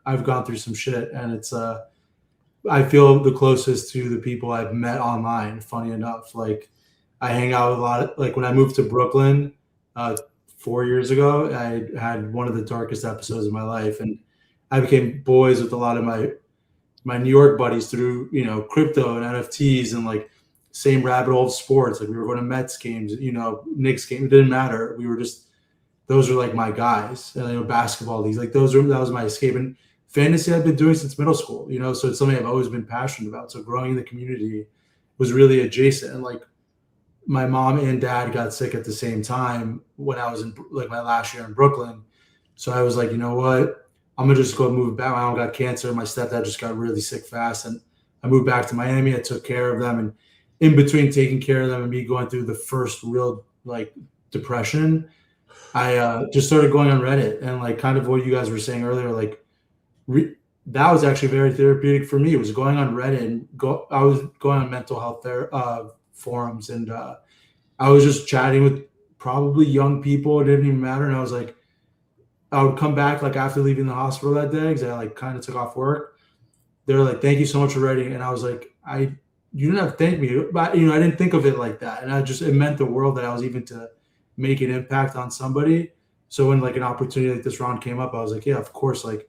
I've gone through some shit, and it's I feel the closest to the people I've met online. Funny enough, like I hang out with a lot of, like when I moved to Brooklyn 4 years ago, I had one of the darkest episodes of my life, and I became boys with a lot of my New York buddies through crypto and NFTs and like same rabbit hole of sports. Like we were going to Mets games, Knicks games. It didn't matter. We were just, those were like my guys. And, basketball leagues, like that was my escape. And fantasy I've been doing since middle school. So it's something I've always been passionate about. So growing in the community was really adjacent. And like my mom and dad got sick at the same time when I was in like my last year in Brooklyn. So I was like, you know what? I'm going to just go move back. My mom got cancer. My stepdad just got really sick fast. And I moved back to Miami. I took care of them. And in between taking care of them and me going through the first real like depression, I just started going on Reddit, and like kind of what you guys were saying earlier, like that was actually very therapeutic for me. It was going on Reddit and I was going on mental health forums, and I was just chatting with probably young people. It didn't even matter. And I was like, I would come back like after leaving the hospital that day because I like kind of took off work. They were like, "Thank you so much for writing," and I was like, you didn't have to thank me, but I didn't think of it like that. And it meant the world that I was even to make an impact on somebody. So when like an opportunity like this round came up, I was like, yeah, of course. Like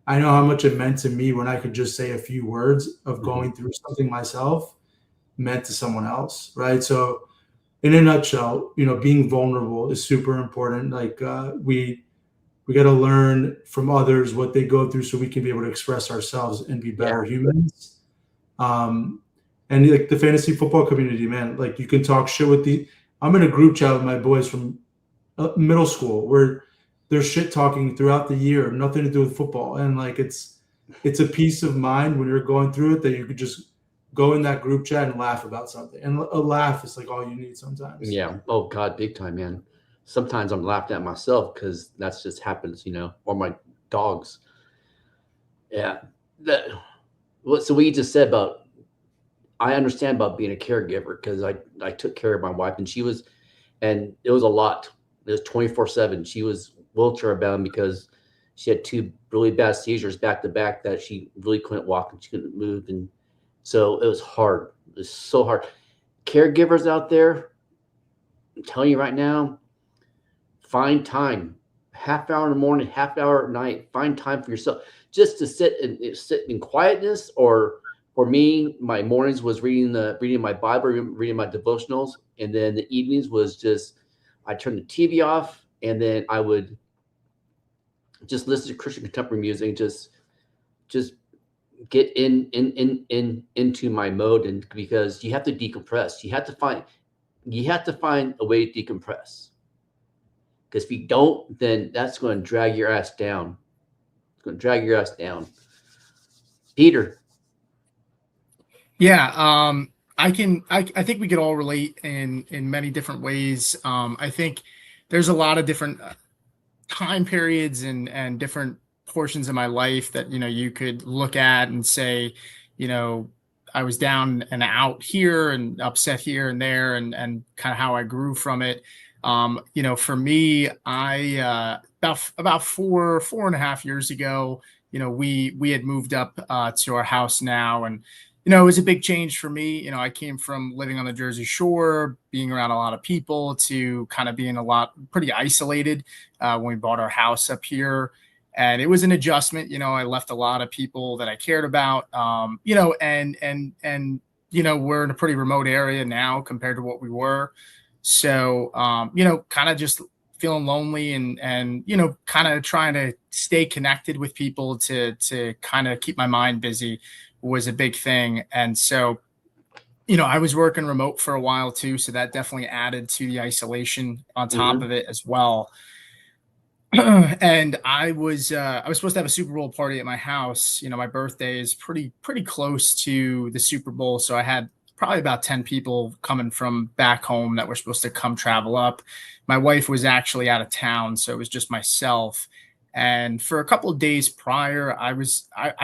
I know how much it meant to me when I could just say a few words of going through something myself meant to someone else. Right. So in a nutshell, being vulnerable is super important. Like we got to learn from others what they go through so we can be able to express ourselves and be better humans. And like the fantasy football community, man, like you can talk shit with I'm in a group chat with my boys from middle school where they're shit talking throughout the year, nothing to do with football. And like, it's a peace of mind when you're going through it that you could just go in that group chat and laugh about something. And a laugh is like all you need sometimes. Yeah. Oh God, big time, man. Sometimes I'm laughing at myself because that's just happens, or my dogs. Yeah. So what you just said about, I understand about being a caregiver because I took care of my wife, and it was a lot. It was 24/7. She was wheelchair bound because she had 2 really bad seizures back to back that she really couldn't walk and she couldn't move. And so it was hard. It was so hard. Caregivers out there, I'm telling you right now, find time, half hour in the morning, half hour at night, find time for yourself just to sit in quietness. Or for me, my mornings was reading my Bible, reading my devotionals. And then the evenings was just, I turned the TV off, and then I would just listen to Christian contemporary music, just get into my mode. And because you have to decompress, you have to find a way to decompress. Because if you don't, then that's going to drag your ass down. It's going to drag your ass down. Peter. Yeah, I think we could all relate in many different ways. I think there's a lot of different time periods and different portions of my life that, you could look at and say, I was down and out here and upset here and there, and kind of how I grew from it. For me, I about 4.5 years ago, we had moved up to our house now, and it was a big change for me. I came from living on the Jersey Shore, being around a lot of people, to kind of being pretty isolated when we bought our house up here. And it was an adjustment. I left a lot of people that I cared about, and we're in a pretty remote area now compared to what we were. So, kind of just feeling lonely and kind of trying to stay connected with people to kind of keep my mind busy was a big thing. And so, I was working remote for a while too. So that definitely added to the isolation on top of it as well. And I was supposed to have a Super Bowl party at my house. My birthday is pretty close to the Super Bowl. So I had probably about 10 people coming from back home that were supposed to come travel up. My wife was actually out of town, so it was just myself. And for a couple of days prior, I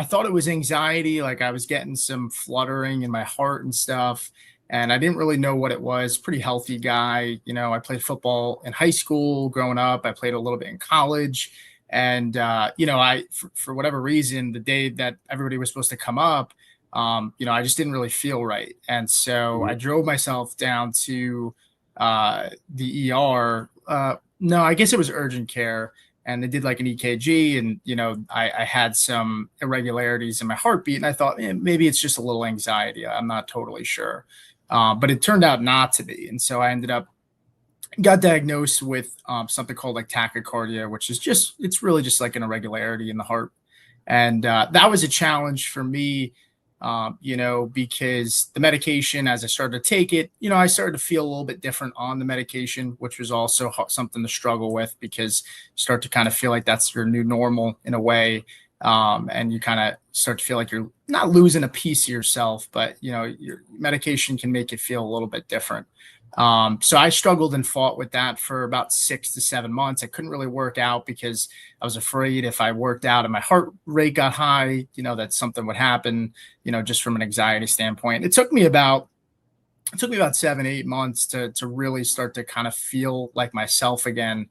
thought it was anxiety. Like I was getting some fluttering in my heart and stuff. And I didn't really know what it was. Pretty healthy guy. I played football in high school growing up. I played a little bit in college. And, for whatever reason, the day that everybody was supposed to come up, I just didn't really feel right. And so I drove myself down to the ER. No, I guess it was urgent care. And they did like an EKG, and, I had some irregularities in my heartbeat, and I thought maybe it's just a little anxiety. I'm not totally sure. But it turned out not to be. And so I got diagnosed with something called like tachycardia, which is it's really just like an irregularity in the heart. And that was a challenge for me, because the medication, as I started to take it, I started to feel a little bit different on the medication, which was also something to struggle with, because you start to kind of feel like that's your new normal in a way. And you kind of start to feel like you're not losing a piece of yourself, but your medication can make it feel a little bit different. So I struggled and fought with that for about 6 to 7 months. I couldn't really work out because I was afraid if I worked out and my heart rate got high, that something would happen, just from an anxiety standpoint. It took me about 7-8 months to really start to kind of feel like myself again.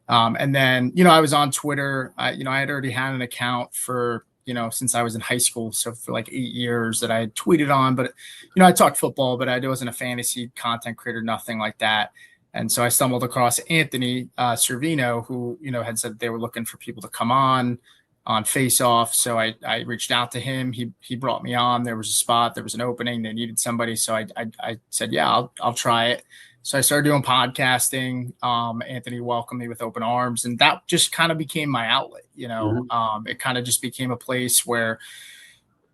And then, I was on Twitter. I had already had an account for, since I was in high school. So for like 8 years that I had tweeted on, but, I talked football, but I wasn't a fantasy content creator, nothing like that. And so I stumbled across Anthony Servino, who, had said they were looking for people to come on Face Off. So I reached out to him. He brought me on. There was a spot, there was an opening, they needed somebody. So I said, yeah, I'll try it. So I started doing podcasting. Anthony welcomed me with open arms, and that just kind of became my outlet. It kind of just became a place where,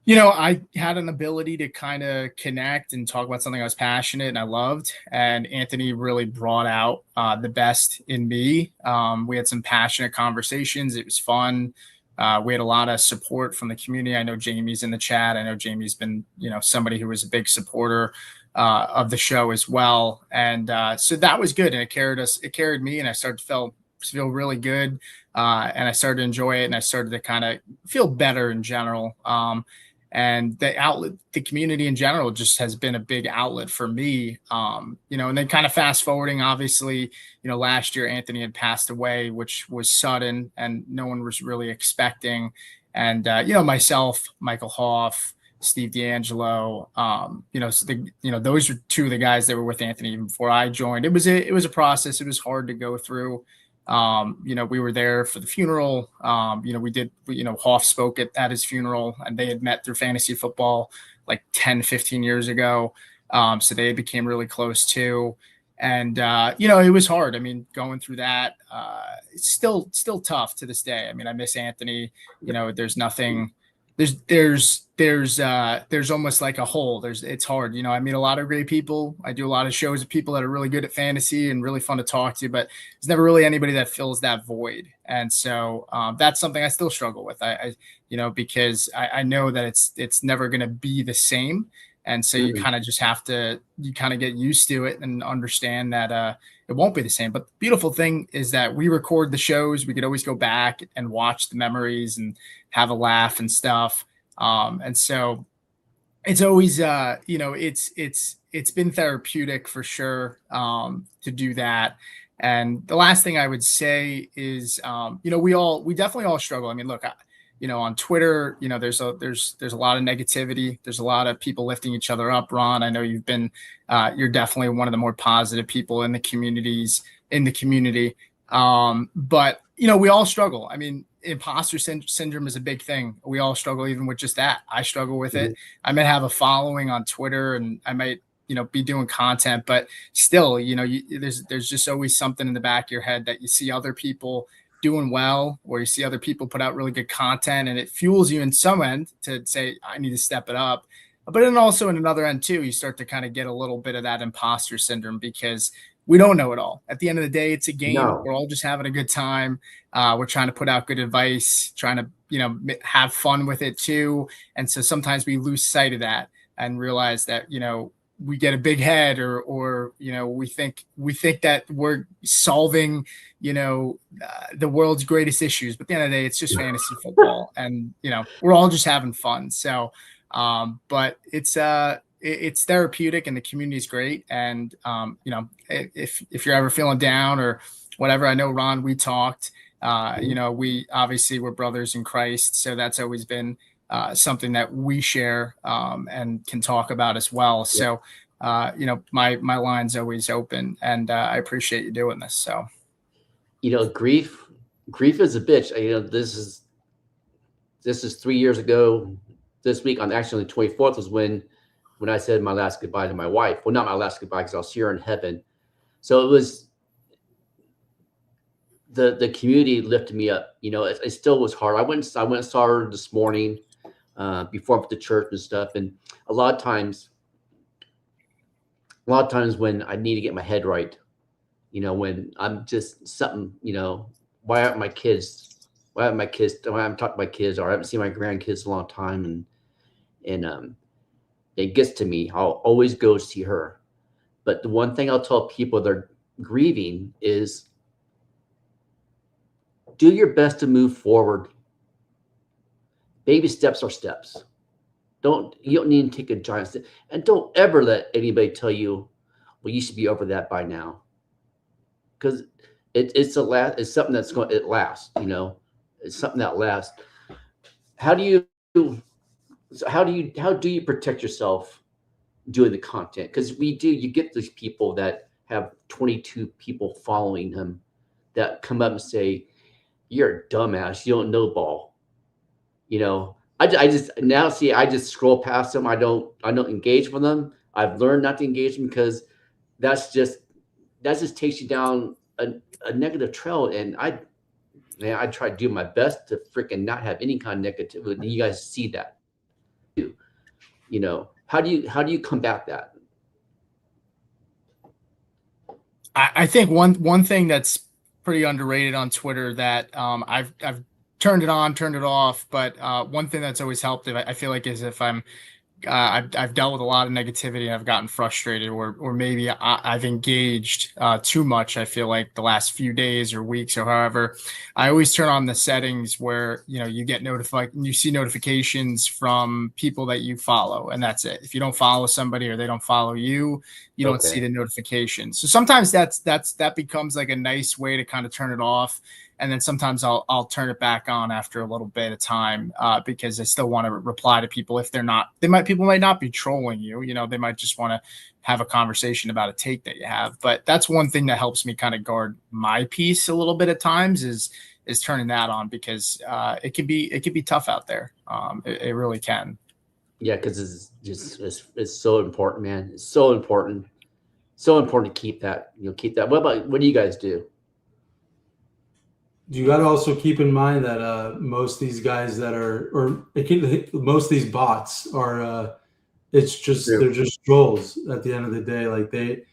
I had an ability to kind of connect and talk about something I was passionate and I loved. And Anthony really brought out the best in me. We had some passionate conversations. It was fun. We had a lot of support from the community. I know Jamie's in the chat. I know Jamie's been, somebody who was a big supporter of the show as well. And so that was good. And it carried me, and I started to feel really good. And I started to enjoy it, and I started to kind of feel better in general. And the community in general just has been a big outlet for me. And then kind of fast forwarding, obviously, last year Anthony had passed away, which was sudden and no one was really expecting. And, myself, Michael Hoff, Steve D'Angelo, those are two of the guys that were with Anthony even before I joined. It was a process. It was hard to go through. We were there for the funeral. Hoff spoke at his funeral, and they had met through fantasy football like 10, 15 years ago. So they became really close too. And, it was hard. I mean, going through that, it's still tough to this day. I mean, I miss Anthony. There's nothing, there's almost like a hole. It's hard. I meet a lot of great people. I do a lot of shows with people that are really good at fantasy and really fun to talk to, but there's never really anybody that fills that void. And so that's something I still struggle with. Because I know that it's never going to be the same. And so you kind of just have to, get used to it and understand that it won't be the same. But the beautiful thing is that we record the shows. We could always go back and watch the memories and have a laugh and stuff. And so it's always, it's been therapeutic for sure to do that. And the last thing I would say is, we definitely all struggle. I mean, look, on Twitter, there's a lot of negativity. There's a lot of people lifting each other up. Ron, I know you've been, you're definitely one of the more positive people in the community. But we all struggle. I mean, imposter syndrome is a big thing. We all struggle even with just that. I struggle with it. I might have a following on Twitter and I might, be doing content, but still, there's just always something in the back of your head that you see other people doing well, or you see other people put out really good content, and it fuels you in some end to say, I need to step it up. But then also in another end too, you start to kind of get a little bit of that imposter syndrome because we don't know it all. At the end of the day, it's a game. No. We're all just having a good time. We're trying to put out good advice, trying to, have fun with it too. And so sometimes we lose sight of that and realize that, we get a big head or we think that we're solving, the world's greatest issues. But at the end of the day, it's just fantasy football and, we're all just having fun. So, but it's therapeutic and the community is great. And, if you're ever feeling down or whatever, I know, Ron, we talked, we obviously we're brothers in Christ. So that's always been something that we share and can talk about as well. So, my line's always open, and I appreciate you doing this. So, grief is a bitch. This is 3 years ago. This week, on actually the 24th, was when I said my last goodbye to my wife. Well, not my last goodbye because I'll see her in heaven. So it was the community lifted me up. It still was hard. I went and saw her this morning. Before I went to church and stuff, and a lot of times when I need to get my head right, when I'm just something, why aren't my kids? Why haven't my kids? Why haven't talked to my kids, or I haven't seen my grandkids in a long time, and it gets to me. I'll always go see her, but the one thing I'll tell people that are grieving is, do your best to move forward. Baby steps are steps. You don't need to take a giant step, and don't ever let anybody tell you, well, you should be over that by now, because it's something that's going. It lasts. It's something that lasts. How do you protect yourself doing the content? Because you get these people that have 22 people following them that come up and say, you're a dumbass. You don't know ball. I just scroll past them. I don't engage with them. I've learned not to engage them because that just takes you down a negative trail. And I try to do my best to freaking not have any kind of negativity. And you guys see that, how do you combat that? I think one thing that's pretty underrated on Twitter that I've turned it on, turned it off. But one thing that's always helped, I feel like, is if I've dealt with a lot of negativity and I've gotten frustrated, or maybe I've engaged too much. I feel like the last few days or weeks or however, I always turn on the settings where you get notified, you see notifications from people that you follow, and that's it. If you don't follow somebody or they don't follow you, you don't see the notifications. So sometimes that becomes like a nice way to kind of turn it off. and then sometimes I'll turn it back on after a little bit of time because I still want to reply to people if people might not be trolling you. You know, they might just want to have a conversation about a take that you have. But that's one thing that helps me kind of guard my peace a little bit at times is turning that on, because it could be tough out there. It really can. Yeah, because it's so important, man. It's so important. So important to keep that. What do you guys do? You got to also keep in mind that most of these guys that are, most of these bots are, it's just they're just trolls at the end of the day. Like they,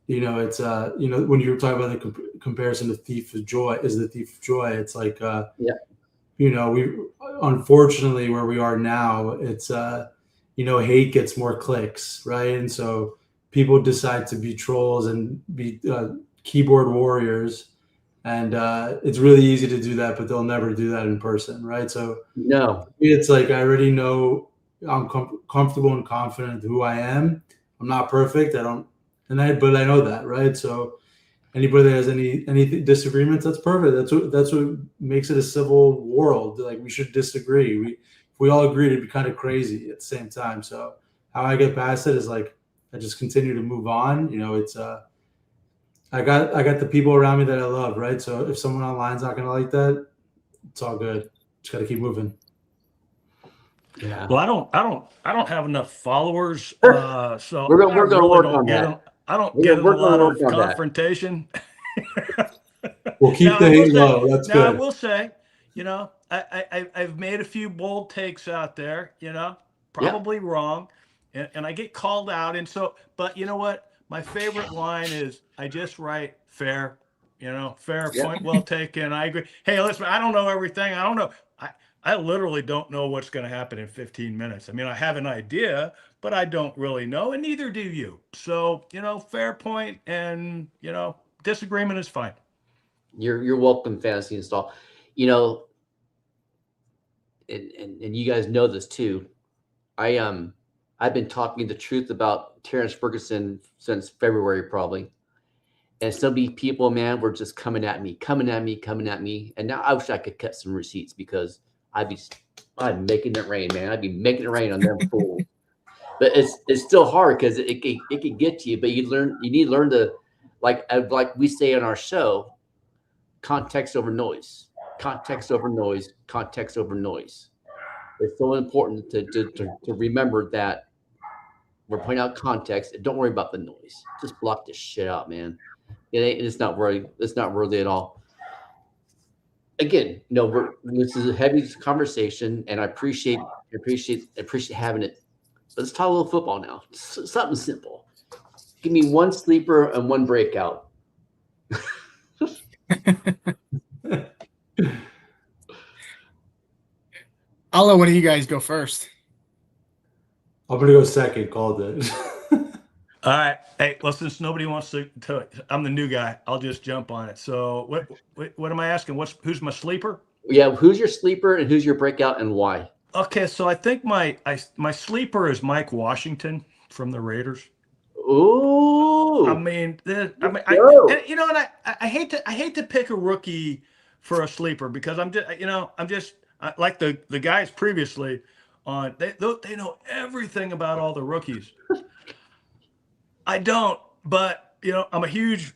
it's when you were talking about the comparison to Thief of Joy, it's like we unfortunately where we are now, it's hate gets more clicks, right? And so people decide to be trolls and be keyboard warriors. And it's really easy to do that, but they'll never do that in person, right? So no, it's like I already know I'm comfortable and confident who I am. I'm not perfect. But I know that, right? So anybody that has any disagreements, that's perfect. That's what makes it a civil world. Like we should disagree. If we all agree, it'd be kind of crazy at the same time. So how I get past it is like I just continue to move on. It's I got the people around me that I love, right? So if someone online's not gonna like that, it's all good. Just gotta keep moving. Yeah. Well, I don't have enough followers, so we're gonna work on that. I don't get a lot of confrontation. We'll keep the hate low. That's good. I will say, I've made a few bold takes out there, probably wrong, and I get called out. And so, but you know what? My favorite line is, I just write fair, fair point, well taken. I agree. Hey, listen, I don't know everything. I don't know. I literally don't know what's going to happen in 15 minutes. I mean, I have an idea, but I don't really know, and neither do you. So, fair point, and, disagreement is fine. You're welcome, Fantasy Install. And you guys know this too. I've been talking the truth about Terrence Ferguson since February, probably. And some of these people, man, were just coming at me. And now I wish I could cut some receipts, because I'd be making it rain, man. I'd be making it rain on them fools. But it's still hard, because it can get to you. But you need to learn to, like we say on our show, context over noise. Context over noise. Context over noise. It's so important to remember that we're pointing out context. Don't worry about the noise. Just block this shit out, man. It's not worthy at all. Again, this is a heavy conversation, and I appreciate having it. Let's talk a little football now. Something simple. Give me one sleeper and one breakout. I'll let one of you guys go first. I'm gonna go second. Called it. All right. Hey, well, since nobody wants to, I'm the new guy. I'll just jump on it. So what am I asking? Who's my sleeper? Yeah, who's your sleeper and who's your breakout, and why? Okay, so I think my sleeper is Mike Washington from the Raiders. Ooh. I hate to pick a rookie for a sleeper, because I'm just like the guys previously on. They know everything about all the rookies. I don't, but I'm a huge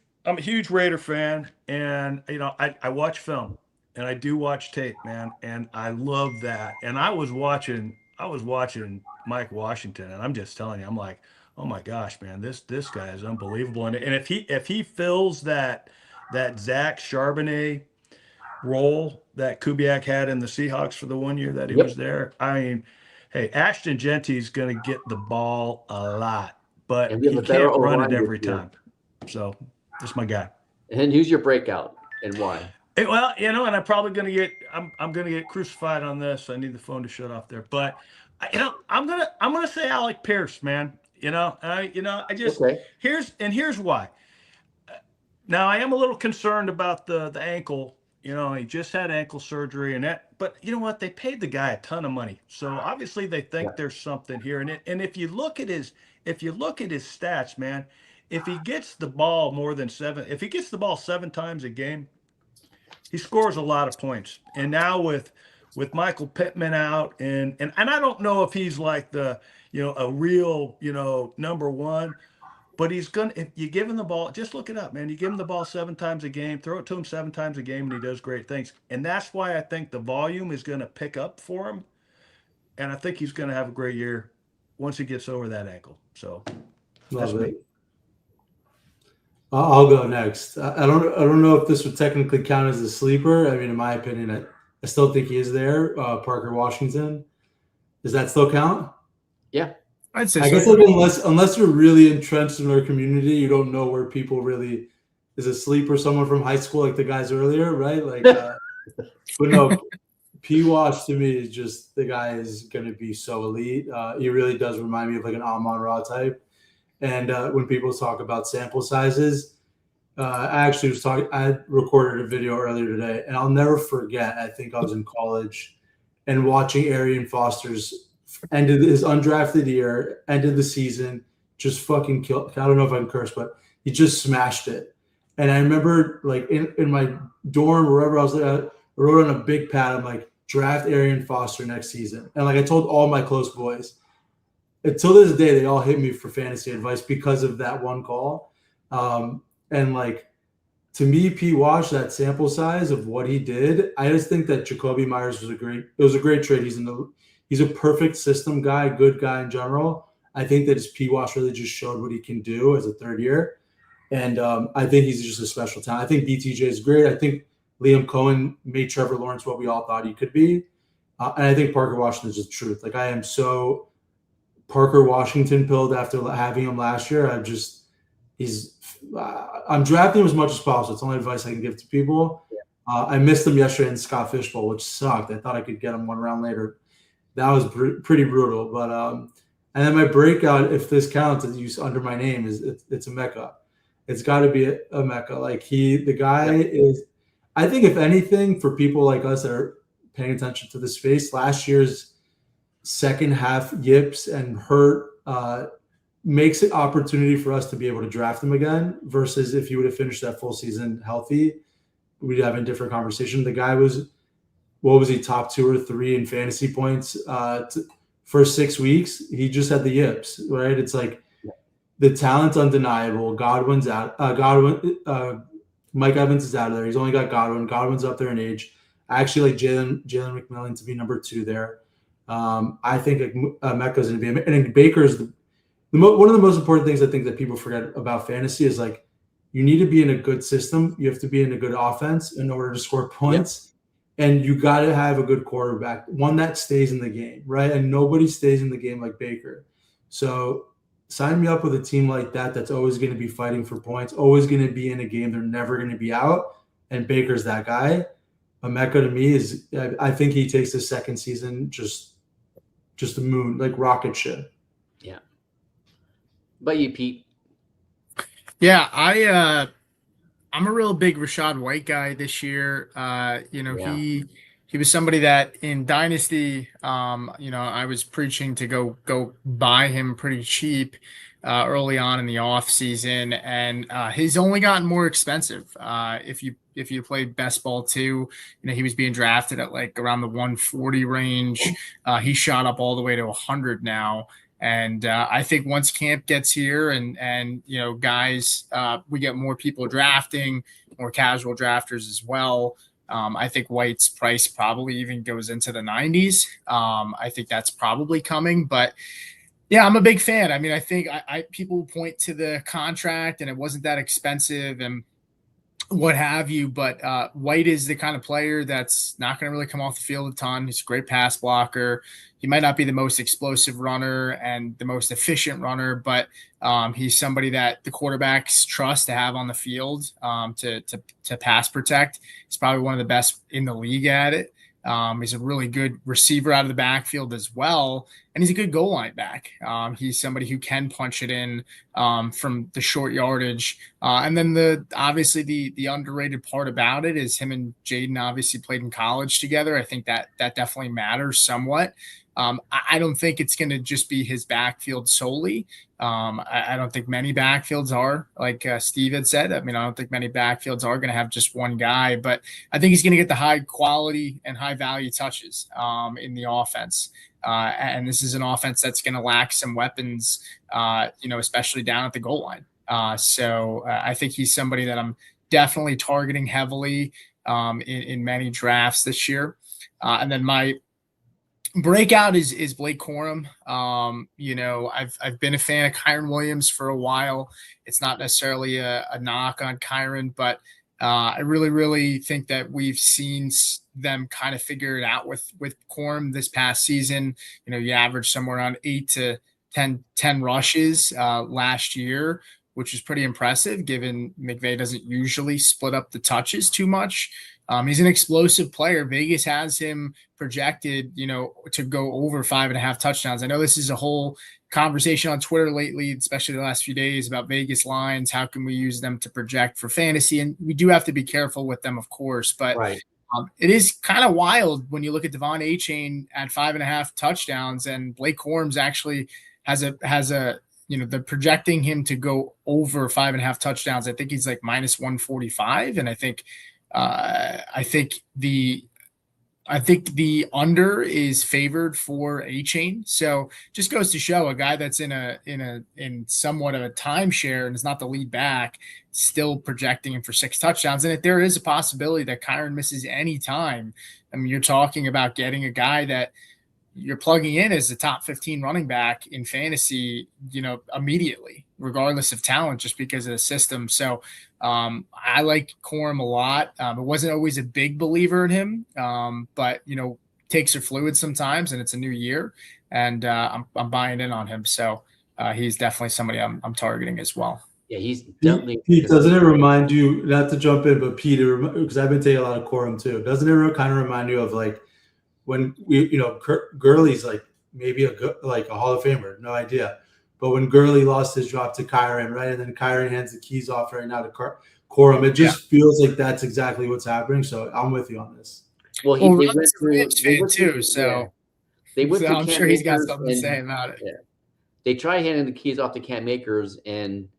Raider fan, and I watch film, and I do watch tape, man, and I love that. And I was watching Mike Washington, and I'm just telling you, I'm like, oh my gosh, man, this guy is unbelievable. And if he fills that Zach Charbonnet role that Kubiak had in the Seahawks for the 1 year that he was there, I mean, hey, Ashton Genty's going to get the ball a lot, but he can't run it every time. So that's my guy. And who's your breakout, and why? Hey, well, and I'm probably going to get I'm going to get crucified on this. I need the phone to shut off there, but I'm gonna say Alec Pierce, man. Here's why. Now I am a little concerned about the ankle. He just had ankle surgery, but you know what? They paid the guy a ton of money, so obviously they think there's something here. And if you look at his stats, man, if he gets the ball 7 times a game, He scores a lot of points. And now with Michael Pittman out, and I don't know if he's like the, a real, number one, but he's gonna, if you give him the ball, just look it up, man. You give him the ball 7 times a game, throw it to him 7 times a game, and he does great things. And that's why I think the volume is going to pick up for him. And I think he's going to have a great year once he gets over that ankle. So that's Love me. it. I'll go next. I don't know if this would technically count as a sleeper. I mean, in my opinion, I still think he is there. Parker Washington. Does that still count? Yeah. I'd say I guess so. like unless you're really entrenched in our community, you don't know where people really is a sleeper. Someone from high school, like the guys earlier, right? Like, but no, P. Wash to me is just the guy is going to be so elite. He really does remind me of like an Amon-Ra type. And when people talk about sample sizes, I actually was talking. I recorded a video earlier today, and I'll never forget. I think I was in college and watching Arian Foster's ended his undrafted year, ended the season, just fucking killed. I don't know if I can curse, but he just smashed it. And I remember, like in my dorm, wherever I was, I wrote on a big pad. I'm like, draft Arian Foster next season. And like I told all my close boys. Until this day, they all hit me for fantasy advice because of that one call. And like, to me, P. Wash, that sample size of what he did, I just think that Jacoby Myers was a great trade. He's a perfect system guy, good guy in general. I think that his P. Wash really just showed what he can do as a third year. And I think he's just a special talent. I think BTJ is great. I think Liam Cohen made Trevor Lawrence what we all thought he could be. And I think Parker Washington is the truth. Like, I am so Parker Washington pilled after having him last year. I'm drafting him as much as possible. It's the only advice I can give to people. I missed him yesterday in Scott Fishbowl, which sucked. I thought I could get him one round later. That was pretty brutal. But and then my breakout, if this counts as use under my name, is it's a Mecca. It's got to be a Mecca. Like the guy is. I think if anything, for people like us that are paying attention to the space, last year's second half yips and hurt makes it opportunity for us to be able to draft him again. Versus if you would have finished that full season healthy, we'd have a different conversation. The guy was. What was he, top 2 or 3 in fantasy points for 6 weeks? He just had the yips, right? It's like the talent's undeniable. Godwin's out. Mike Evans is out of there. He's only got Godwin. Godwin's up there in age. I actually like Jalen McMillan to be number 2 there. I think Mecca's going to be – and Baker's one of the most important things I think that people forget about fantasy is like you need to be in a good system. You have to be in a good offense in order to score points. Yep. And you got to have a good quarterback, one that stays in the game, right? And nobody stays in the game like Baker. So sign me up with a team like that that's always going to be fighting for points, always going to be in a game. They're never going to be out. And Baker's that guy. Emeka to me is, I think he takes the second season just the moon, like rocket ship. Yeah. But you, Pete? Yeah, I'm a real big Rachaad White guy this year. He was somebody that in Dynasty, I was preaching to go buy him pretty cheap early on in the off season, and he's only gotten more expensive. If you played best ball too, he was being drafted at like around the 140 range. He shot up all the way to 100 now. And I think once camp gets here and guys, we get more people drafting, more casual drafters as well. I think White's price probably even goes into the 90s. I think that's probably coming. But, yeah, I'm a big fan. I mean, I think people point to the contract and it wasn't that expensive and what have you. But White is the kind of player that's not going to really come off the field a ton. He's a great pass blocker. He might not be the most explosive runner and the most efficient runner, but he's somebody that the quarterbacks trust to have on the field to pass protect. He's probably one of the best in the league at it. He's a really good receiver out of the backfield as well. and he's a good goal line back. He's somebody who can punch it in from the short yardage. And then obviously the underrated part about it is him and Jaden obviously played in college together. I think that definitely matters somewhat. I don't think it's going to just be his backfield solely. I don't think many backfields are, like Steve had said. I mean, I don't think many backfields are going to have just one guy, but I think he's going to get the high quality and high value touches in the offense. And this is an offense that's going to lack some weapons, especially down at the goal line. So I think he's somebody that I'm definitely targeting heavily in many drafts this year. And then my breakout is Blake Corum. I've been a fan of Kyron Williams for a while. It's not necessarily a knock on Kyron, but I really, really think that we've seen them kind of figure it out with Corum this past season. You average somewhere around 8 to 10 rushes last year, which is pretty impressive given McVay doesn't usually split up the touches too much. He's an explosive player. Vegas has him projected, to go over 5.5 touchdowns. I know this is a whole conversation on Twitter lately, especially the last few days, about Vegas lines. How can we use them to project for fantasy? And we do have to be careful with them, of course. But Right. It is kind of wild when you look at Devon Achane at 5.5 touchdowns, and Blake Corum's actually has a they're projecting him to go over 5.5 touchdowns. I think he's like minus 145, and I think the under is favored for Achane. So just goes to show a guy that's in somewhat of a timeshare and is not the lead back, still projecting him for 6 touchdowns. And if there is a possibility that Kyron misses any time, I mean, you're talking about getting a guy that you're plugging in as the top 15 running back in fantasy, immediately, regardless of talent, just because of the system. So I like Corum a lot. I wasn't always a big believer in him, but takes are fluid sometimes, and it's a new year, and I'm buying in on him. So he's definitely somebody I'm targeting as well. Yeah, he's definitely. Pete, doesn't it remind you, not to jump in, but Pete, because I've been taking a lot of Corum too. Doesn't it kind of remind you of like when Gurley's like maybe a Hall of Famer, no idea. But when Gurley lost his drop to Kyron, right, and then Kyron hands the keys off right now to Corum, it just feels like that's exactly what's happening. So I'm with you on this. Well, Ron's a Rams fan too, so I'm sure he's got something to say about it. Yeah. They tried handing the keys off to Cam Akers and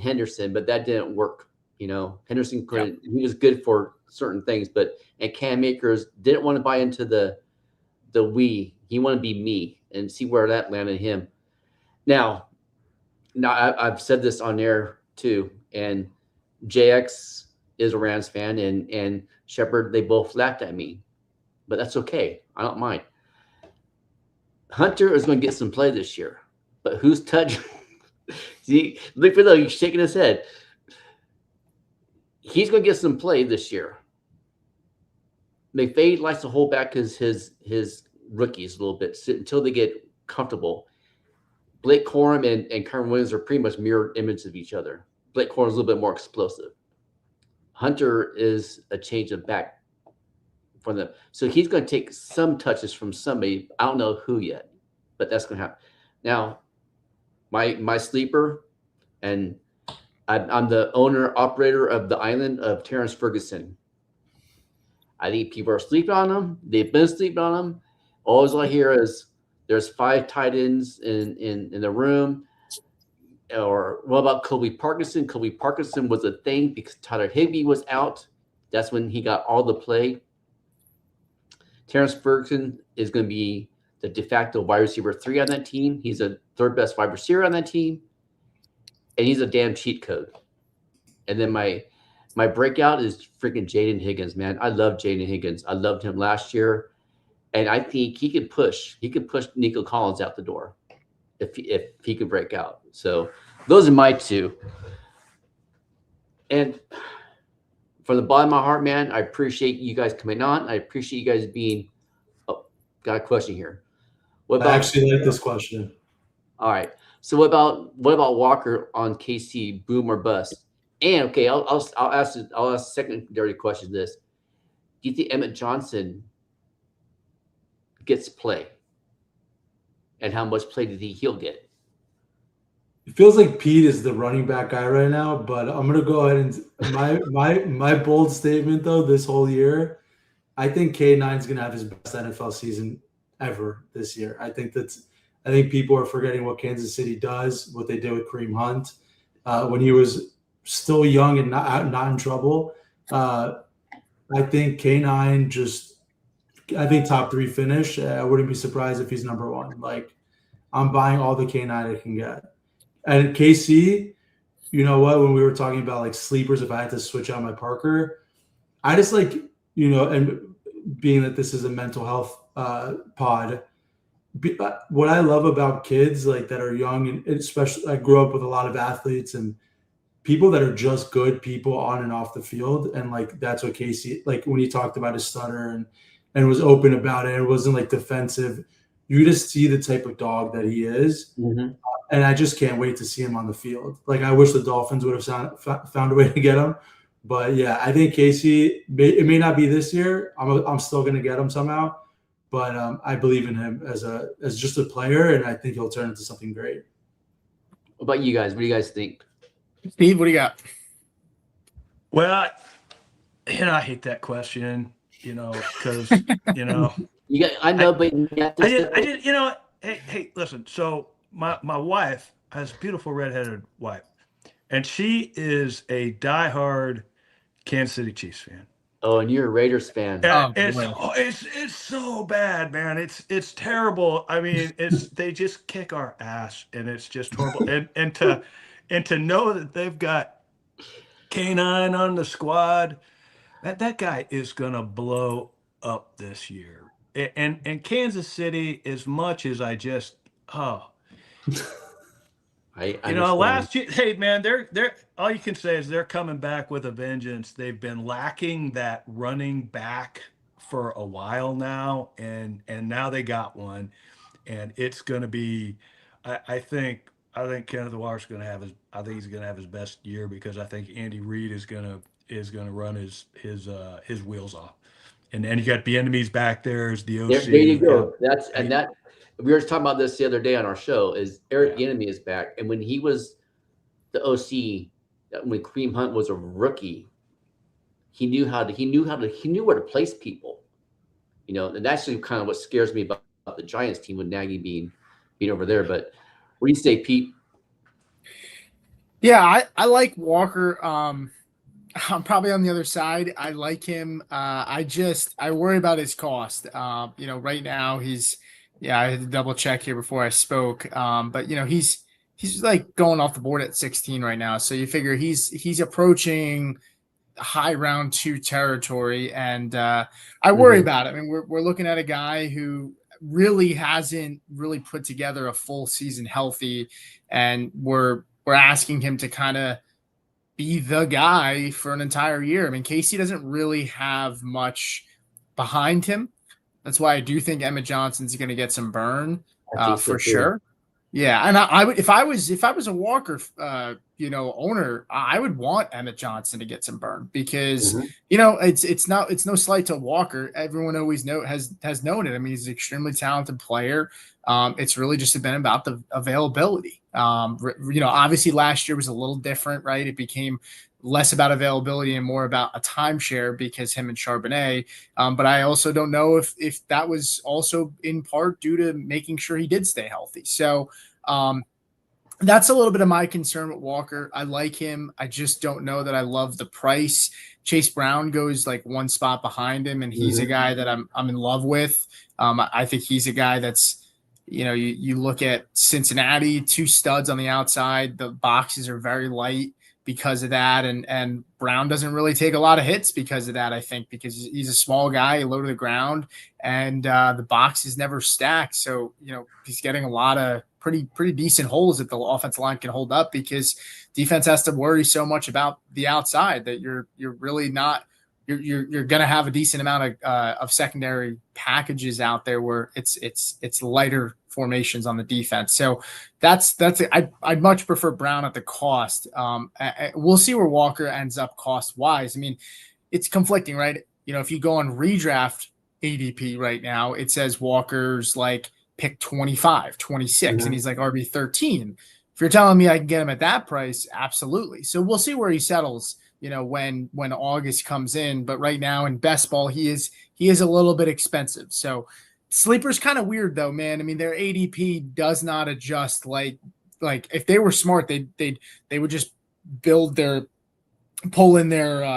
Henderson, but that didn't work. Henderson couldn't. He was good for certain things, and Cam Akers didn't want to buy into the we. He wanted to be me and see where that landed him. Now I've said this on air too, and JX is a Rams fan, and Shepard, they both laughed at me, but that's okay. I don't mind. Hunter is going to get some play this year, but who's touching? See, look for he's shaking his head. He's going to get some play this year. McVay likes to hold back his rookies a little bit until they get comfortable. Blake Corum and Kyron Williams are pretty much mirror images of each other. Blake Corum is a little bit more explosive. Hunter is a change of back for them. So he's going to take some touches from somebody. I don't know who yet, but that's going to happen. Now, my sleeper, and I'm the owner operator of the island of Terrence Ferguson. I think people are sleeping on him. They've been sleeping on him. All I hear is there's 5 tight ends in the room. Or what about Colby Parkinson? Colby Parkinson was a thing because Tyler Higbee was out. That's when he got all the play. Terrence Ferguson is going to be the de facto wide receiver 3 on that team. He's a 3rd best wide receiver on that team. And he's a damn cheat code. And then my breakout is freaking Jaden Higgins, man. I love Jaden Higgins. I loved him last year. And I think he could push Nico Collins out the door if he could break out. So those are my 2. And from the bottom of my heart, man, I appreciate you guys coming on. I appreciate you guys being got a question here. What about, I actually like this question. All right. So what about Walker on KC, boom or bust? And okay, I'll ask secondary question this. Do you think Emmett Johnson gets play? and how much play did he'll get? It feels like Pete is the running back guy right now, but I'm gonna go ahead and my bold statement though this whole year, I think K9's gonna have his best NFL season ever this year. I think people are forgetting what Kansas City does, what they did with Kareem Hunt when he was still young and not in trouble. I think K9 I think top 3 finish. I wouldn't be surprised if he's number 1. Like, I'm buying all the K9 I can get. And KC, you know what? When we were talking about like sleepers, if I had to switch out my Parker, I just like, and being that this is a mental health pod, what I love about kids like that are young, and especially I grew up with a lot of athletes and people that are just good people on and off the field. And like, that's what Casey, like when he talked about his stutter and was open about it, it wasn't like defensive. You just see the type of dog that he is. Mm-hmm. And I just can't wait to see him on the field. Like, I wish the Dolphins would have found a way to get him. But yeah, I think Casey, it may not be this year. I'm still going to get him somehow. But I believe in him as just a player, and I think he'll turn into something great. What about you guys? What do you guys think? Steve, what do you got? Well, I hate that question, because, I know, but I did, hey, listen. So my wife has a beautiful redheaded wife, and she is a diehard Kansas City Chiefs fan. Oh, and you're a Raiders fan. It's so bad, man. It's terrible. I mean, they just kick our ass, and it's just horrible. and to know that they've got K9 on the squad, that guy is gonna blow up this year. And Kansas City, as much as I just last year, hey man, they're all you can say is they're coming back with a vengeance. They've been lacking that running back for a while now, and now they got one, and it's going to be. I think Kenneth Walker's going to have he's going to have his best year, because I think Andy Reid is going to run his wheels off, and you got Bieniemy's back there as the OC. There you go. We were talking about this the other day on our show. Is Eric Bieniemy is back, and when he was the OC, when Kareem Hunt was a rookie, he knew where to place people, and that's actually kind of what scares me about the Giants team with Nagy being over there. But what do you say, Pete? Yeah, I like Walker. I'm probably on the other side. I like him. I worry about his cost. Right now I had to double check here before I spoke. But he's like going off the board at 16 right now. So you figure he's approaching high round 2 territory. And I worry about it. I mean, we're looking at a guy who really hasn't really put together a full season healthy. And we're asking him to kind of be the guy for an entire year. I mean, Casey doesn't really have much behind him. That's why I do think Emmett Johnson's going to get some burn for sure. Yeah, and I would if I was a Walker owner, I would want Emmett Johnson to get some burn, because it's no slight to Walker. Everyone always has known it. I mean, he's an extremely talented player. It's really just been about the availability. Obviously last year was a little different, right? It became less about availability and more about a timeshare because him and Charbonnet. But I also don't know if that was also in part due to making sure he did stay healthy. So that's a little bit of my concern with Walker. I like him. I just don't know that I love the price. Chase Brown goes like one spot behind him, and he's a guy that I'm in love with. I think he's a guy that's, you look at Cincinnati, 2 studs on the outside. The boxes are very light because of that. And Brown doesn't really take a lot of hits because of that, I think, because he's a small guy, low to the ground, and the box is never stacked. So, he's getting a lot of pretty decent holes that the offensive line can hold up, because defense has to worry so much about the outside that you're really not, you're going to have a decent amount of secondary packages out there where it's lighter formations on the defense. So that's it. I'd much prefer Brown at the cost. We'll see where Walker ends up cost wise. I mean, it's conflicting, right? If you go on redraft ADP right now, it says Walker's like pick 25, 26, and he's like RB 13. If you're telling me I can get him at that price, absolutely. So we'll see where he settles, when August comes in. But right now in best ball, he is a little bit expensive. So sleeper's kind of weird though, man. I mean, their ADP does not adjust like if they were smart, they would just pull in their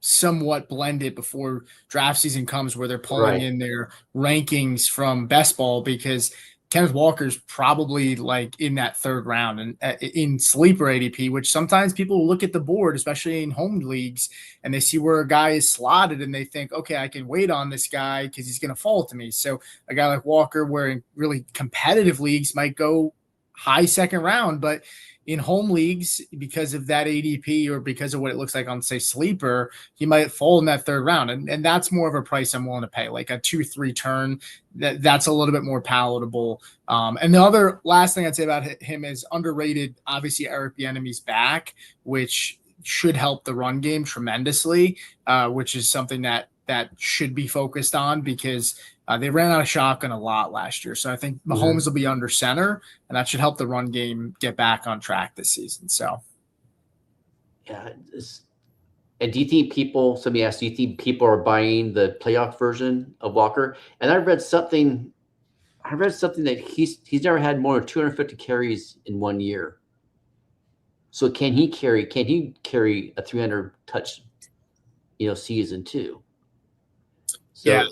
somewhat blended before draft season comes, where they're pulling in their rankings from best ball, because Kenneth Walker's probably like in that third round and in sleeper ADP, which sometimes people will look at the board, especially in home leagues, and they see where a guy is slotted and they think, okay, I can wait on this guy because he's going to fall to me. So a guy like Walker, where in really competitive leagues might go high second round, but in home leagues, because of that ADP or because of what it looks like on, say, sleeper, he might fall in that third round. And that's more of a price I'm willing to pay, like a 2-3 turn. That's a little bit more palatable. And the other last thing I'd say about him is underrated. Obviously, Eric Bieniemy's back, which should help the run game tremendously, which is something that should be focused on, because they ran out of shotgun a lot last year. So I think Mahomes will be under center, and that should help the run game get back on track this season. So, yeah. And do you think somebody asked, do you think people are buying the playoff version of Walker? And I read something that he's never had more than 250 carries in 1 year. So can he carry a 300 touch, season too? So, yeah.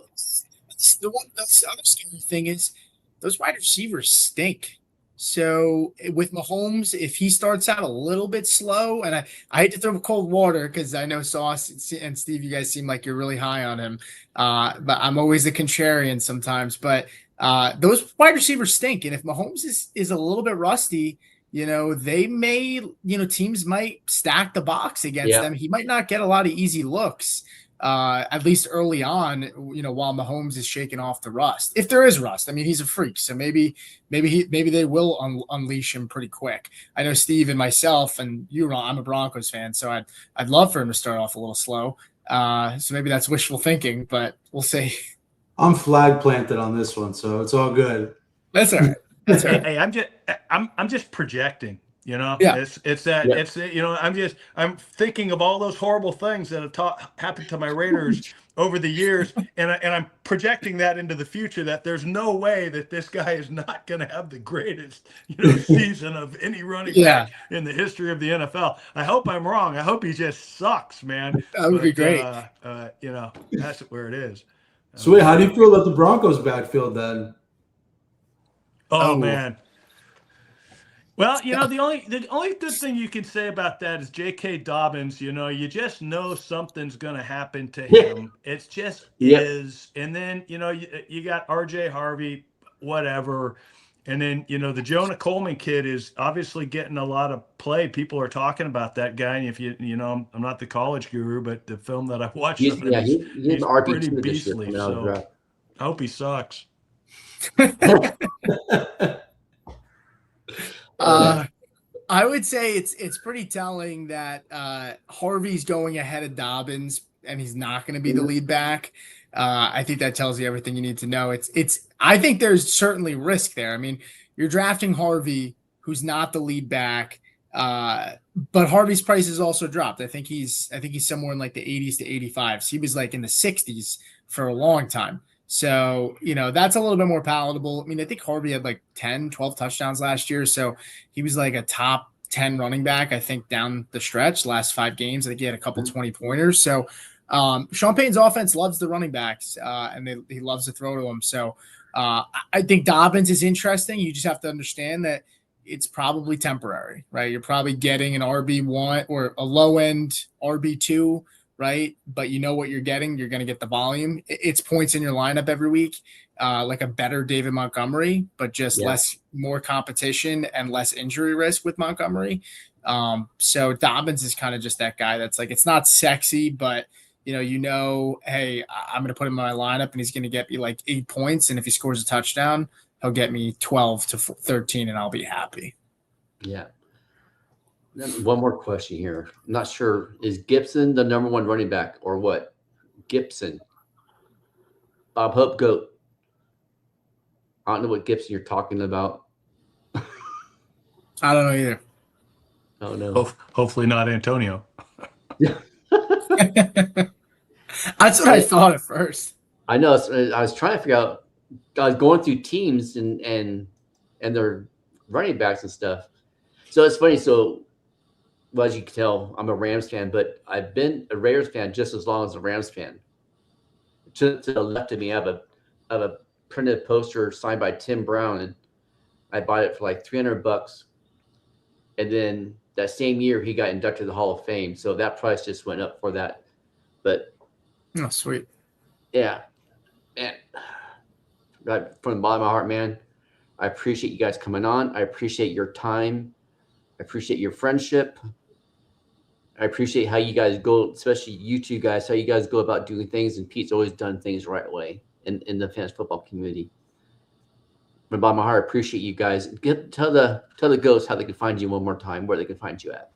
The other scary thing is those wide receivers stink. So with Mahomes, if he starts out a little bit slow, and I hate to throw cold water because I know Sauce and Steve, you guys seem like you're really high on him, but I'm always the contrarian sometimes. But those wide receivers stink, and if Mahomes is a little bit rusty, they may, teams might stack the box against them. He might not get a lot of easy looks. At least early on, while Mahomes is shaking off the rust, if there is rust. I mean, he's a freak, so maybe they will unleash him pretty quick. I know Steve and myself and you, Ron, I'm a Broncos fan, so I'd love for him to start off a little slow. So maybe that's wishful thinking, but we'll see. I'm flag planted on this one, so it's all good. That's all right. That's all right. Hey, I'm just projecting. Yeah. I'm thinking of all those horrible things that have happened to my Raiders over the years, and I'm projecting that into the future, that there's no way that this guy is not going to have the greatest season of any running back in the history of the NFL. I hope I'm wrong. I hope he just sucks, man. That would be great. That's where it is. So wait, how do you feel about the Broncos backfield then? Oh man. Well, the only good thing you can say about that is J.K. Dobbins. You just know something's going to happen to him. It's just is. And then you got R.J. Harvey, whatever. And then the Jonah Coleman kid is obviously getting a lot of play. People are talking about that guy. And if I'm not the college guru, but the film that I've watched, he's pretty beastly. So I hope he sucks. I would say it's pretty telling that Harvey's going ahead of Dobbins, and he's not going to be the lead back. I think that tells you everything you need to know. I think there's certainly risk there. I mean, you're drafting Harvey, who's not the lead back, but Harvey's price has also dropped. I think he's somewhere in like the 80s to 85s. He was like in the 60s for a long time. So, that's a little bit more palatable. I mean, I think Harvey had like 10, 12 touchdowns last year. So he was like a top 10 running back, I think, down the stretch, last 5 games. I think he had a couple 20-pointers. So Sean Payton's offense loves the running backs, and he loves to throw to them. So I think Dobbins is interesting. You just have to understand that it's probably temporary, right? You're probably getting an RB1 or a low-end RB2, right? But you know what you're getting. You're going to get the volume. It's points in your lineup every week, like a better David Montgomery, but just more competition and less injury risk with Montgomery. So Dobbins is kind of just that guy that's like, it's not sexy, but hey, I'm going to put him in my lineup and he's going to get me like 8 points. And if he scores a touchdown, he'll get me 12 to 13 and I'll be happy. Yeah. One more question here. I'm not sure. Is Gibson the number 1 running back or what? Gibson. Bob Hope, GOAT. I don't know what Gibson you're talking about. I don't know either. Oh no. Hopefully not Antonio. That's what I thought at first. I know. I was trying to figure out. I was going through teams and their running backs and stuff. So it's funny. So, well, as you can tell, I'm a Rams fan, but I've been a Raiders fan just as long as a Rams fan. To the left of me, I have a printed poster signed by Tim Brown, and I bought it for like $300. And then that same year, he got inducted to the Hall of Fame. So that price just went up for that. But Oh, sweet. yeah, man, from the bottom of my heart, man, I appreciate you guys coming on. I appreciate your time. I appreciate your friendship. I appreciate how you guys go, especially you two guys, how you guys go about doing things. And Pete's always done things right way in the fantasy football community. From the bottom of my heart, I appreciate you guys. Tell the ghosts how they can find you one more time, where they can find you at.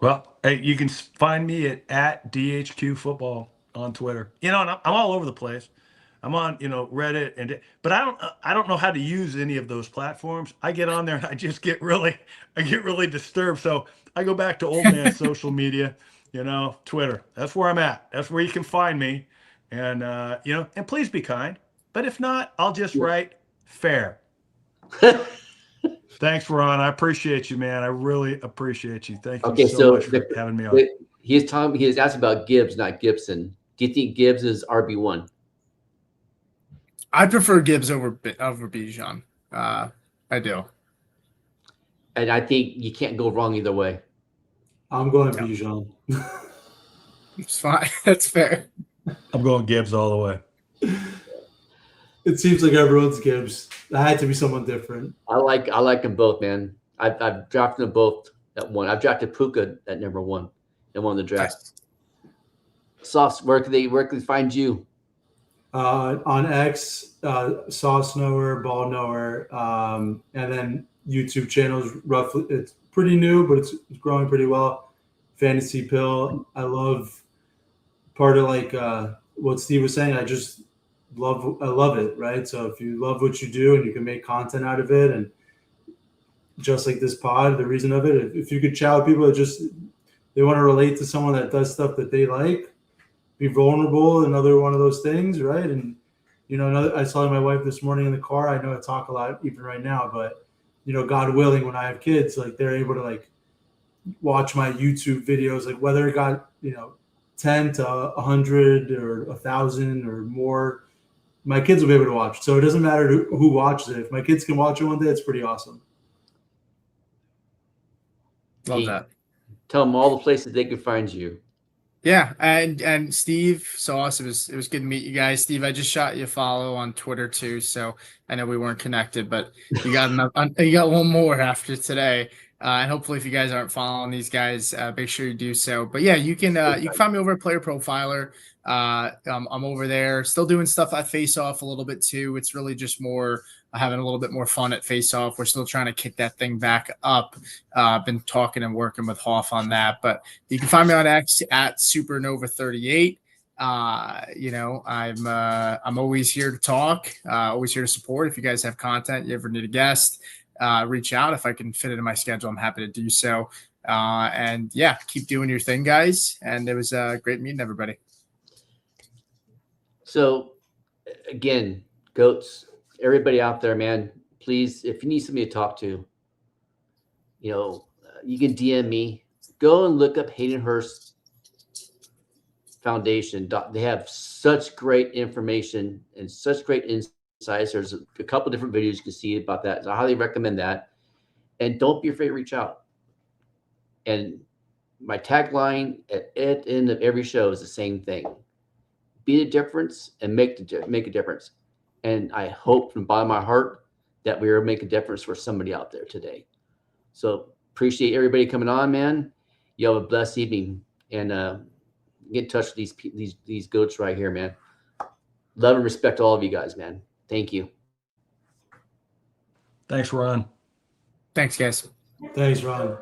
Well, hey, you can find me at DHQ Football on Twitter. You know, and I'm all over the place. I'm on, Reddit, but I don't know how to use any of those platforms. I get on there and I get really disturbed. So I go back to old man social media, Twitter. That's where I'm at. That's where you can find me. And and please be kind. But if not, I'll just write fair. Thanks, Ron. I appreciate you, man. I really appreciate you. Thank you so much for having me on. He is asking about Gibbs, not Gibson. Do you think Gibbs is RB1? I prefer Gibbs over Bijan. I do. And I think you can't go wrong either way. I'm going Bijan. It's fine. That's fair. I'm going Gibbs all the way. It seems like everyone's Gibbs. That had to be someone different. I like them both, man. I've drafted them both at one. I've drafted Puka at number 1 in one of the drafts. Sauce, where can they find you? On X, Sauce Knower, Ball Knower, and then YouTube channels. Roughly, it's pretty new, but it's growing pretty well. Fantasy Pill. I love part of what Steve was saying. I love it, right? So if you love what you do and you can make content out of it, and just like this pod, the reason of it, if you could chat with people that they want to relate to someone that does stuff that they like, be vulnerable, another one of those things, right? And I saw my wife this morning in the car. I know I talk a lot even right now, but God willing, when I have kids, they're able to watch my YouTube videos, whether it got 10 to 100 or 1,000 or more. My kids will be able to watch. So it doesn't matter who watches it. If my kids can watch it one day, it's pretty awesome. Love that. Tell them all the places they can find you. Yeah, and Steve, Sauce, it was good to meet you guys. Steve, I just shot you a follow on Twitter too, so I know we weren't connected, but you got one more after today. And hopefully, if you guys aren't following these guys, make sure you do so. But yeah, you can find me over at Player Profiler. I'm over there, still doing stuff at Face Off a little bit too. It's really just more having a little bit more fun at Face Off. We're still trying to kick that thing back up. Been talking and working with Hoff on that, but you can find me on X at Supernova38. I'm always here to talk, always here to support. If you guys have content, you ever need a guest, reach out. If I can fit it in my schedule, I'm happy to do so. And yeah, keep doing your thing, guys. And it was great meeting everybody. So again, goats, everybody out there, man, please, if you need somebody to talk to, you can DM me. Go and look up Hayden Hurst Foundation. They have such great information and such great insights. There's a couple different videos you can see about that. So I highly recommend that. And don't be afraid to reach out. And my tagline at the end of every show is the same thing. Be the difference and make a difference. And I hope from the bottom of my heart that we are making a difference for somebody out there today. So appreciate everybody coming on, man. You have a blessed evening, and get in touch with these goats right here, man. Love and respect to all of you guys, man. Thank you. Thanks, Ron. Thanks, guys. Thanks, Ron.